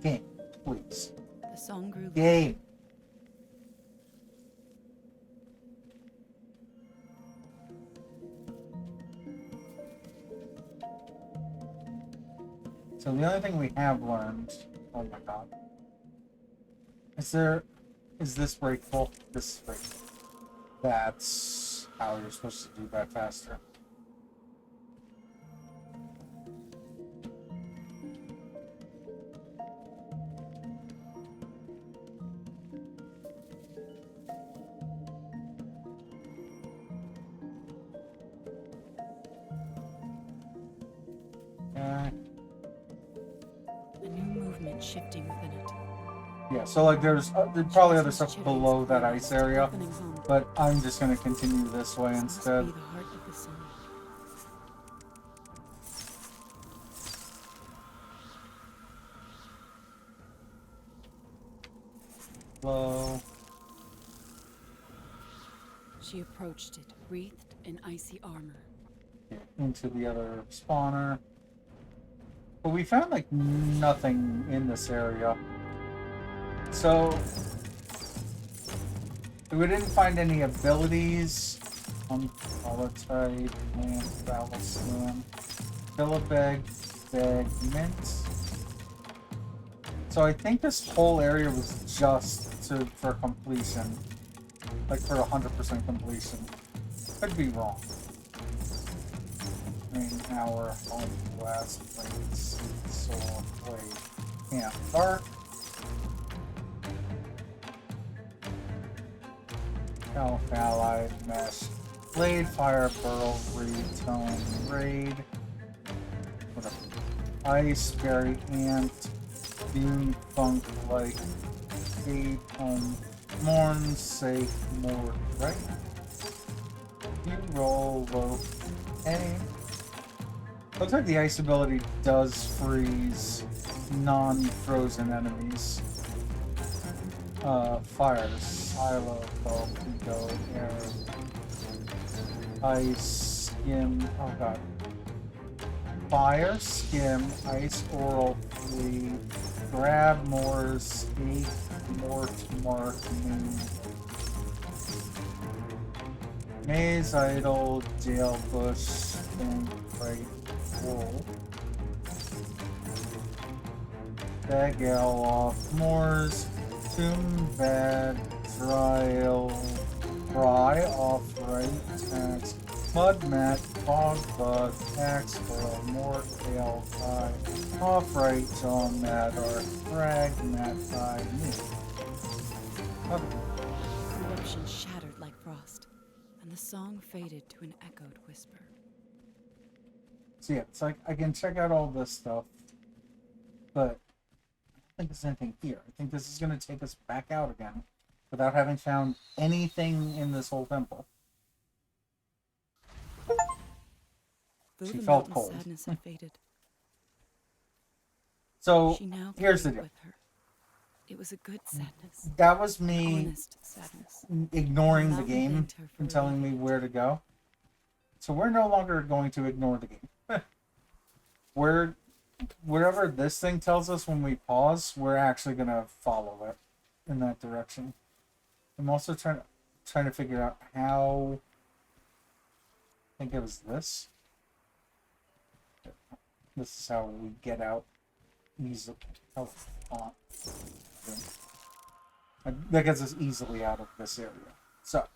Speaker 1: Game, please.
Speaker 2: The song grew louder.
Speaker 1: Game. So the only thing we have learned, oh my god, is this breakable? This is breakable. That's how you're supposed to do that faster. Okay.
Speaker 2: A new movement shifting within it.
Speaker 1: Yeah, so like there's probably other stuff
Speaker 2: Chitters
Speaker 1: below that
Speaker 2: clear,
Speaker 1: ice area,
Speaker 2: opening home.
Speaker 1: but I'm just gonna continue this way
Speaker 2: This must
Speaker 1: instead.
Speaker 2: be the heart of the song.
Speaker 1: Low.
Speaker 2: She approached it, wreathed in icy armor.
Speaker 1: Into the other spawner. But we found like nothing in this area. So we didn't find any abilities. Holotype, land, travel slam, Philibeg, bag, mint. So I think this whole area was just for completion. Like for 100% completion. Could be wrong. Green hour, home glass, plates, soul, blade, camp, bark. Calf, allied, mesh, blade, fire, pearl, reed, tone, raid. Whatever. Ice, berry, ant, dune, funk, like, fade, home, mourn, safe, more, right? You roll low, any. Looks like the ice ability does freeze non-frozen enemies. Fire, silo, bulk, go, air, ice, skim, oh god. Fire, skim, ice, oral, flee, grab, more, escape, mort, mark, moon. Maze, idle, jail, bush, thing, right, wool. Bagel off, moors, tomb, bad, trial, fry, off, right, tax, mud, mat, fog, bug, tax, oil, more, tail, tie, off, right, jaw, mat, or frag, mat, tie, me.
Speaker 2: Corruption shattered like frost, and the song faded to an echoed whisper.
Speaker 1: So yeah, it's like I can check out all this stuff, but I don't think there's anything here. I think this is going to take us back out again without having found anything in this whole temple.
Speaker 2: Though
Speaker 1: She
Speaker 2: the
Speaker 1: felt
Speaker 2: mountain
Speaker 1: cold.
Speaker 2: sadness had faded,
Speaker 1: So
Speaker 2: she now
Speaker 1: here's the
Speaker 2: carried
Speaker 1: deal.
Speaker 2: with her. It was a good sadness,
Speaker 1: That was me
Speaker 2: honest sadness.
Speaker 1: ignoring the
Speaker 2: Mountain
Speaker 1: game
Speaker 2: thanked her for
Speaker 1: and telling me where to go. So we're no longer going to ignore the game. We're whatever this thing tells us when we pause, we're actually gonna follow it in that direction. I'm also trying to figure out how. I think it was this. This is how we get out easily. Oh, that gets us easily out of this area. So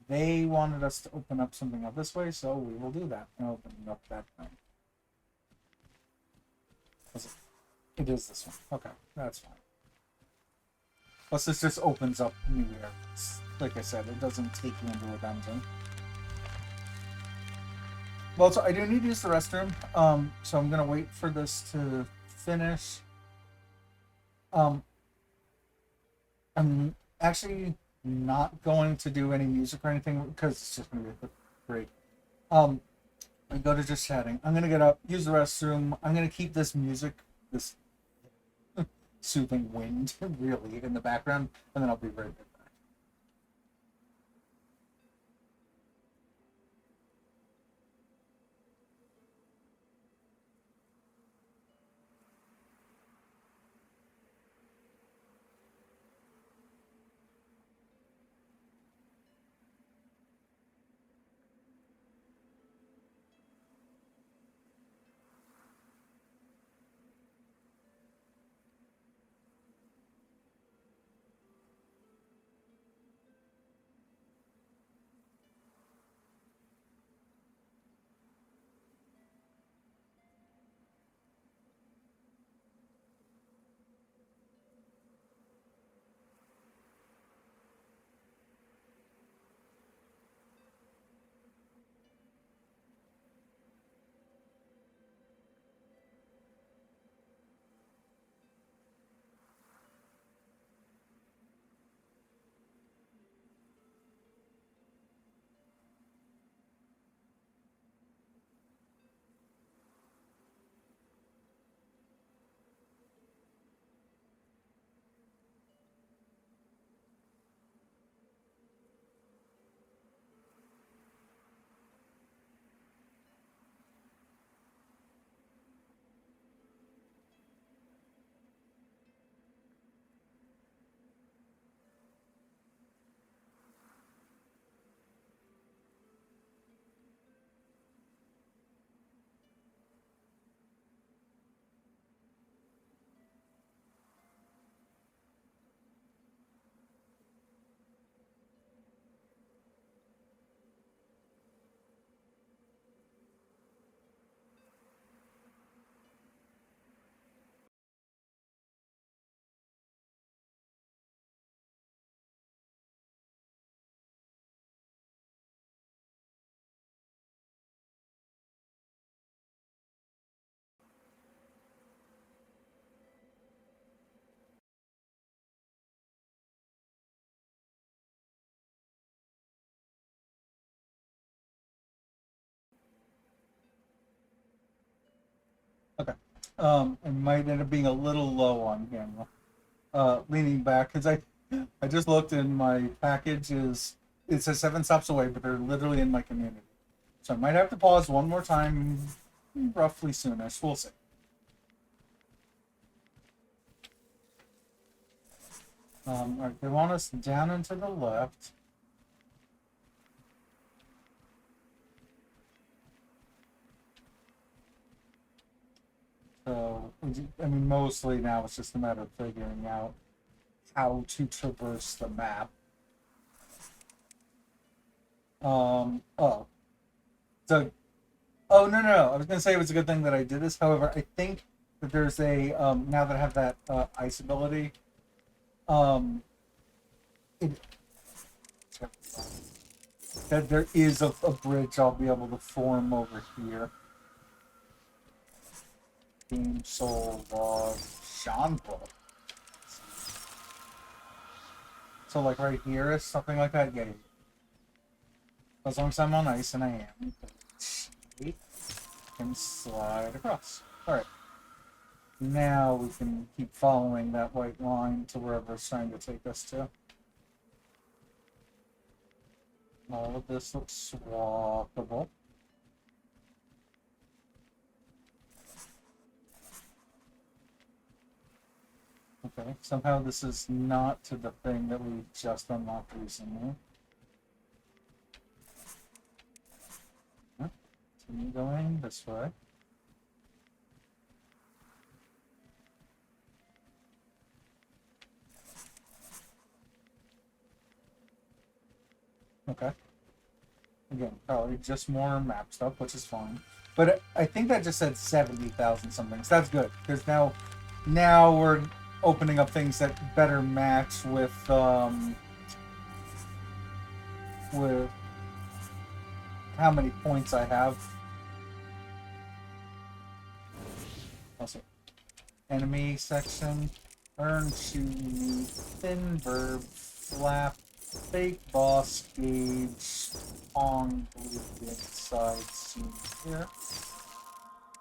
Speaker 1: they wanted us to open up something up this way, so we will do that and open up that thing. It is this one. Okay, that's fine. Plus, this just opens up new areas. Like I said, it doesn't take you into a dungeon. Well, so I do need to use the restroom. So I'm gonna wait for this to finish. I'm actually not going to do any music or anything because it's just going to be a quick break. We go to just chatting. I'm going to get up, use the restroom. I'm going to keep this music, this soothing wind, really, in the background, and then I'll be right back. Okay. It might end up being a little low on camera. Leaning back because I just looked and my package is it says 7 stops away, but they're literally in my community. So I might have to pause one more time, roughly soonish. We'll see. All right, they want us down and to the left. So, I mean, mostly now it's just a matter of figuring out how to traverse the map. Oh. So, oh, no. I was going to say it was a good thing that I did this. However, I think that there's a, now that I have that ice ability, it, that there is a bridge I'll be able to form over here. Team Soul Log Shanpo. So like right here is something like that. Yeah. As long as I'm on ice, and I am, I can slide across. All right. Now we can keep following that white line to wherever it's trying to take us to. All of this looks swappable. Okay, somehow this is not to the thing that we just unlocked recently. Continue going this way. Okay. Again, probably just more map stuff, which is fine. But I think that just said 70,000 something, so that's good. Because now we're opening up things that better match with how many points I have. Also, enemy section. Earn Chew, Thin Verb, Flap, Fake Boss, Gauge, Pong, Blue, Inside, Scene here.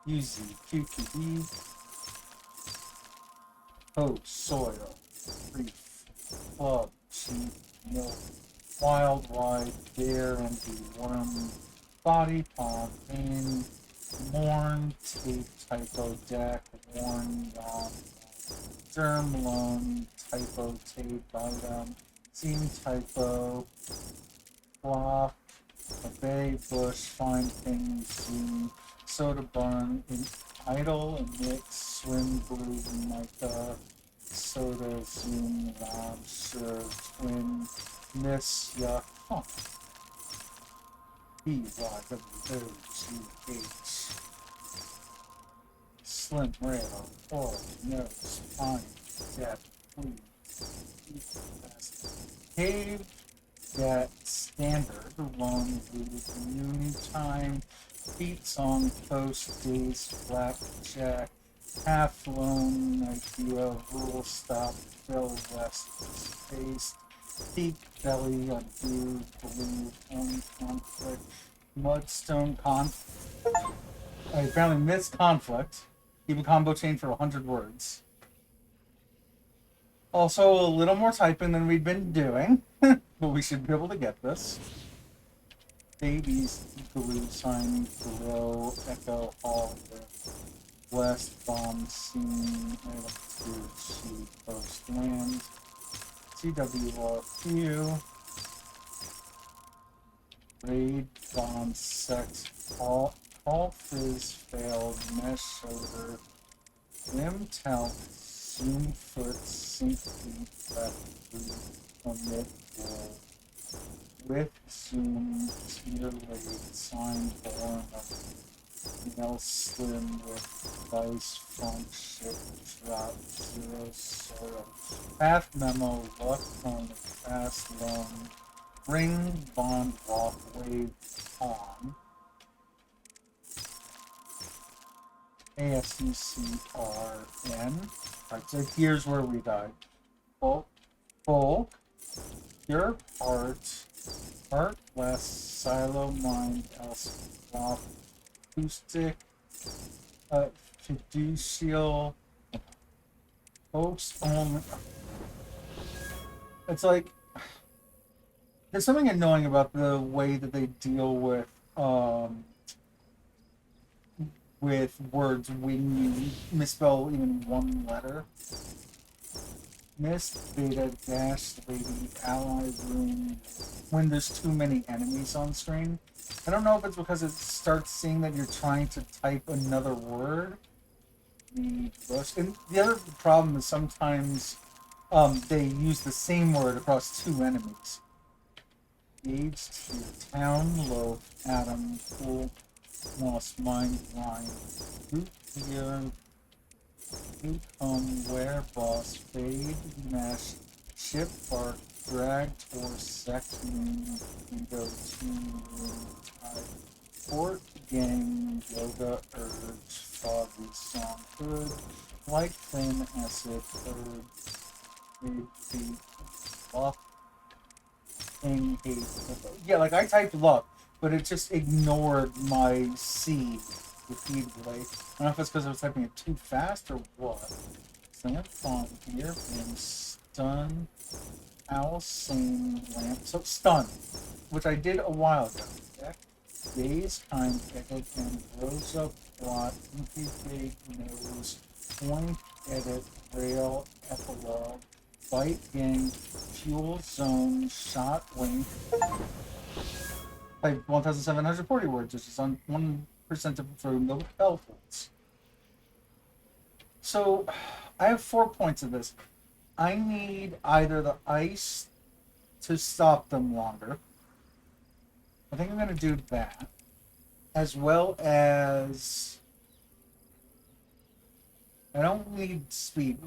Speaker 1: UZ, QQB, Host, Soil, Reef, Club, Cheap, Milk, Wild, Wide, Dare, Empty, Worm, Body, Palm, Pain, Mourn, Tape, Typo, Deck, Warn, Yawn, Germ, Loan, Typo, Tape, Item, Seam, Typo, Flop, Obey, Bush, Find Things, Zoom, Soda Barn, Idle, Mix, Swim, Blue, Mica, Soda, Zoom, Lab, Sure, Twin, Miss, Yuck, huh. BYWOGH, Slim, Rail, Oral, Nose, Pine, Depth, Food, Cave, Get, Standard, Long, Noon Time, Beat Song, Post, Days, Blackjack, Half Loan, Idea, Rule, Stop, Bill, West, Space, Peak, Belly, Undo, Blue, Only Conflict, Mudstone, I apparently missed Conflict. Keep a combo chain for 100 words. Also, a little more typing than we've been doing, but we should be able to get this. Babies, Glue, Sign, Grow, Echo, Hall, West, Bomb, Scene, Item 2, Sheet, Post, Land, CWRQ, Raid, Bomb, Sex, Call, Fizz, Failed, Mesh, Shoulder, Limb, Tell, Zoom, Foot, Sync, Feet, Left, Omit, Roll, with Zoom, Tier Late, Sign, Born, Nail, Slim, with Dice, Funk, Shift, Drop, Zero, Soil, Path, Memo, Luck, Phone, Fast, Loan, Ring, Bond, Walk, Wave, On, ASUCRN. Alright, so here's where we died. Bulk, Pure Heart, Heart West, Silo, Mind, Else, Flop, Acoustic, Fiducial, Folks Only. It's like, there's something annoying about the way that they deal with words when you misspell even one letter. Mist, Beta, Dash, Lady, Ally, Room, when there's too many enemies on screen. I don't know if it's because it starts seeing that you're trying to type another word. And the other problem is sometimes they use the same word across two enemies. Gauge, Tier, Town, Loaf, Atom, Pool, Lost Mind, Line, Root, Tier, Where, Boss, Fade, Mesh, Ship, Bark, Drag, Tor, Sect, Moon, Ego, Team, Room, Tide, Fort, Gang, Yoga, Urge, Foggy, Song, Hood, Light, Thin, Acid, Herb, Beat, Luck, King, Hate, yeah, like I typed Luck, but it just ignored my C repeatedly. I don't know if it's because I was typing it too fast or what. Slam, Font, Ear, Pin, Stun, Owl, Sane, Lamp. So, Stun, which I did a while ago. Deck, Days, Time, Edit, and Rosa, Plot, Incubate, Nose, Point, Edit, Rail, Epilogue, Bite, Gang, Fuel, Zone, Shot, Wink. Type 1,740 words, which is on 1% of the Belfolds. So, I have 4 points of this. I need either the ice to stop them longer. I think I'm going to do that. As well as... I don't need speed.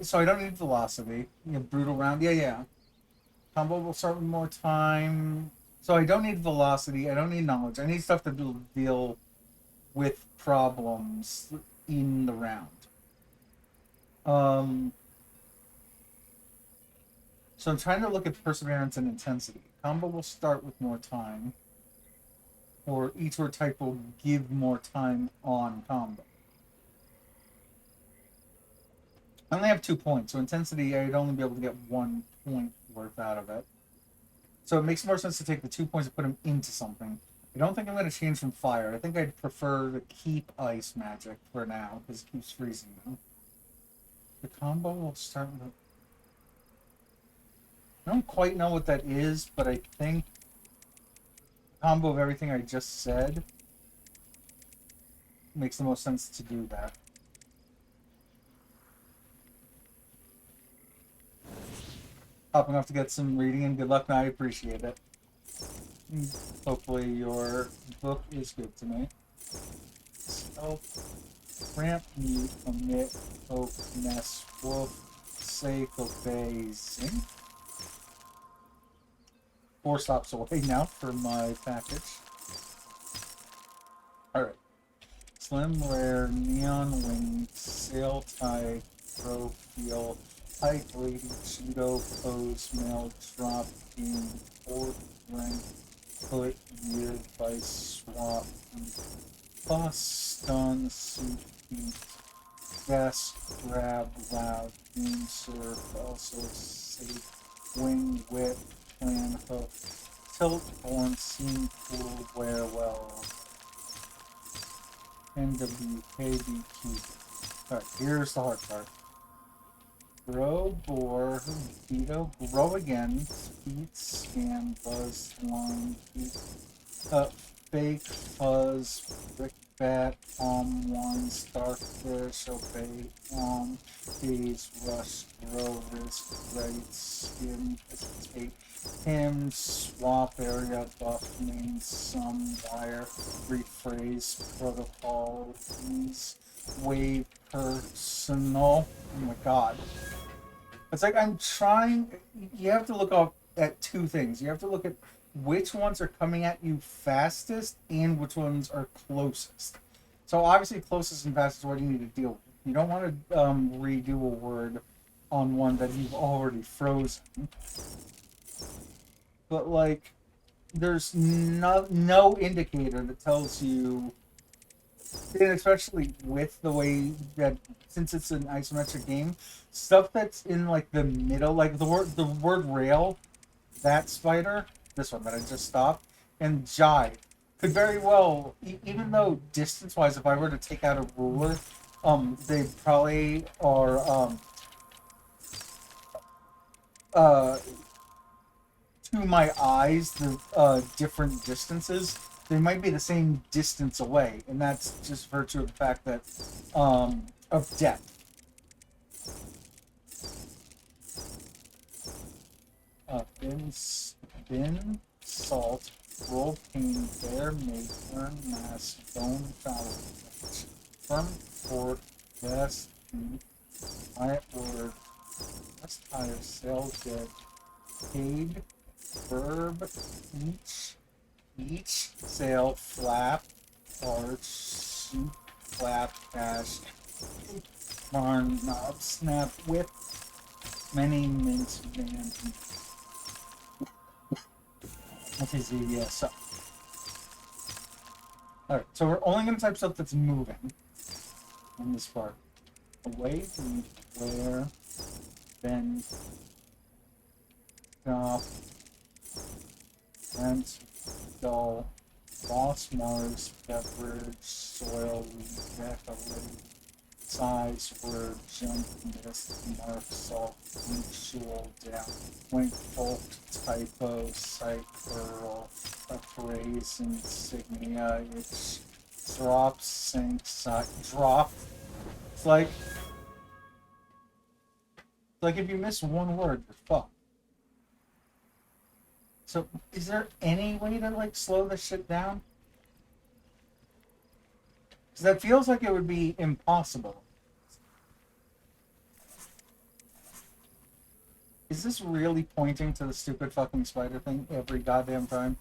Speaker 1: So I don't need velocity. You know, brutal round. Yeah. Combo will start with more time. So I don't need velocity. I don't need knowledge. I need stuff to deal with problems in the round. So I'm trying to look at perseverance and intensity. Combo will start with more time, or each word type will give more time on combo. I only have 2 points, so intensity, I'd only be able to get 1 point worth out of it. So it makes more sense to take the 2 points and put them into something. I don't think I'm going to change from fire. I think I'd prefer to keep ice magic for now, because it keeps freezing them. The combo will start with... I don't quite know what that is, but I think combo of everything I just said makes the most sense to do that. Hopping off to get some reading, and good luck, man. I appreciate it. Hopefully your book is good to me. Self, ramp, mute, omit, hope, mess, wolf, sake, obey, zinc. 4 stops away now for my package. Alright. Slim, rare, neon wing, sail tie, profile, height, lady, judo, pose, male, drop, game, 4th rank, put, year, vice, swap, plus, stun, suit, beat, guess, grab, loud, game, surf, also, safe, wing, whip, plan, hook, tilt, born, scene, cool, wear well. NWKBQ. Alright, here's the hard part. Grow, bore, veto, grow again, speed, scan, buzz, line, fake, fuzz, brickbat, wine, starfish, obey, haze, rush, grow, risk, right, skim, hesitate, him, swap, area, buff, main, sum, wire, rephrase, protocol, ease, wave, personal. Oh my god. It's like I'm trying. You have to look up at 2 things. You have to look at which ones are coming at you fastest and which ones are closest. So obviously closest and fastest is what you need to deal with. You don't want to redo a word on one that you've already frozen. But like, there's no indicator that tells you, and especially with the way that, since it's an isometric game, stuff that's in like the middle, like the word rail, that spider, this one that I just stopped, and jive could very well, even though distance-wise, if I were to take out a ruler, they probably are to my eyes, the different distances, they might be the same distance away, and that's just virtue of the fact that of depth. Bin, salt, roll, pain, bear, make, turn, mass, bone, foul, firm, fort, vest, quiet word, west tire, sail, dead, paid, verb, each, sail, flap, arch, shoot, flap, dash, barn, knob, snap, whip, many, mint, van, multi-Z, so. Alright, so we're only going to type stuff that's moving in this part. Away, where, bend, stop, rent, dull, loss, Mars, beverage, soil, decorative, size, word, jump, mist, mark, salt, mutual, down, wink, bolt, typo, site, curl, a phrase, insignia, it's drop, sink, side, drop. It's like if you miss one word, you're fucked. So, is there any way to, like, slow this shit down? Because that feels like it would be impossible. Is this really pointing to the stupid fucking spider thing every goddamn time?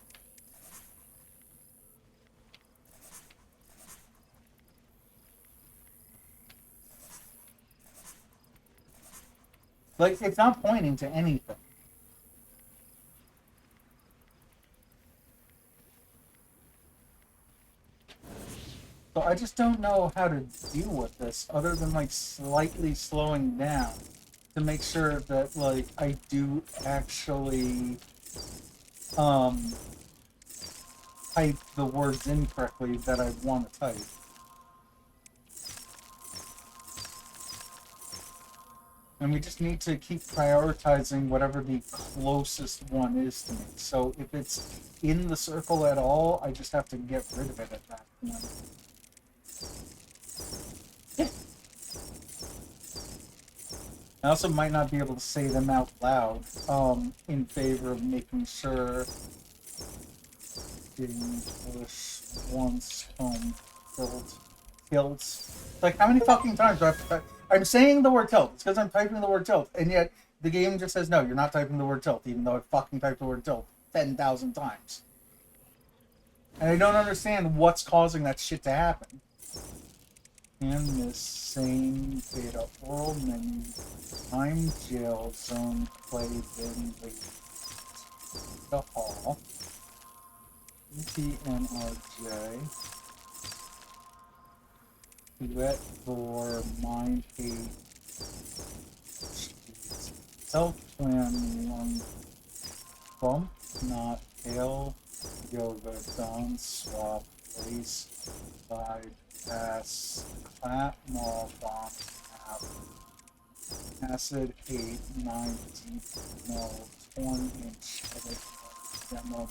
Speaker 1: Like, it's not pointing to anything. So I just don't know how to deal with this other than like slightly slowing down to make sure that like I do actually type the words in correctly that I want to type. And we just need to keep prioritizing whatever the closest one is to me. So if it's in the circle at all, I just have to get rid of it at that point. Yeah. I also might not be able to say them out loud in favor of making sure English once home tilt. Like, how many fucking times do I have to type? I'm saying the word tilt. It's because I'm typing the word tilt. And yet, the game just says, no, you're not typing the word tilt, even though I fucking typed the word tilt 10,000 times. And I don't understand what's causing that shit to happen. In this same beta oral menu, I'm jail zone play then leave the hall. ETNRJ. Duet for mind hate. Self plan one bump, not hail. Yoga done, swap place, bypass, clap, mall, bomb, app, acid 8, 9 deep, no, 20-inch edit, demo,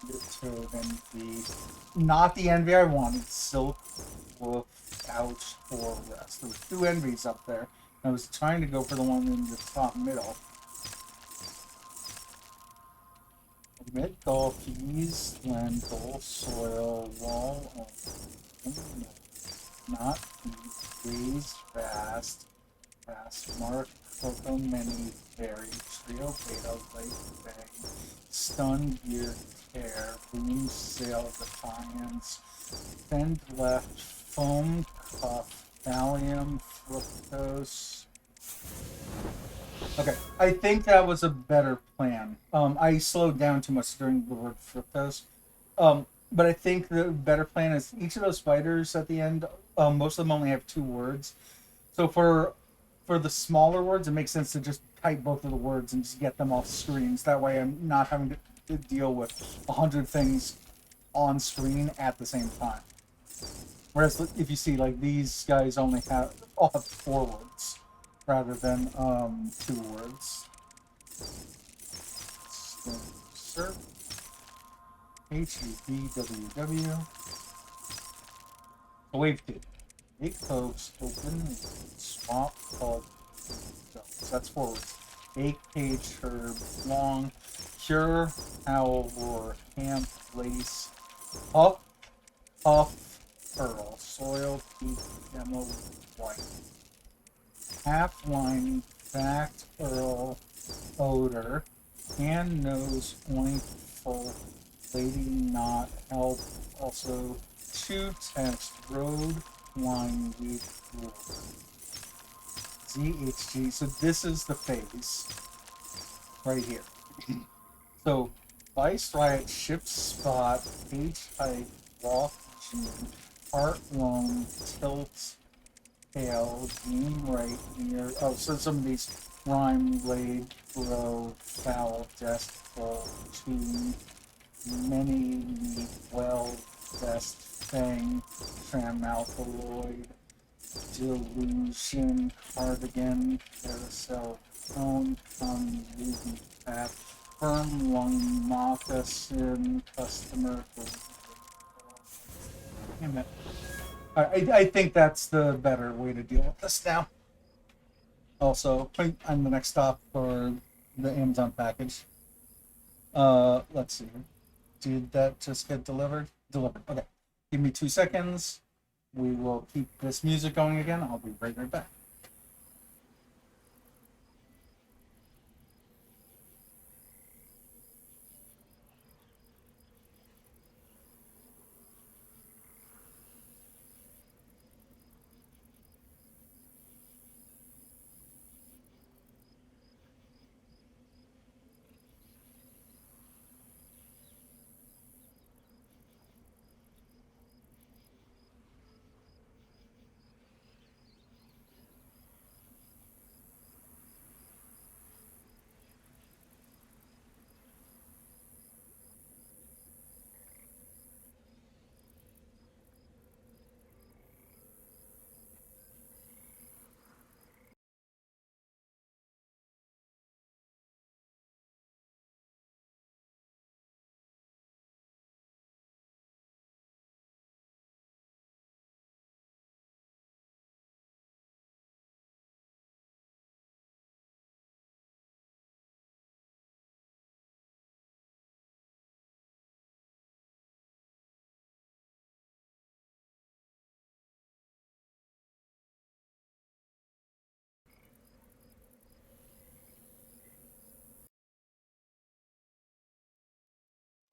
Speaker 1: determined the, not the envy I wanted, silk, wolf, ouch, for rest. There were 2 envies up there. I was trying to go for the one in the top middle. Mid golf keys, lentil, soil, wall, not raised fast, mark, cocoa, mini, berry, trio, beta, late bang, stun, gear, care, boom, sail, defiance, bend left, foam, cuff, thallium, fructose. Okay, I think that was a better plan. I slowed down too much during the word fructose. But I think the better plan is each of those fighters at the end, most of them only have 2 words. So for the smaller words, it makes sense to just type both of the words and just get them off screens. That way I'm not having to deal with 100 things on screen at the same time. Whereas if you see, like, these guys all have 4 words rather than 2 words. Sir. HUBWW. Wave 2. Big folks open swap called. So that's 4 words. Bake page herb long. Cure owl roar camp lace. Puff pearl soil peak demo white. Half wine fact earl odor. Hand nose oink full. Lady not help. Also 2 text road wine week ZHG. So this is the phase right here. So Vice Riot ship spot H height walk June heart loan tilt tail game right near. Oh, so some of these rhyme laid grow foul destful tune many meet well best thing tram alkaloid delusion cardigan carousel phone come ruby pat firm lung moccasin customer damn it. I think that's the better way to deal with this now. Also, on the next stop for the Amazon package. Let's see. Did that just get delivered? Delivered. Okay. Give me 2 seconds. We will keep this music going again. I'll be right back.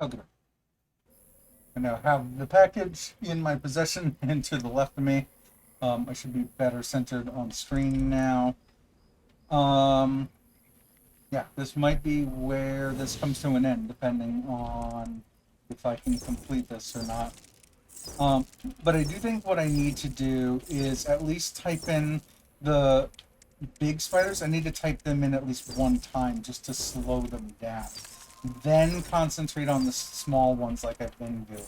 Speaker 1: Okay. I now have the package in my possession and to the left of me. I should be better centered on screen now. Um, yeah, this might be where this comes to an end, depending on if I can complete this or not. Um, but I do think what I need to do is at least type in the big spiders. I need to type them in at least one time just to slow them down. Then concentrate on the small ones like I've been doing.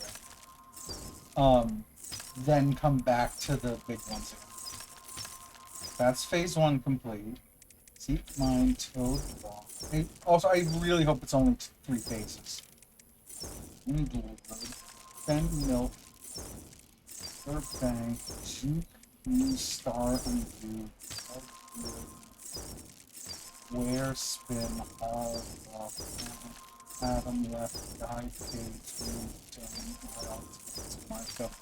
Speaker 1: Then come back to the big ones again. That's phase one complete. Seek mine toad wall. Also, I really hope it's only 3 phases. Then milk. Bang. Juke. Star review. Where spin all off. Adam left. Die page. Down. Out. Mark up.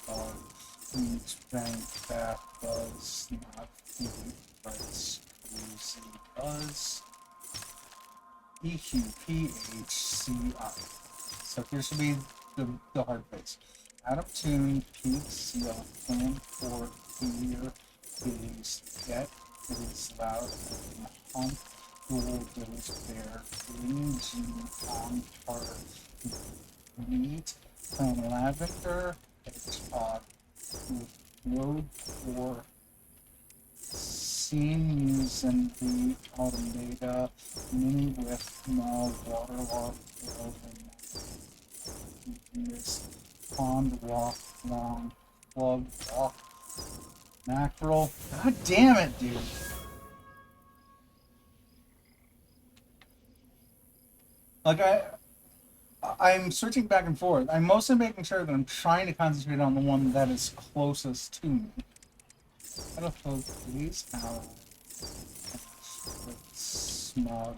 Speaker 1: Each bank. Bath. Buzz. Not. Price. Buzz. EQPHCI. So here should be the hard face. Adam Tune, Peak Seal, Plan for Fear, Phase, Get, It is Loud, and Hump, Dual Dose Bear, Green Gene, On Part, Meat, from Lavender, Hedgehog, Road 4, Scene using the Automata, Mini with Small Waterlock, Mist, Pond Walk, Long, Plug Walk, Mackerel. God damn it, dude. Like, I'm switching back and forth. I'm mostly making sure that I'm trying to concentrate on the one that is closest to me. Battlefield, please. Owl. Smog.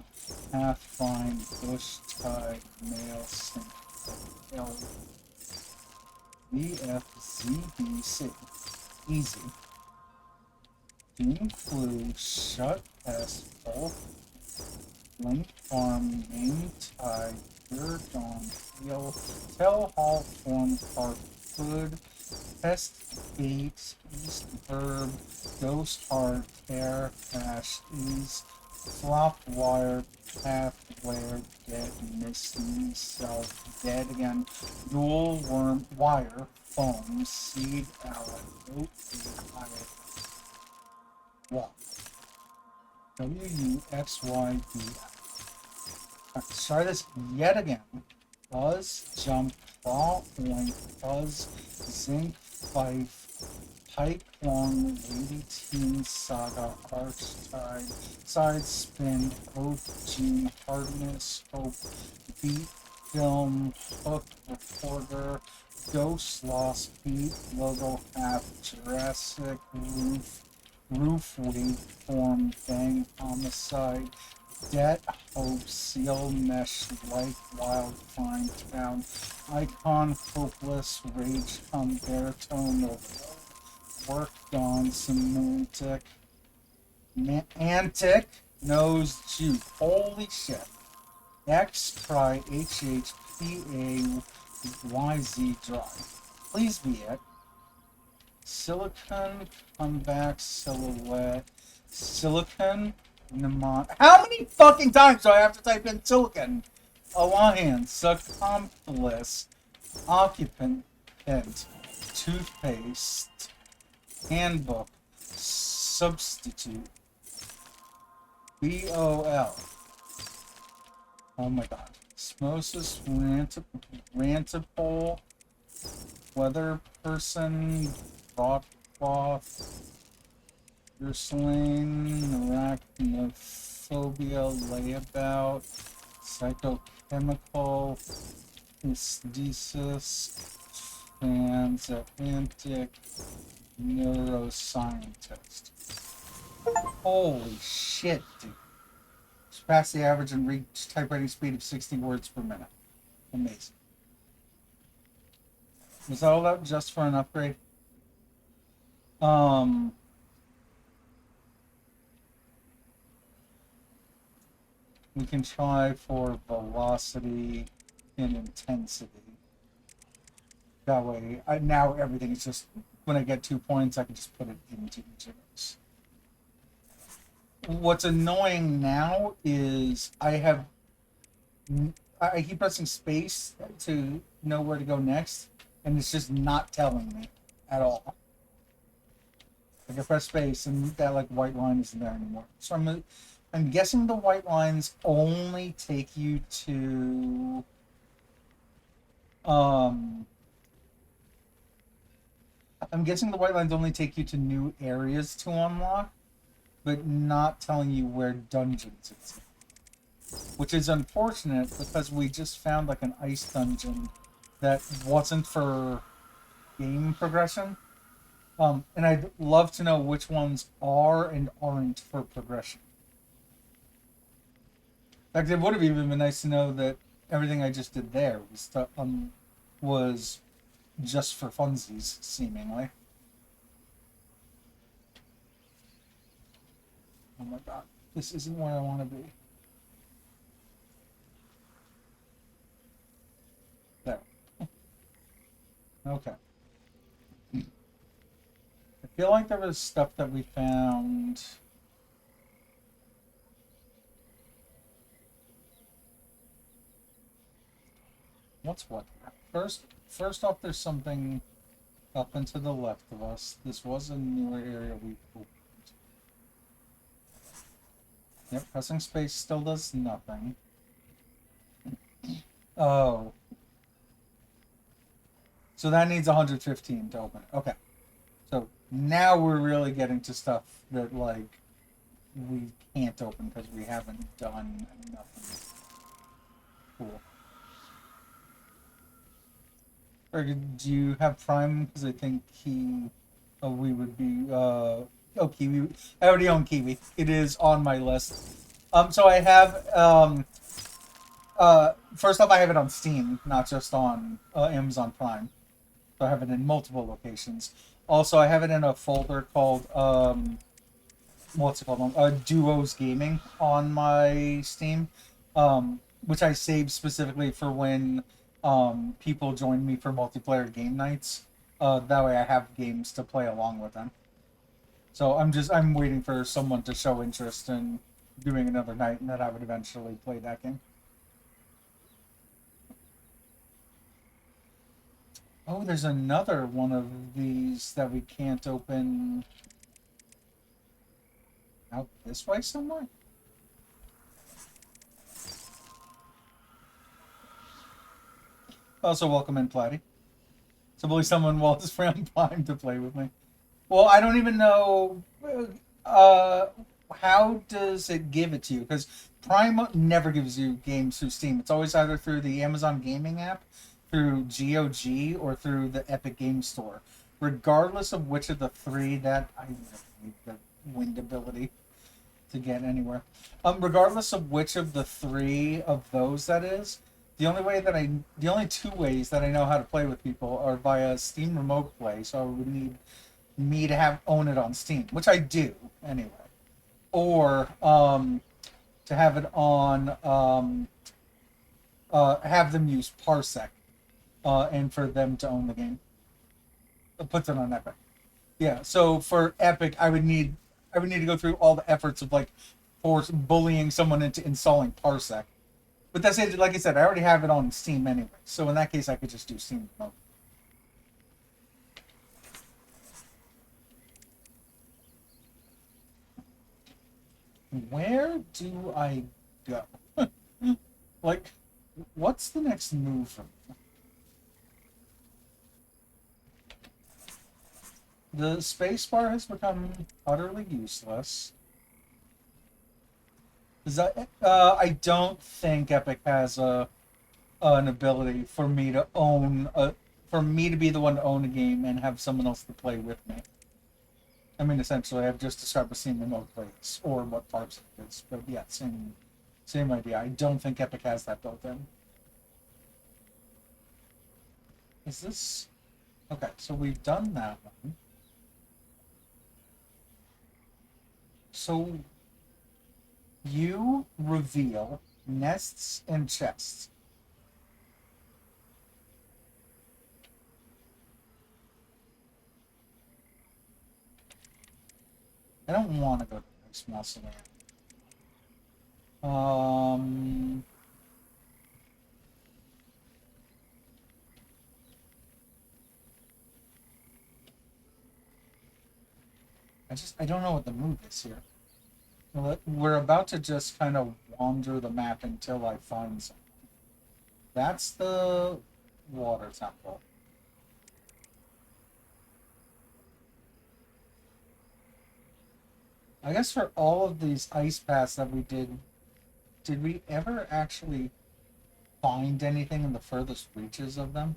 Speaker 1: Half fine. Bush tide. Male. Sink. L. VFZBC. Easy. Doom flu. Shut S. Both. Link farm. Main tide. Bird on hill. Tell hall form park. Hood. Pest Baits, East Verb, Ghost Heart, Air, Crash, Ease, Flop Wire, Path, Where, Dead, Missing, Self, Dead Again, Dual Worm, Wire, Foam, Seed, Ally, Oat, High, Walk. WUXYD. Let's try this yet again. Buzz, Jump, Claw, Oink, Buzz, Zinc, Fife, Pike, Long, Lady Teen, Saga, Archtide, Side Spin, Oath, Gene, Hardness, Hope, Beat, Film, Hook, Reporter, Ghost, Lost, Beat, Logo, Half, Jurassic, Roof, Wave, Form, Bang, Homicide, Debt, Hope, Seal, Mesh, Light, Wild, Find, Town, Icon, Hopeless, Rage, Come, Baritone, Work, Dawn, Semantic, Antic, Nose, Juke. Holy shit. X, Try, HH, PA, YZ, Drive. Please be it. Silicon, Comeback, Silhouette, Silicon, how many fucking times do I have to type in silicon? Alliance, accomplice, occupant, hint, toothpaste, handbook, substitute, BOL. Oh my god. Osmosis, rantipole, weather person, broadcloth, Ursuline, arachnophobia, layabout, psychochemical, aesthesis, transatlantic, neuroscientist. Holy shit, dude. Surpass the average and reach typewriting speed of 60 words per minute. Amazing. Was that all that just for an upgrade? We can try for velocity, in intensity. That way, now everything is just, when I get 2 points, I can just put it into each of those. What's annoying now is I keep pressing space to know where to go next, and it's just not telling me at all. Like I press space, and that like white line isn't there anymore. So I'm guessing the white lines only take you to I'm guessing the white lines only take you to new areas to unlock, but not telling you where dungeons is. Which is unfortunate because we just found like an ice dungeon that wasn't for game progression. And I'd love to know which ones are and aren't for progression. In fact, it would have even been nice to know that everything I just did there was just for funsies, seemingly. Oh my god, this isn't where I want to be. There. Okay. I feel like there was stuff that we found. What's what? First off, there's something up and to the left of us. This was a newer area we opened. Yep, pressing space still does nothing. Oh. So that needs 115 to open it. Okay. So now we're really getting to stuff that, like, we can't open because we haven't done nothing. Cool. Do you have Prime? Because I think we would be, Kiwi. I already own Kiwi. It is on my list. So I have, first off, I have it on Steam, not just on Amazon Prime. So I have it in multiple locations. Also, I have it in a folder called, what's it called? Duos Gaming on my Steam, which I saved specifically for when people join me for multiplayer game nights. That way I have games to play along with them. So I'm waiting for someone to show interest in doing another night, and then I would eventually play that game. Oh, there's another one of these that we can't open out this way somewhere? Also, welcome in, Platty. So, believe someone was from Prime to play with me. Well, I don't even know. How does it give it to you? Because Prime never gives you games through Steam. It's always either through the Amazon Gaming app, through GOG, or through the Epic Game Store. Regardless of which of the three that I need the wind ability to get anywhere. Regardless of which of the three of those that is, the only two ways that I know how to play with people are via Steam Remote Play. So I would need me to own it on Steam, which I do anyway, or to have it on have them use Parsec, and for them to own the game. It puts it on Epic. Yeah. So for Epic, I would need to go through all the efforts of like bullying someone into installing Parsec. But that's it. Like I said, I already have it on Steam anyway. So in that case, I could just do Steam Remote. Where do I go? Like, what's the next move for me? The spacebar has become utterly useless. I don't think Epic has an ability for me to be the one to own a game and have someone else to play with me. I mean, essentially, I've just described what Steam Remote plays, or what Parsec is, but yeah, same idea. I don't think Epic has that built in. Is this... Okay, so we've done that one. So, you reveal nests and chests. I don't want to go to a small scenario. Um... I don't know what the move is here. We're about to just kind of wander the map until I find something. That's the water temple. I guess for all of these ice paths that we did we ever actually find anything in the furthest reaches of them?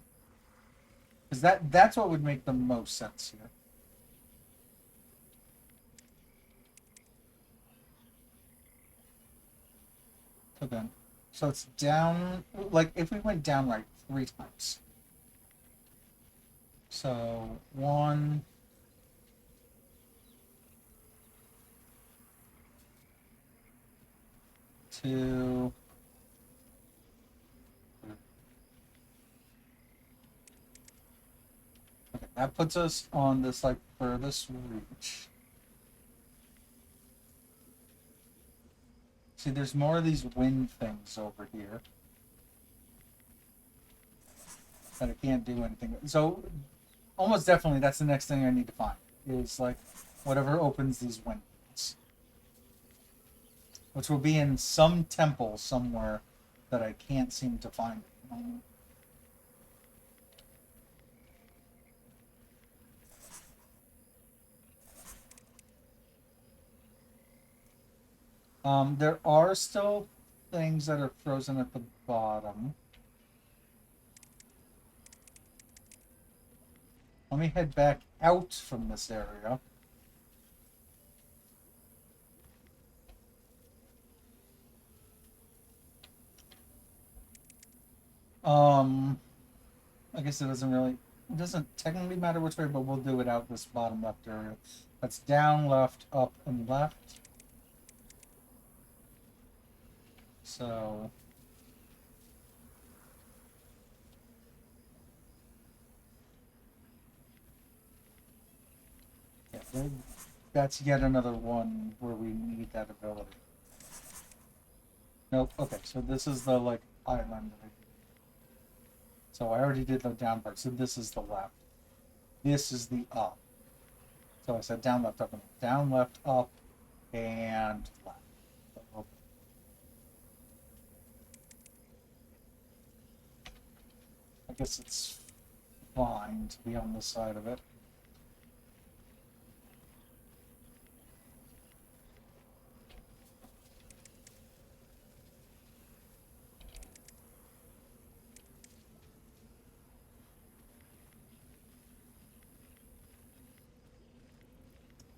Speaker 1: Because that's what would make the most sense here. Okay. So it's down, like, if we went down right 3 times. So, 1, 2, okay, that puts us on this, like, furthest reach. See, there's more of these wind things over here that I can't do anything with. So, almost definitely, that's the next thing I need to find, is, like, whatever opens these windows. Which will be in some temple somewhere that I can't seem to find. There are still things that are frozen at the bottom. Let me head back out from this area. I guess it doesn't technically matter which way, but we'll do it out this bottom left area. That's down, left, up, and left. So... yeah, that's yet another one where we need that ability. Nope, okay, so this is the, like, island. So I already did the down part, so this is the left. This is the up. So I said down, left, up, and down, left, up, and left. Okay. I guess it's fine to be on this side of it.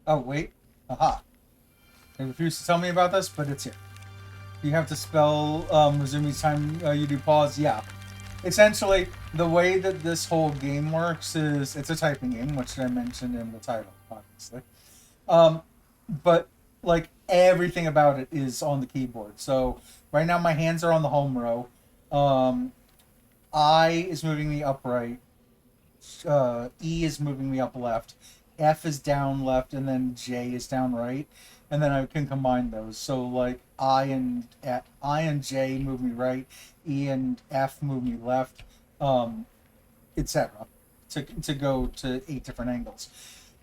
Speaker 1: Oh, wait. Aha. They refuse to tell me about this, but it's here. You have to spell resume each time you do pause. Yeah. Essentially, the way that this whole game works is it's a typing game, which I mentioned in the title, obviously. But, like, everything about it is on the keyboard. So, right now my hands are on the home row. I is moving me upright. E is moving me up left. F is down left, and then J is down right, and then I can combine those. So like I and J move me right, E and F move me left, etc. To go to 8 different angles.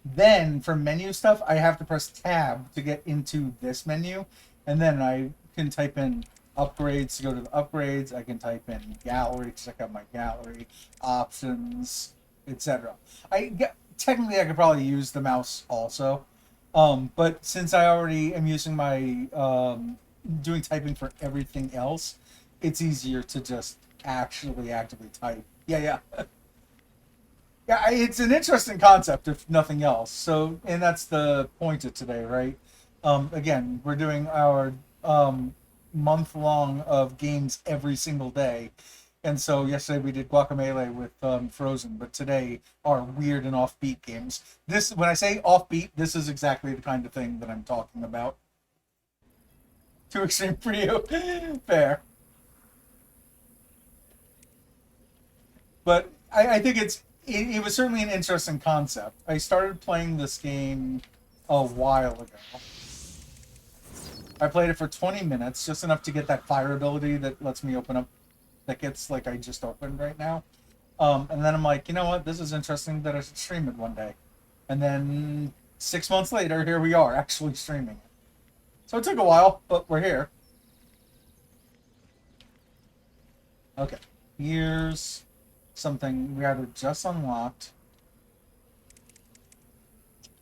Speaker 1: Then for menu stuff, I have to press tab to get into this menu, and then I can type in upgrades to go to the upgrades. I can type in gallery to check out my gallery, options, etc. Technically, I could probably use the mouse also, but since I already am using my doing typing for everything else, it's easier to just actually actively type. Yeah. Yeah, it's an interesting concept, if nothing else. So, and that's the point of today, right? Again, we're doing our month long of games every single day. And so yesterday we did Guacamelee with Frozen, but today are weird and offbeat games. This, when I say offbeat, this is exactly the kind of thing that I'm talking about. Too extreme for you. Fair. But I think it was certainly an interesting concept. I started playing this game a while ago. I played it for 20 minutes, just enough to get that fire ability that lets me open up thickets like I just opened right now. And then I'm like, you know what? This is interesting that I should stream it one day. And then 6 months later, here we are, actually streaming it. So it took a while, but we're here. Okay, here's something we either just unlocked.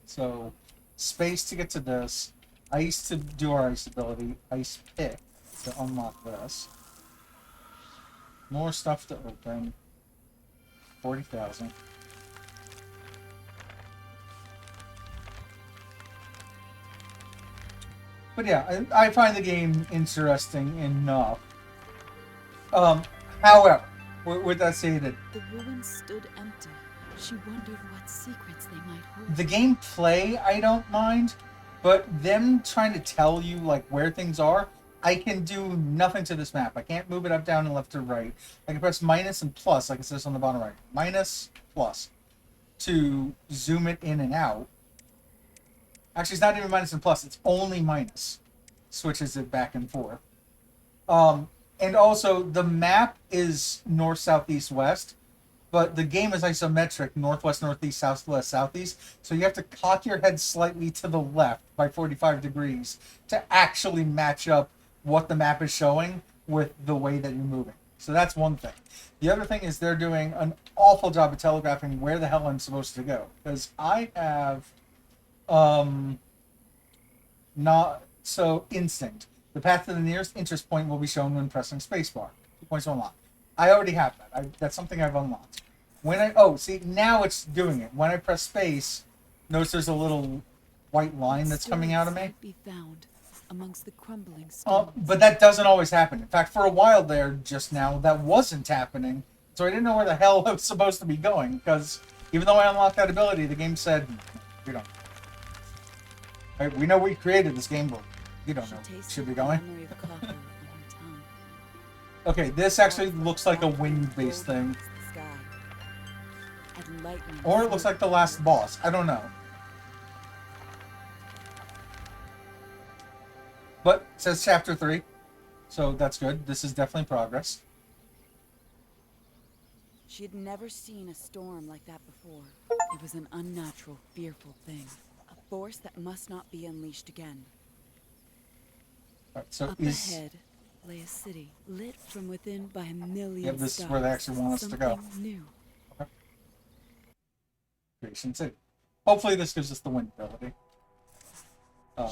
Speaker 1: So, space to get to this. Ice to do our ice ability. Ice pick to unlock this. More stuff to open. 40,000. But yeah, I find the game interesting enough. However, with that stated,
Speaker 2: The ruins stood empty. She wondered what secrets they might hold.
Speaker 1: the gameplay I don't mind, but them trying to tell you like where things are, I can do nothing to this map. I can't move it up, down, and left or right. I can press minus and plus, like it says on the bottom right. Minus, plus, to zoom it in and out. Actually, it's not even minus and plus. It's only minus. Switches it back and forth. And also, the map is north, south, east, west. But the game is isometric, northwest, northeast, southwest, southeast. So you have to cock your head slightly to the left by 45 degrees to actually match up what the map is showing with the way that you're moving. So that's one thing. The other thing is they're doing an awful job of telegraphing where the hell I'm supposed to go. Because I have instinct. The path to the nearest interest point will be shown when pressing spacebar. 2 points to unlock. I already have that. That's something I've unlocked. See, now it's doing it. When I press space, notice there's a little white line that's coming out of me.
Speaker 2: Be found amongst the crumbling stones.
Speaker 1: But that doesn't always happen. In fact, for a while there, just now, that wasn't happening. So I didn't know where the hell I was supposed to be going. Because even though I unlocked that ability, the game said, we don't. Right, we know we created this game, but we don't know. Should be going. Okay, this actually looks like a wind-based thing. Or it looks like the last boss. I don't know. But it says chapter 3. So that's good. This is definitely progress.
Speaker 2: She had never seen a storm like that before. It was an unnatural, fearful thing. A force that must not be unleashed again.
Speaker 1: Right, so
Speaker 2: Up ahead lay a city, lit from within by a million
Speaker 1: Yep, this
Speaker 2: stars.
Speaker 1: is where they actually want us to go.
Speaker 2: Something new.
Speaker 1: Okay. Creation City. Hopefully this gives us the wind ability.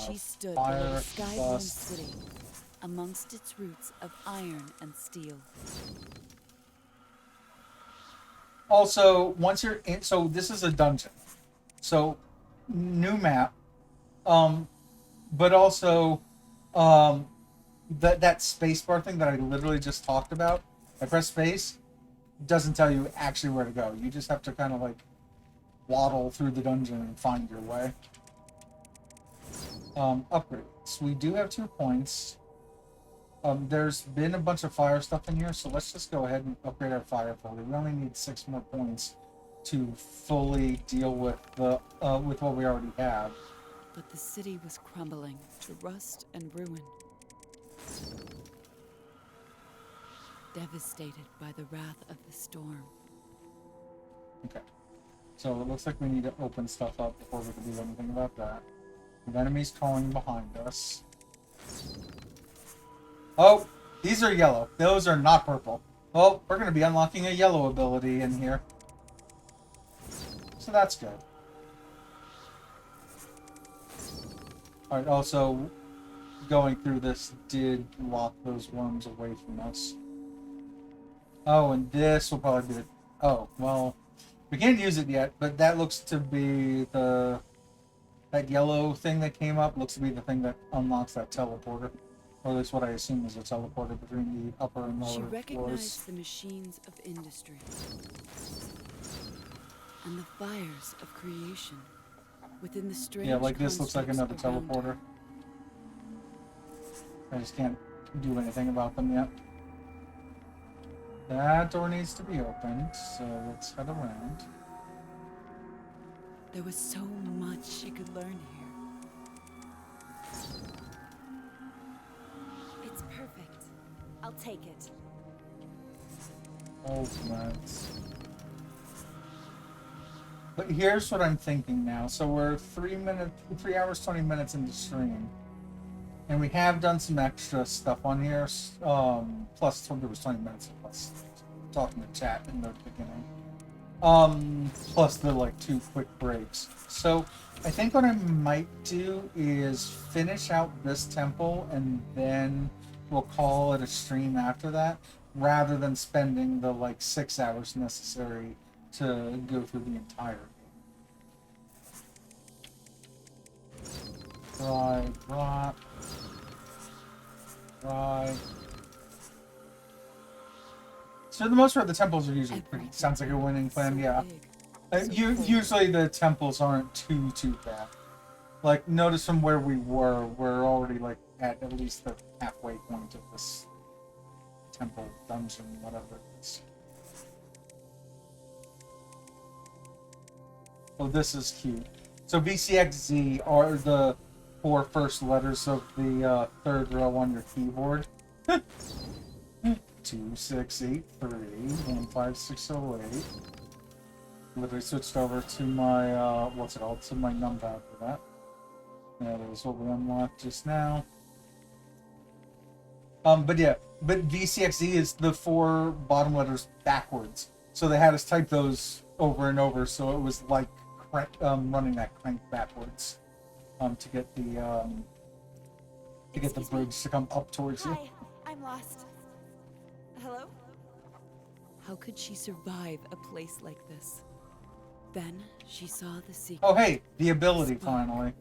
Speaker 2: She stood
Speaker 1: fire,
Speaker 2: below the sky-blue
Speaker 1: dust.
Speaker 2: city, amongst its roots of iron and steel.
Speaker 1: Also, once you're in, so this is a dungeon. So, new map. But also, that spacebar thing that I literally just talked about. I press space, doesn't tell you actually where to go. You just have to kind of like waddle through the dungeon and find your way. Upgrades. We do have 2 points. There's been a bunch of fire stuff in here, so let's just go ahead and upgrade our fire fully. We only need 6 more points to fully deal with the with what we already have.
Speaker 2: But the city was crumbling to rust and ruin. Devastated by the wrath of the storm.
Speaker 1: Okay. So it looks like we need to open stuff up before we can do anything about that. The enemy's calling behind us. Oh, these are yellow. Those are not purple. Well, we're going to be unlocking a yellow ability in here. So that's good. Alright, also, going through this did lock those worms away from us. Oh, and this will probably be the... Oh, well, we can't use it yet, but that looks to be the... That yellow thing that came up looks to be the thing that unlocks that teleporter. Or at least what I assume is a teleporter between the upper and lower
Speaker 2: She
Speaker 1: floors.
Speaker 2: recognized the machines of industry and the fires of creation within the strange.
Speaker 1: Yeah, like this looks like another
Speaker 2: constructs around
Speaker 1: teleporter. I just can't do anything about them yet. That door needs to be opened, so let's head around.
Speaker 2: There was so much she could learn here.
Speaker 3: I'll take it.
Speaker 1: Ultimates. But here's what I'm thinking now. So we're 3 hours, 20 minutes into stream. And we have done some extra stuff on here. Plus, there was 20 minutes of us talking to chat in the beginning. Plus the, like, 2 quick breaks. So, I think what I might do is finish out this temple and then we'll call it a stream after that, rather than spending the, like, 6 hours necessary to go through the entire game. Right, drop. Right. So for the most part, the temples are usually pretty. Sounds like a winning plan, yeah. Usually the temples aren't too bad. Like, notice from where we were, we're already, like, at least the halfway point of this temple, dungeon, whatever it is. Oh, this is cute. So VCXZ are the 4 first letters of the 3rd row on your keyboard. 268315608. Literally switched over to my to my numpad for that. That is what we unlocked just now. But VCXZ is the 4 bottom letters backwards. So they had us type those over and over, so it was like running that crank backwards to get the bridge to come up towards you.
Speaker 3: Hi, I'm lost. Hello?
Speaker 2: How could she survive a place like this? Then she saw the secret.
Speaker 1: Oh hey, the ability finally.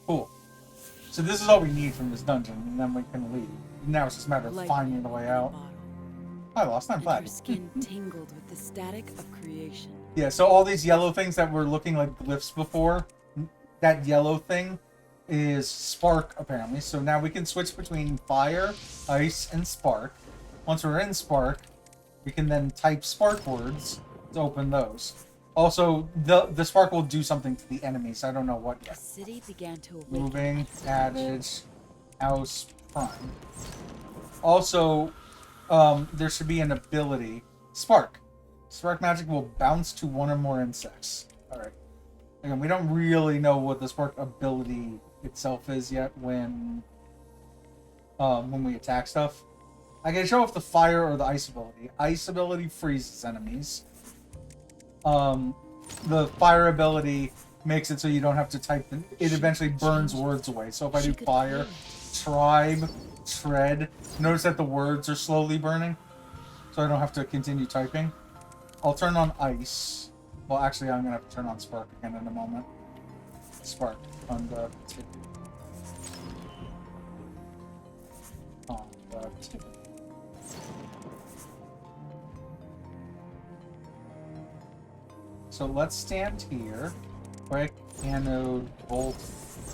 Speaker 1: Cool. So this is all we need from this dungeon, and then we can leave. Now it's just a matter of finding the way out. I lost, I'm glad.
Speaker 2: Her skin tingled with the static of creation.
Speaker 1: Yeah, so all these yellow things that were looking like glyphs before, that yellow thing is spark, apparently. So now we can switch between fire, ice, and spark. Once we're in spark, we can then type spark words to open those. Also, the spark will do something to the enemies. I don't know what yet.
Speaker 2: The city began to awaken.
Speaker 1: Moving, adage, house, prime. Also, there should be an ability. Spark. Spark magic will bounce to 1 or more insects. Alright. Again, we don't really know what the spark ability itself is yet when we attack stuff. I can show off the fire or the ice ability. Ice ability freezes enemies. The fire ability makes it so you don't have to type them. It eventually burns words away. So if I do fire, tribe, tread, notice that the words are slowly burning. So I don't have to continue typing. I'll turn on ice. Well, actually, I'm going to have to turn on spark again in a moment. Spark on the tip. On the tip. So let's stand here. Quick, anode, bolt.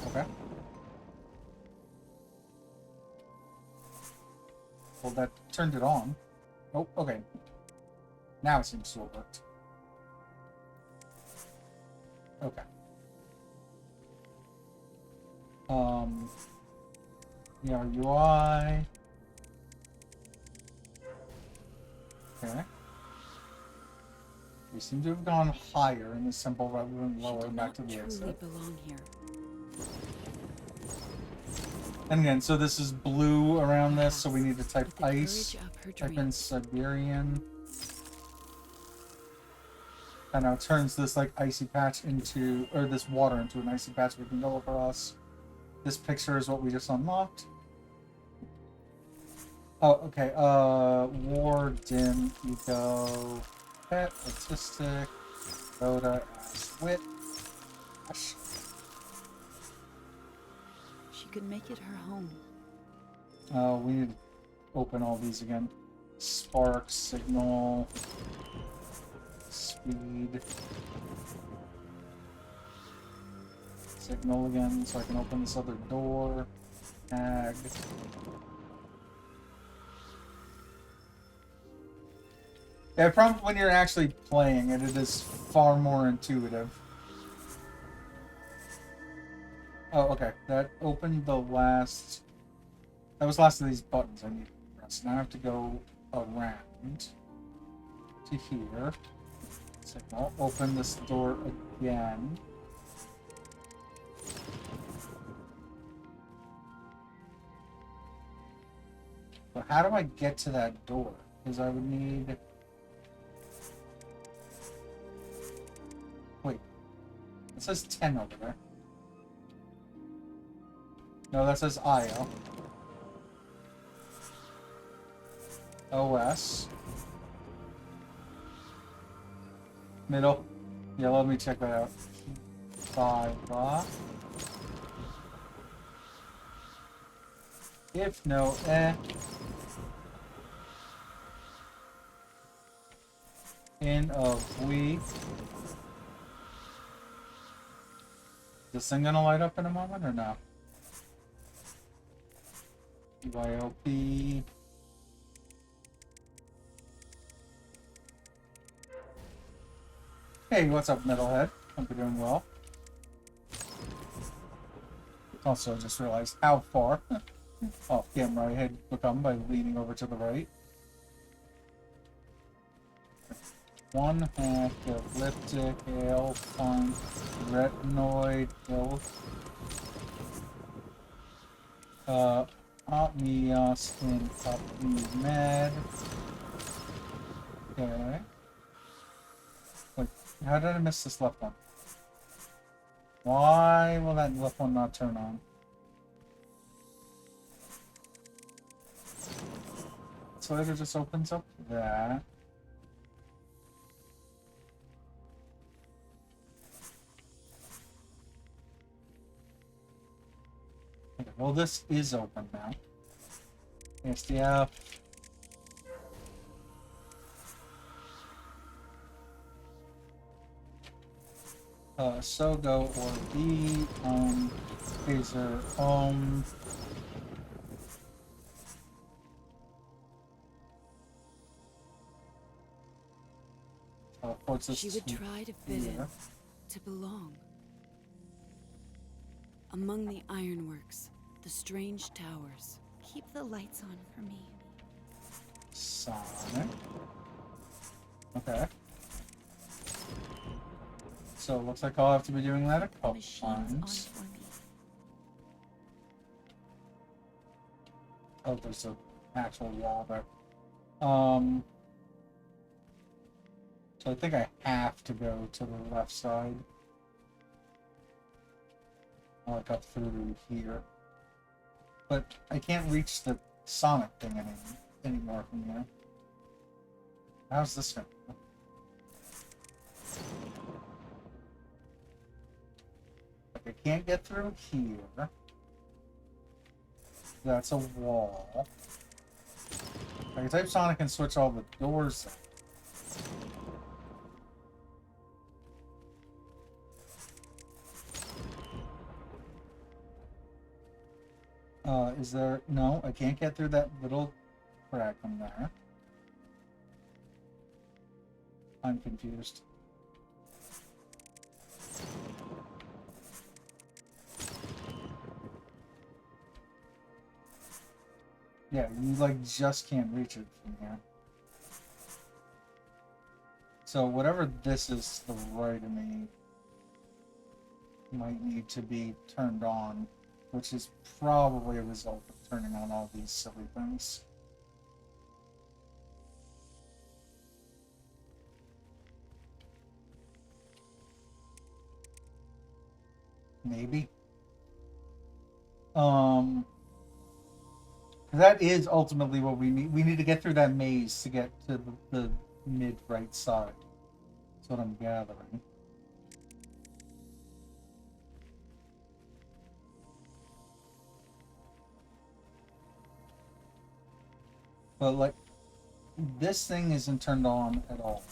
Speaker 1: Okay. Well, that turned it on. Oh, okay. Now it seems to have worked. Okay. Yeah, UI. Okay. We seem to have gone higher in this temple rather than lower back to the exit.
Speaker 2: Belong here.
Speaker 1: And again, so this is blue around this, so we need to type ice. Type in Siberian. And now it turns this like icy patch into, or this water into an icy patch we can go across. This picture is what we just unlocked. Oh, okay. War, dim, eco, pet, autistic, Dota, ass, wit. Gosh.
Speaker 2: She could make it her home.
Speaker 1: We need to open all these again. Spark, signal, speed. Signal again so I can open this other door. Tag. Yeah, probably when you're actually playing it, it is far more intuitive. Oh, okay. That opened the last... That was the last of these buttons I need. So now I have to go around to here. So I'll open this door again. But how do I get to that door? Because I would need... Wait. It says 10 over there. No, that says IO. OS. Middle. Yeah, let me check that out. 5. If no, In of we. Is this thing gonna light up in a moment or no? YLP. Hey, what's up, Metalhead? Hope you're doing well. Also, I just realized how far off camera I had become by leaning over to the right. 1 half elliptic, ale, punk, retinoid, health. Opmios and Opmimed. Okay. Wait, how did I miss this left one? Why will that left one not turn on? So it just opens up that. Okay, well, this is open now. SDF. Sogo or B, Phaser,
Speaker 2: She would try to fit in, to belong. Among the ironworks, the strange towers.
Speaker 3: Keep the lights on for me.
Speaker 1: Sonic. Okay. So it looks like I'll have to be doing that a couple times.
Speaker 3: On for me.
Speaker 1: Oh, there's an actual wall there. So I think I have to go to the left side. Like up through here. But I can't reach the Sonic thing anymore from here. How's this going? I can't get through here. That's a wall. I can type Sonic and switch all the doors in. Is there... No, I can't get through that little crack in there. I'm confused. Yeah, you like just can't reach it from here. So whatever this is to the right of me might need to be turned on, which is probably a result of turning on all these silly things. Maybe. That is ultimately what we need. We need to get through that maze to get to the mid-right side. That's what I'm gathering. But, like, this thing isn't turned on at all.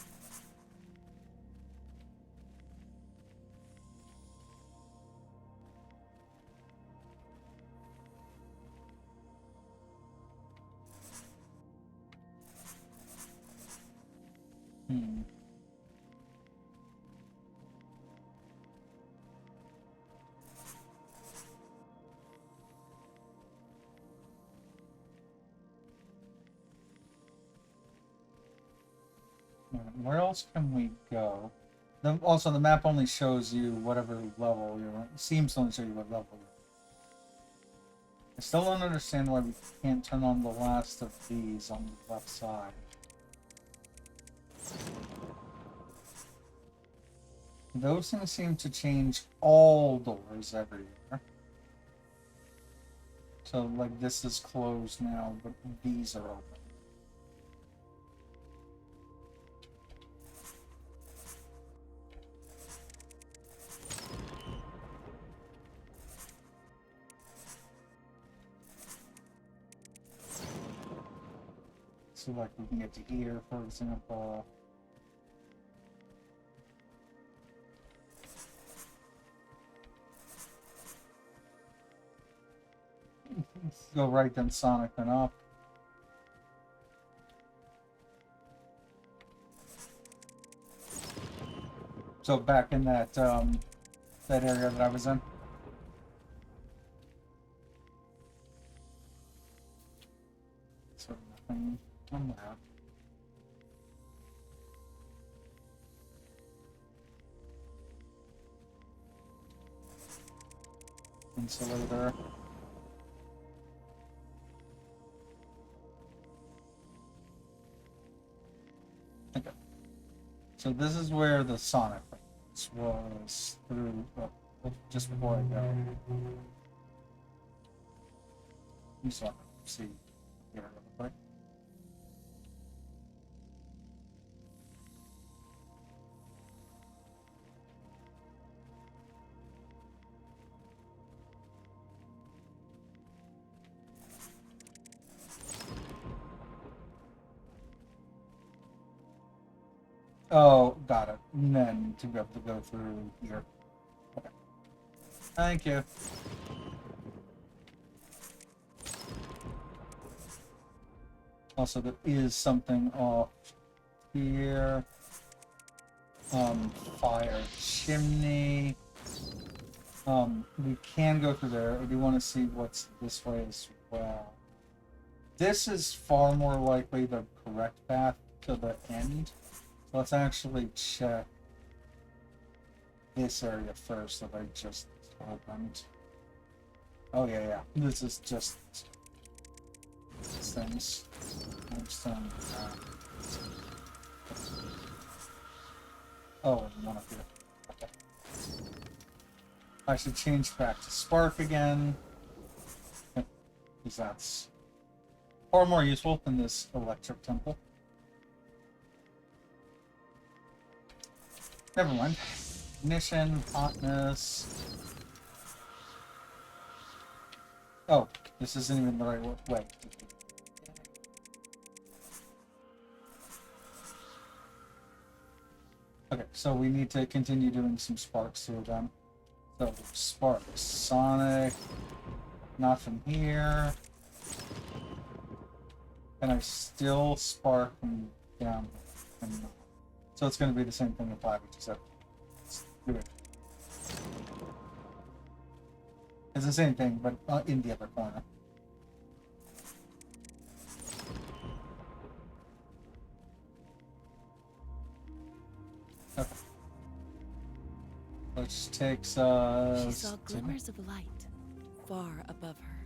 Speaker 1: Hmm. Where else can we go? Also, the map only shows you whatever level you're on. It seems to only show you what level you're on. I still don't understand why we can't turn on the last of these on the left side. Those things seem to change all doors everywhere. So, like, this is closed now, but these are open. So, like, we can get to here, for example. Go right, then Sonic, then up. So back in that that area that I was in. So nothing on that. Insulator. Okay. So this is where the Sonic was through, well, just before I go. You saw see here real quick. Oh, got it. And then to be able to go through here. Okay. Thank you. Also, there is something off here. Fire chimney. We can go through there. I do want to see what's this way as well. This is far more likely the correct path to the end. Let's actually check this area first that I just opened. Oh yeah. This is just these things. I'm just oh, and one up here. Okay. I should change back to Spark again. Because that's far more useful than this electric temple. Never mind. Ignition, hotness. Oh, this isn't even the right way. Okay, so we need to continue doing some sparks here then. So, spark. Sonic. Not from here. And I still spark from down here. So it's going to be the same thing applied, which is that. Let's do it. It's the same thing, but in the other corner. Okay. Which takes us.
Speaker 2: She saw glimmers of light far above her,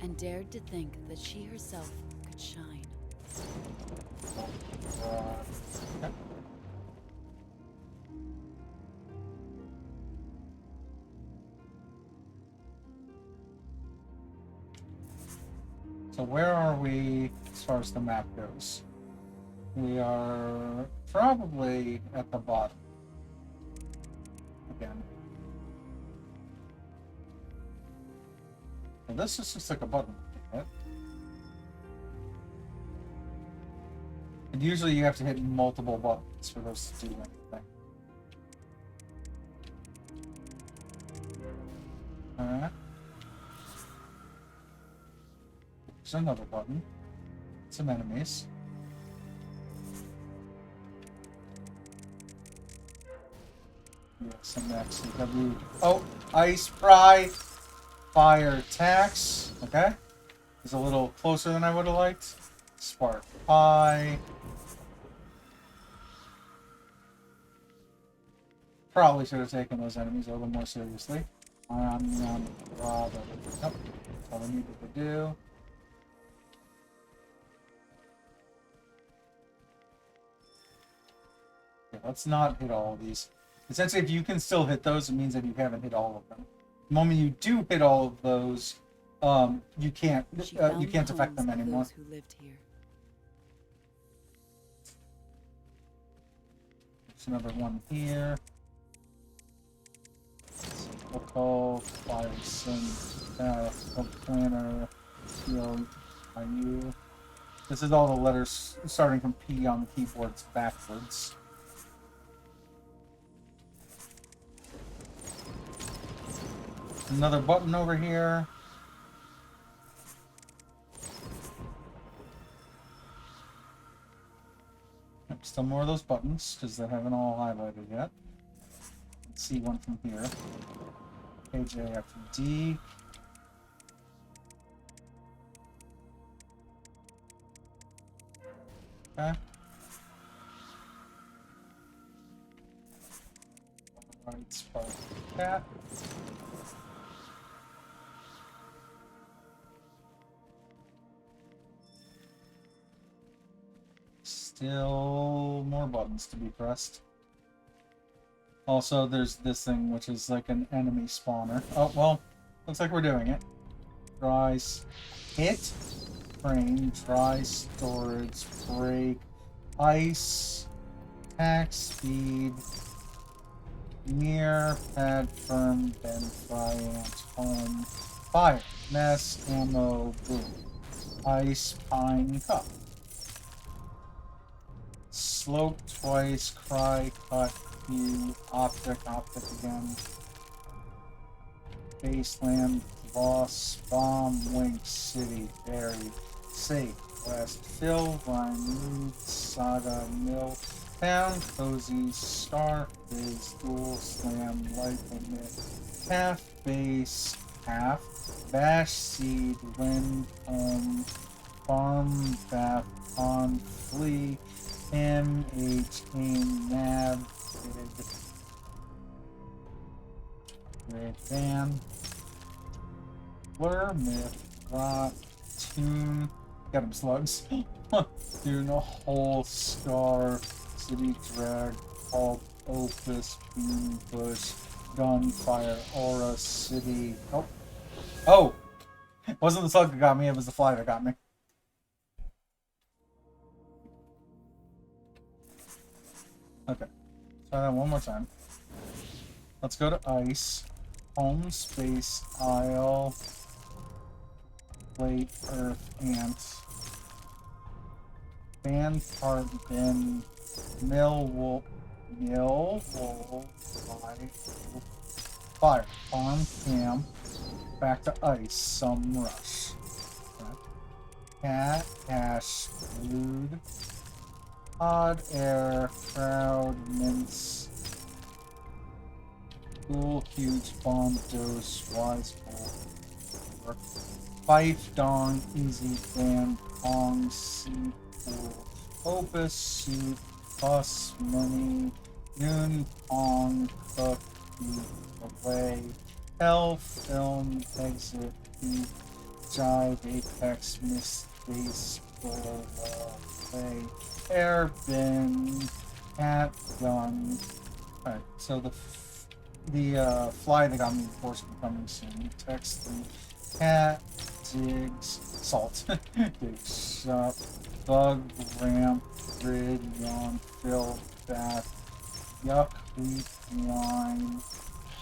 Speaker 2: and dared to think that she herself could shine.
Speaker 1: Okay. So where are we as far as the map goes? We are probably at the bottom. Again. Well, this is just like a button. Right? And usually you have to hit multiple buttons for those to do anything. Alright. There's another button. Some enemies. Yeah, some XCW. Oh, ice pry. Fire attacks. Okay. It's a little closer than I would have liked. Spark high. Probably should have taken those enemies a little more seriously. Probably. Nope. That's all I needed to do. Okay, let's not hit all of these. Essentially, if you can still hit those, it means that you haven't hit all of them. The moment you do hit all of those, you can't affect them anymore.
Speaker 2: Who lived here.
Speaker 1: There's another one here. Call, fire, sing, planner, heal, IU. This is all the letters starting from P on the keyboards backwards. Another button over here. Still more of those buttons, because they haven't all highlighted yet. Let's see one from here. KJ after D. Okay. Alright, spark that. Still more buttons to be pressed. Also, there's this thing, which is like an enemy spawner. Oh, well, looks like we're doing it. Try hit, frame, try storage, break, ice, attack speed, near, pad, firm, bend, fry, ant, home, fire, mess, ammo, boom, ice, pine, cup. Slope twice, cry, cut, view, optic again. Baseland, boss, bomb, wink, city, berry, safe, west, fill, rhyme, mood, saga, mill, town, cozy, star, biz, dual, slam, life limit, half, base, half, bash, seed, wind, home, farm, bath, pond, flea, M-H, aim, nab, red van, blur, myth, rot, tune, got him slugs, tune, a whole, scar, city, drag, pulp, opus, bean, bush, gunfire, aura, city, oh! It wasn't the slug that got me, it was the fly that got me. Okay, try that one more time. Let's go to ice, home, space, isle, plate, earth, ant, fan, part, bin, mill, fire, farm, cam, back to ice, some rush. Okay. Cat, ash, brood, odd air, crowd, mince, cool, huge, bomb, dose, wise, bull, fife, dong, easy, band, pong, seat, pool, opus, suit, bus, money, noon, pong, cook, eat, away, hell, film, exit, beat, jive, apex, miss, base, goal, play, air, bin, cat, gun. Alright, so the fly that got me before is coming soon. Text the cat, digs, salt, digs, shop, bug, ramp, grid, yawn, fill, bath, yuck, wheat, wine,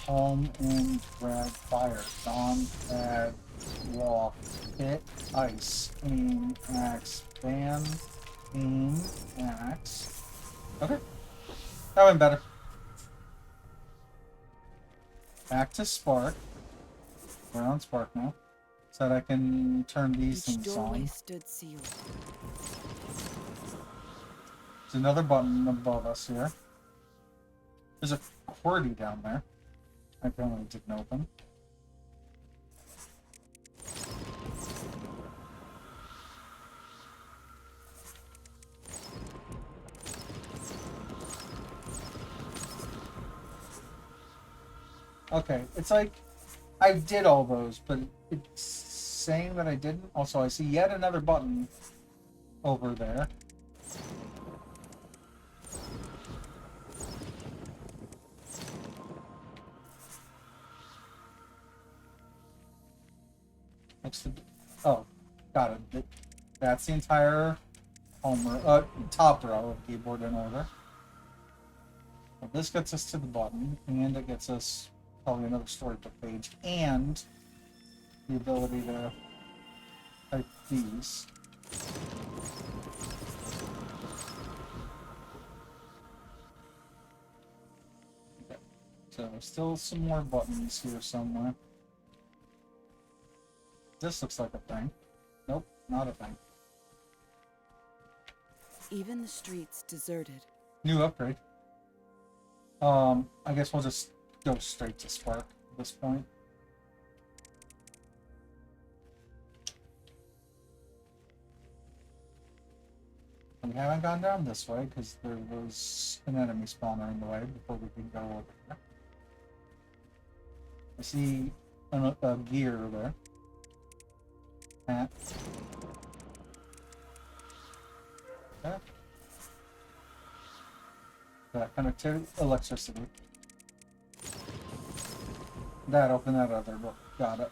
Speaker 1: home, and drag, fire, dawn, pad, walk, hit, ice, aim, axe, ban, aim, axe. Okay, that went better. Back to spark. We're on spark now, so that I can turn these
Speaker 2: Each
Speaker 1: things
Speaker 2: doorway
Speaker 1: on.
Speaker 2: stood sealed.
Speaker 1: There's another button above us here. There's a QWERTY down there. I apparently didn't open. Okay, it's like I did all those, but it's saying that I didn't. Also, I see yet another button over there. Next to, oh, got it. That's the entire top row of keyboard in order. Well, this gets us to the button, and it gets us probably another storybook page, and the ability to type these. Okay. So still some more buttons here somewhere. This looks like a thing. Nope, not a thing.
Speaker 2: Even the streets deserted.
Speaker 1: New upgrade. I guess we'll just go straight to Spark at this point. We haven't gone down this way because there was an enemy spawner in the way before we could go over here. I see a gear there. Hat. Okay. That connectivity, electricity. That opened that other book. Got it.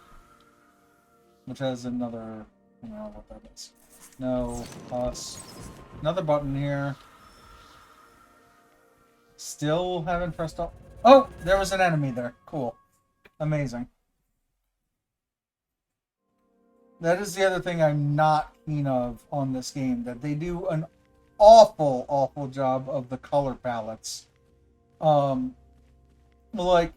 Speaker 1: Which has another, I don't know what that is. No, us. Another button here. Still haven't pressed up. Oh, there was an enemy there. Cool. Amazing. That is the other thing I'm not keen of on this game, that they do an awful job of the color palettes. Like,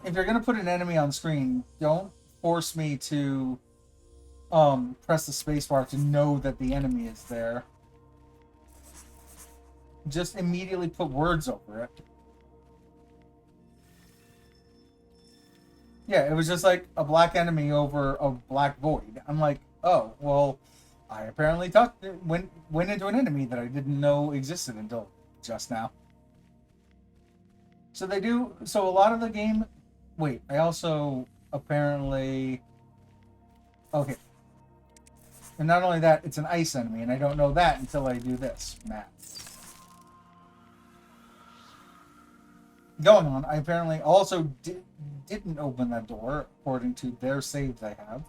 Speaker 1: if you're gonna put an enemy on screen, don't force me to press the spacebar to know that the enemy is there. Just immediately put words over it. Yeah, it was just like a black enemy over a black void. I'm like, oh, well, I apparently went into an enemy that I didn't know existed until just now. So they do, so a lot of the game, wait, I also apparently, okay. And not only that, it's an ice enemy, and I don't know that until I do this, Matt. Going on, I apparently also didn't open that door, according to their save they have.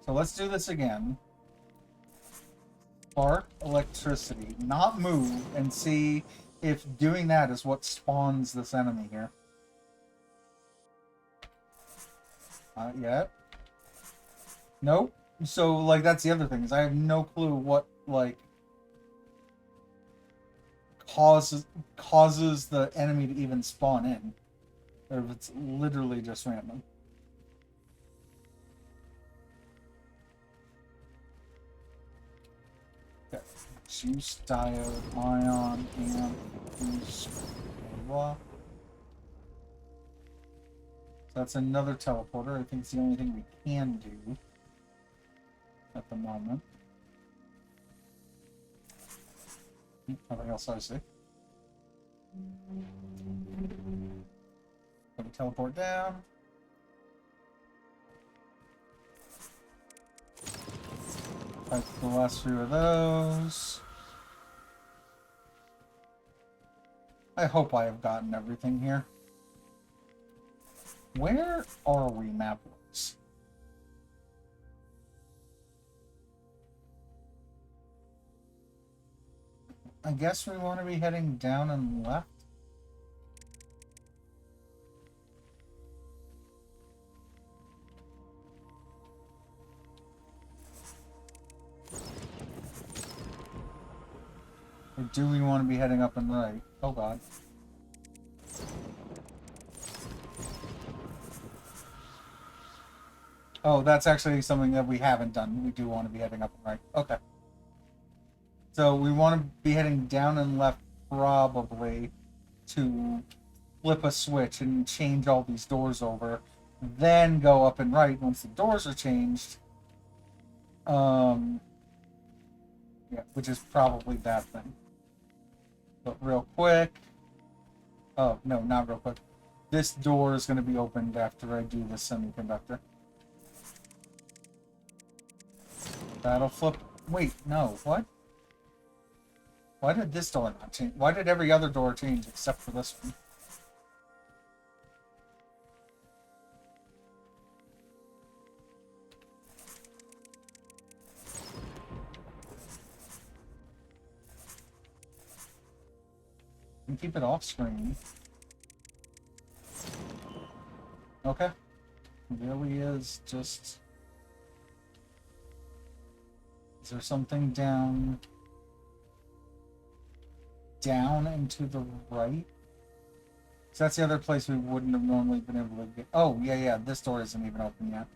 Speaker 1: So let's do this again. Spark electricity, not move, and see if doing that is what spawns this enemy here. Not yet. Nope. So, like, that's the other thing, is I have no clue what, like, causes the enemy to even spawn in. Or if it's literally just random. Okay. Juice, diode, ion, amp, juice, blah. So that's another teleporter. I think it's the only thing we can do at the moment. Nothing else I see. Let me teleport down. Fight the last few of those. I hope I have gotten everything here. Where are we, map-wise? I guess we want to be heading down and left. Or do we want to be heading up and right? Oh god. Oh, that's actually something that we haven't done. We do want to be heading up and right. Okay. So we want to be heading down and left probably to flip a switch and change all these doors over. Then go up and right once the doors are changed. Yeah, which is probably that thing. But real quick, Oh, no, not real quick. This door is going to be opened after I do the semiconductor. That'll flip. Wait, no, what? Why did this door not change? Why did every other door change except for this one? And keep it off screen. Okay. There he is, just... Is there something down and to the right? So that's the other place we wouldn't have normally been able to get... Oh, yeah, this door isn't even open yet.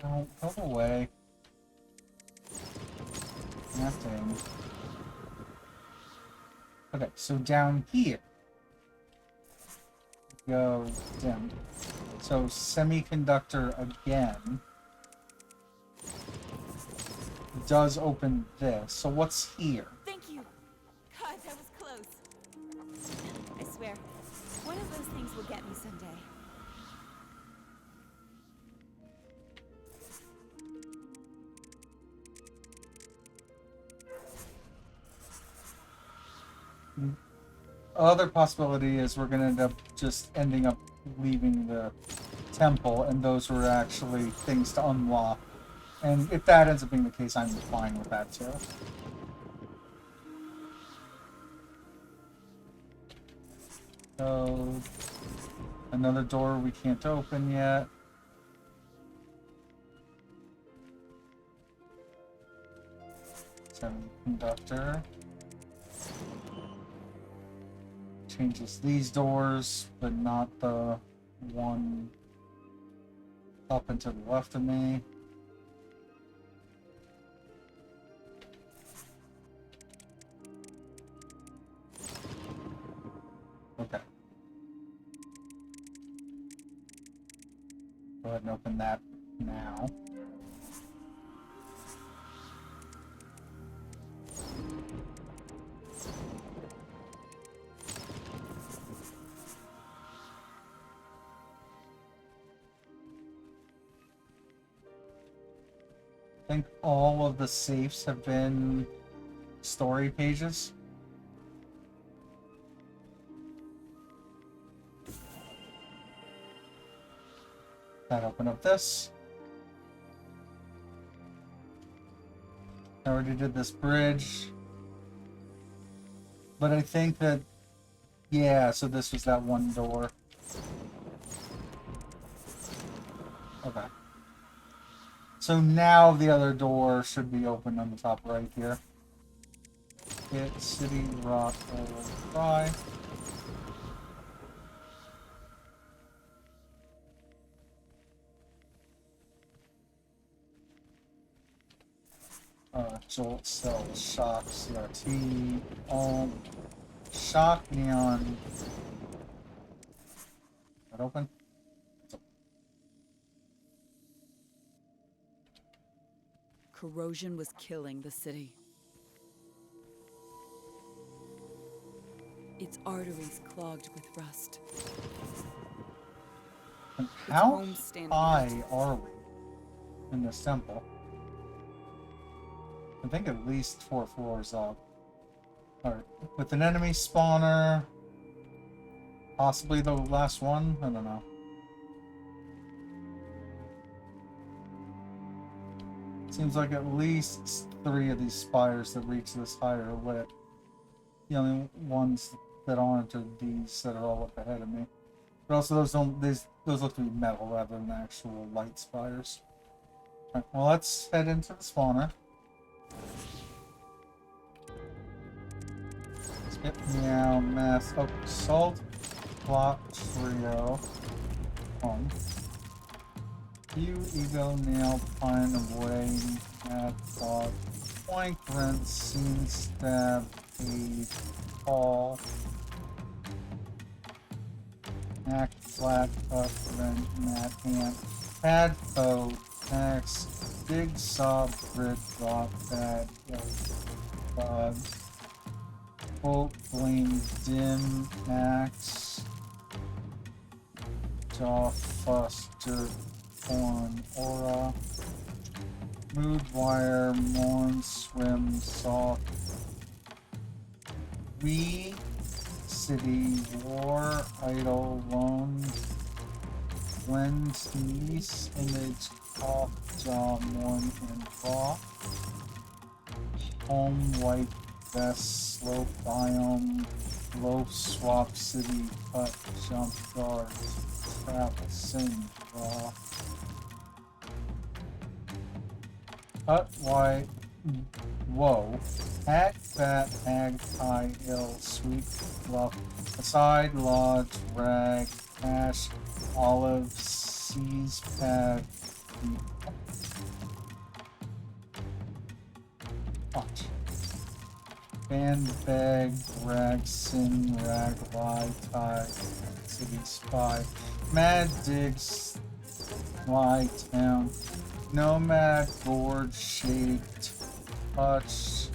Speaker 1: Oh, go away. Nothing. Okay, so down here. Go down. So semiconductor again. Does open this. So what's here?
Speaker 3: Thank you. God, that was close. I swear, one of those things will get me someday.
Speaker 1: Other possibility is we're going to end up just ending up leaving the temple, and those were actually things to unlock. And if that ends up being the case, I'm fine with that too. So, another door we can't open yet. Semiconductor. Changes these doors, but not the one up and to the left of me. Okay. Go ahead and open that now. I think all of the safes have been story pages. That open up this. I already did this bridge. But I think that, yeah, so this was that one door. Okay. So now the other door should be open on the top right here. Hit City Rock Fry. Jolt, Cell, Shock, CRT, Shock, Neon. That open?
Speaker 2: Corrosion was killing the city. Its arteries clogged with rust.
Speaker 1: And how
Speaker 2: homes stand
Speaker 1: high are we in this temple? I think at least 4 floors up. Alright, with an enemy spawner, possibly the last one? I don't know. Seems like at least 3 of these spires that reach this higher lit. The only ones that aren't are these that are all up ahead of me. But also those look to be metal rather than actual light spires. Alright, well let's head into the spawner. Skip meow mass salt plot trio home. You ego nail pine away at thought point rent scene stab page fall act flat up rent mat ant pad foe tax dig saw grid drop bad bug Bolt Flame Dim Axe. Jaw Fuster Horn Aura. Mood Wire Morn Swim Soft. We City War Idol Lone. Lens Niece Image Off Jaw Morn and Raw. Home White Vest Slope Biome Loaf Swap City Cut Jump Guard Trap Sing Raw Cut White Whoa Hack Fat Hag High Ill Sweet Fluff Aside Lodge Rag Ash Olive Seas Pad Watch Bandbag, Rag, Sin, Rag, Lie, Tie, City Spy, Mad Digs, Lie Town, Nomad, Board, Shade, Touch,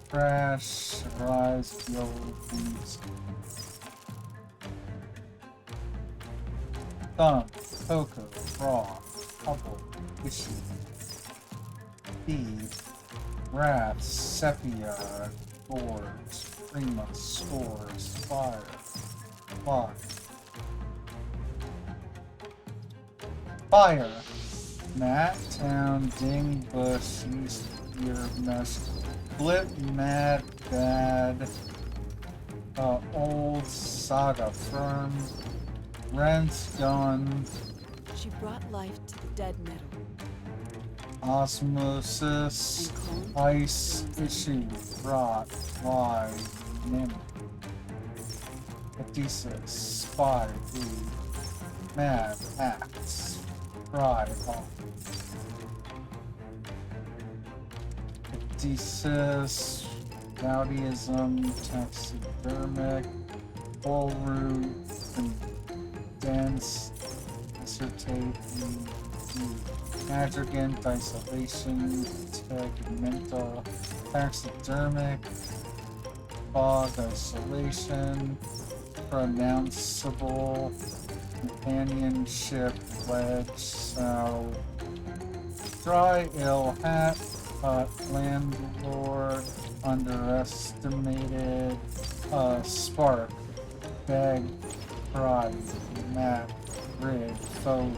Speaker 1: Crash, Rise, Yellow Leaves, Thumb, Cocoa, Raw, Couple, Issue, Feed, Wrath, Sepia, Gorge, Prima, Scores, Fire, Fly, Fire, Matt Town, Ding Bush, East Ear Mesh, Blip, Mad, Bad, Old Saga, Firm, Rent, Gun,
Speaker 2: She brought life to the dead metal.
Speaker 1: Osmosis, Ice, Issue, Rot, Fly, Nim, Odysseus, Spy, Breed, Mad, Axe, Fry, Off, Odysseus, Rowdyism, Taxidermic, Bull Root, Dense, Dissertate, Madrigant, Isolation, Tegmental, Taxidermic, Fog, Isolation, Pronounceable, Companionship, Ledge, Sow, Dry Ill Hat, Landlord, Underestimated, Spark, Bag, Pride, Map, Grid, Foe,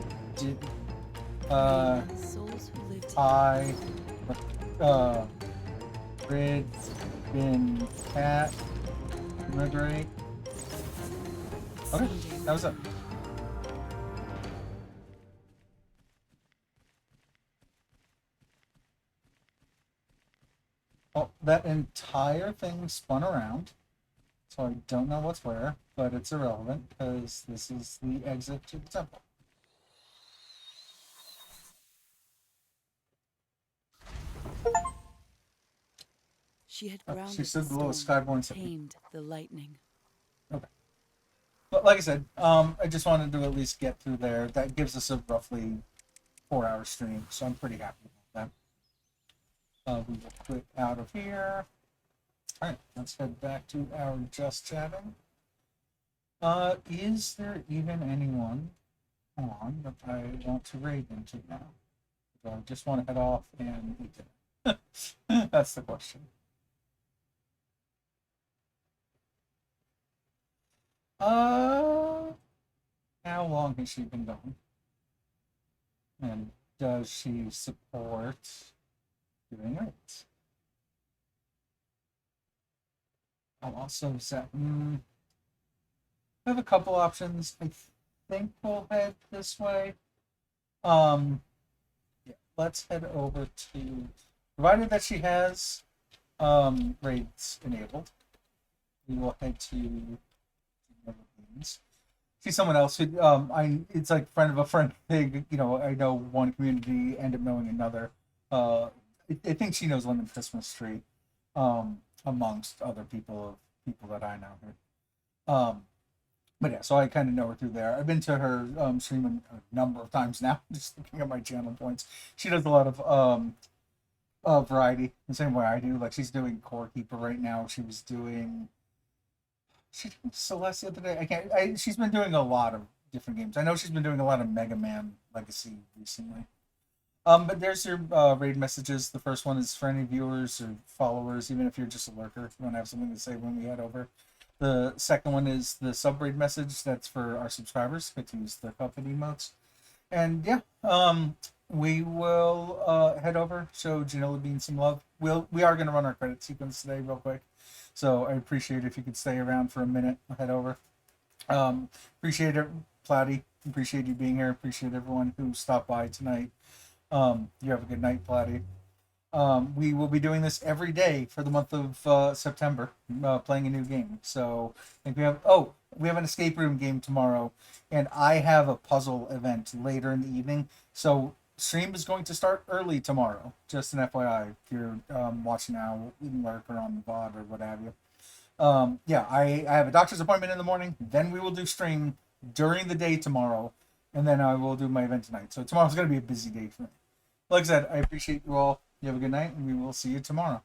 Speaker 2: Souls who lived
Speaker 1: I, Grid, Bin, Cat, Immigrate. Okay, that was it. Well, that entire thing spun around, so I don't know what's where, but it's irrelevant because this is the exit to the temple.
Speaker 2: She had
Speaker 1: Oh,
Speaker 2: grounded
Speaker 1: she said the little
Speaker 2: storm,
Speaker 1: Skyborn said.
Speaker 2: tamed the lightning.
Speaker 1: Okay. But like I said, I just wanted to at least get through there. That gives us a roughly 4-hour stream, so I'm pretty happy with that. We will quit out of here. All right, let's head back to our just chatting. Is there even anyone on that I want to raid into now? So I just want to head off and eat dinner. That's the question. How long has she been gone? And does she support doing it? I'll also set. I have a couple options. I think we'll head this way. Yeah, let's head over to. Provided that she has raids enabled, we will head to. See someone else who it's like friend of a friend pig. You know, I know one community, end up knowing another. I think she knows Lemon Christmas Tree, amongst other people that I know here. But yeah, so I kind of know her through there. I've been to her stream a number of times now, just looking at my channel points. She does a lot of variety, the same way I do. Like she's doing Core Keeper right now. She did Celeste the other day. I can't. She's been doing a lot of different games. I know she's been doing a lot of Mega Man Legacy recently. But there's your raid messages. The first one is for any viewers or followers, even if you're just a lurker, if you want to have something to say when we head over. The second one is the sub raid message. That's for our subscribers. Get to use the company emotes. And yeah, we will head over, show Janilla Bean some love. We are gonna run our credit sequence today real quick. So I appreciate if you could stay around for a minute. Head over. Appreciate it, Platty. Appreciate you being here. Appreciate everyone who stopped by tonight. You have a good night, Platty. We will be doing this every day for the month of September, playing a new game. So I think we have an escape room game tomorrow, and I have a puzzle event later in the evening. So stream is going to start early tomorrow. Just an FYI, if you're watching now, in lurk or on the VOD or what have you. Yeah, I have a doctor's appointment in the morning. Then we will do stream during the day tomorrow, and then I will do my event tonight. So tomorrow's going to be a busy day for me. Like I said, I appreciate you all. You have a good night, and we will see you tomorrow.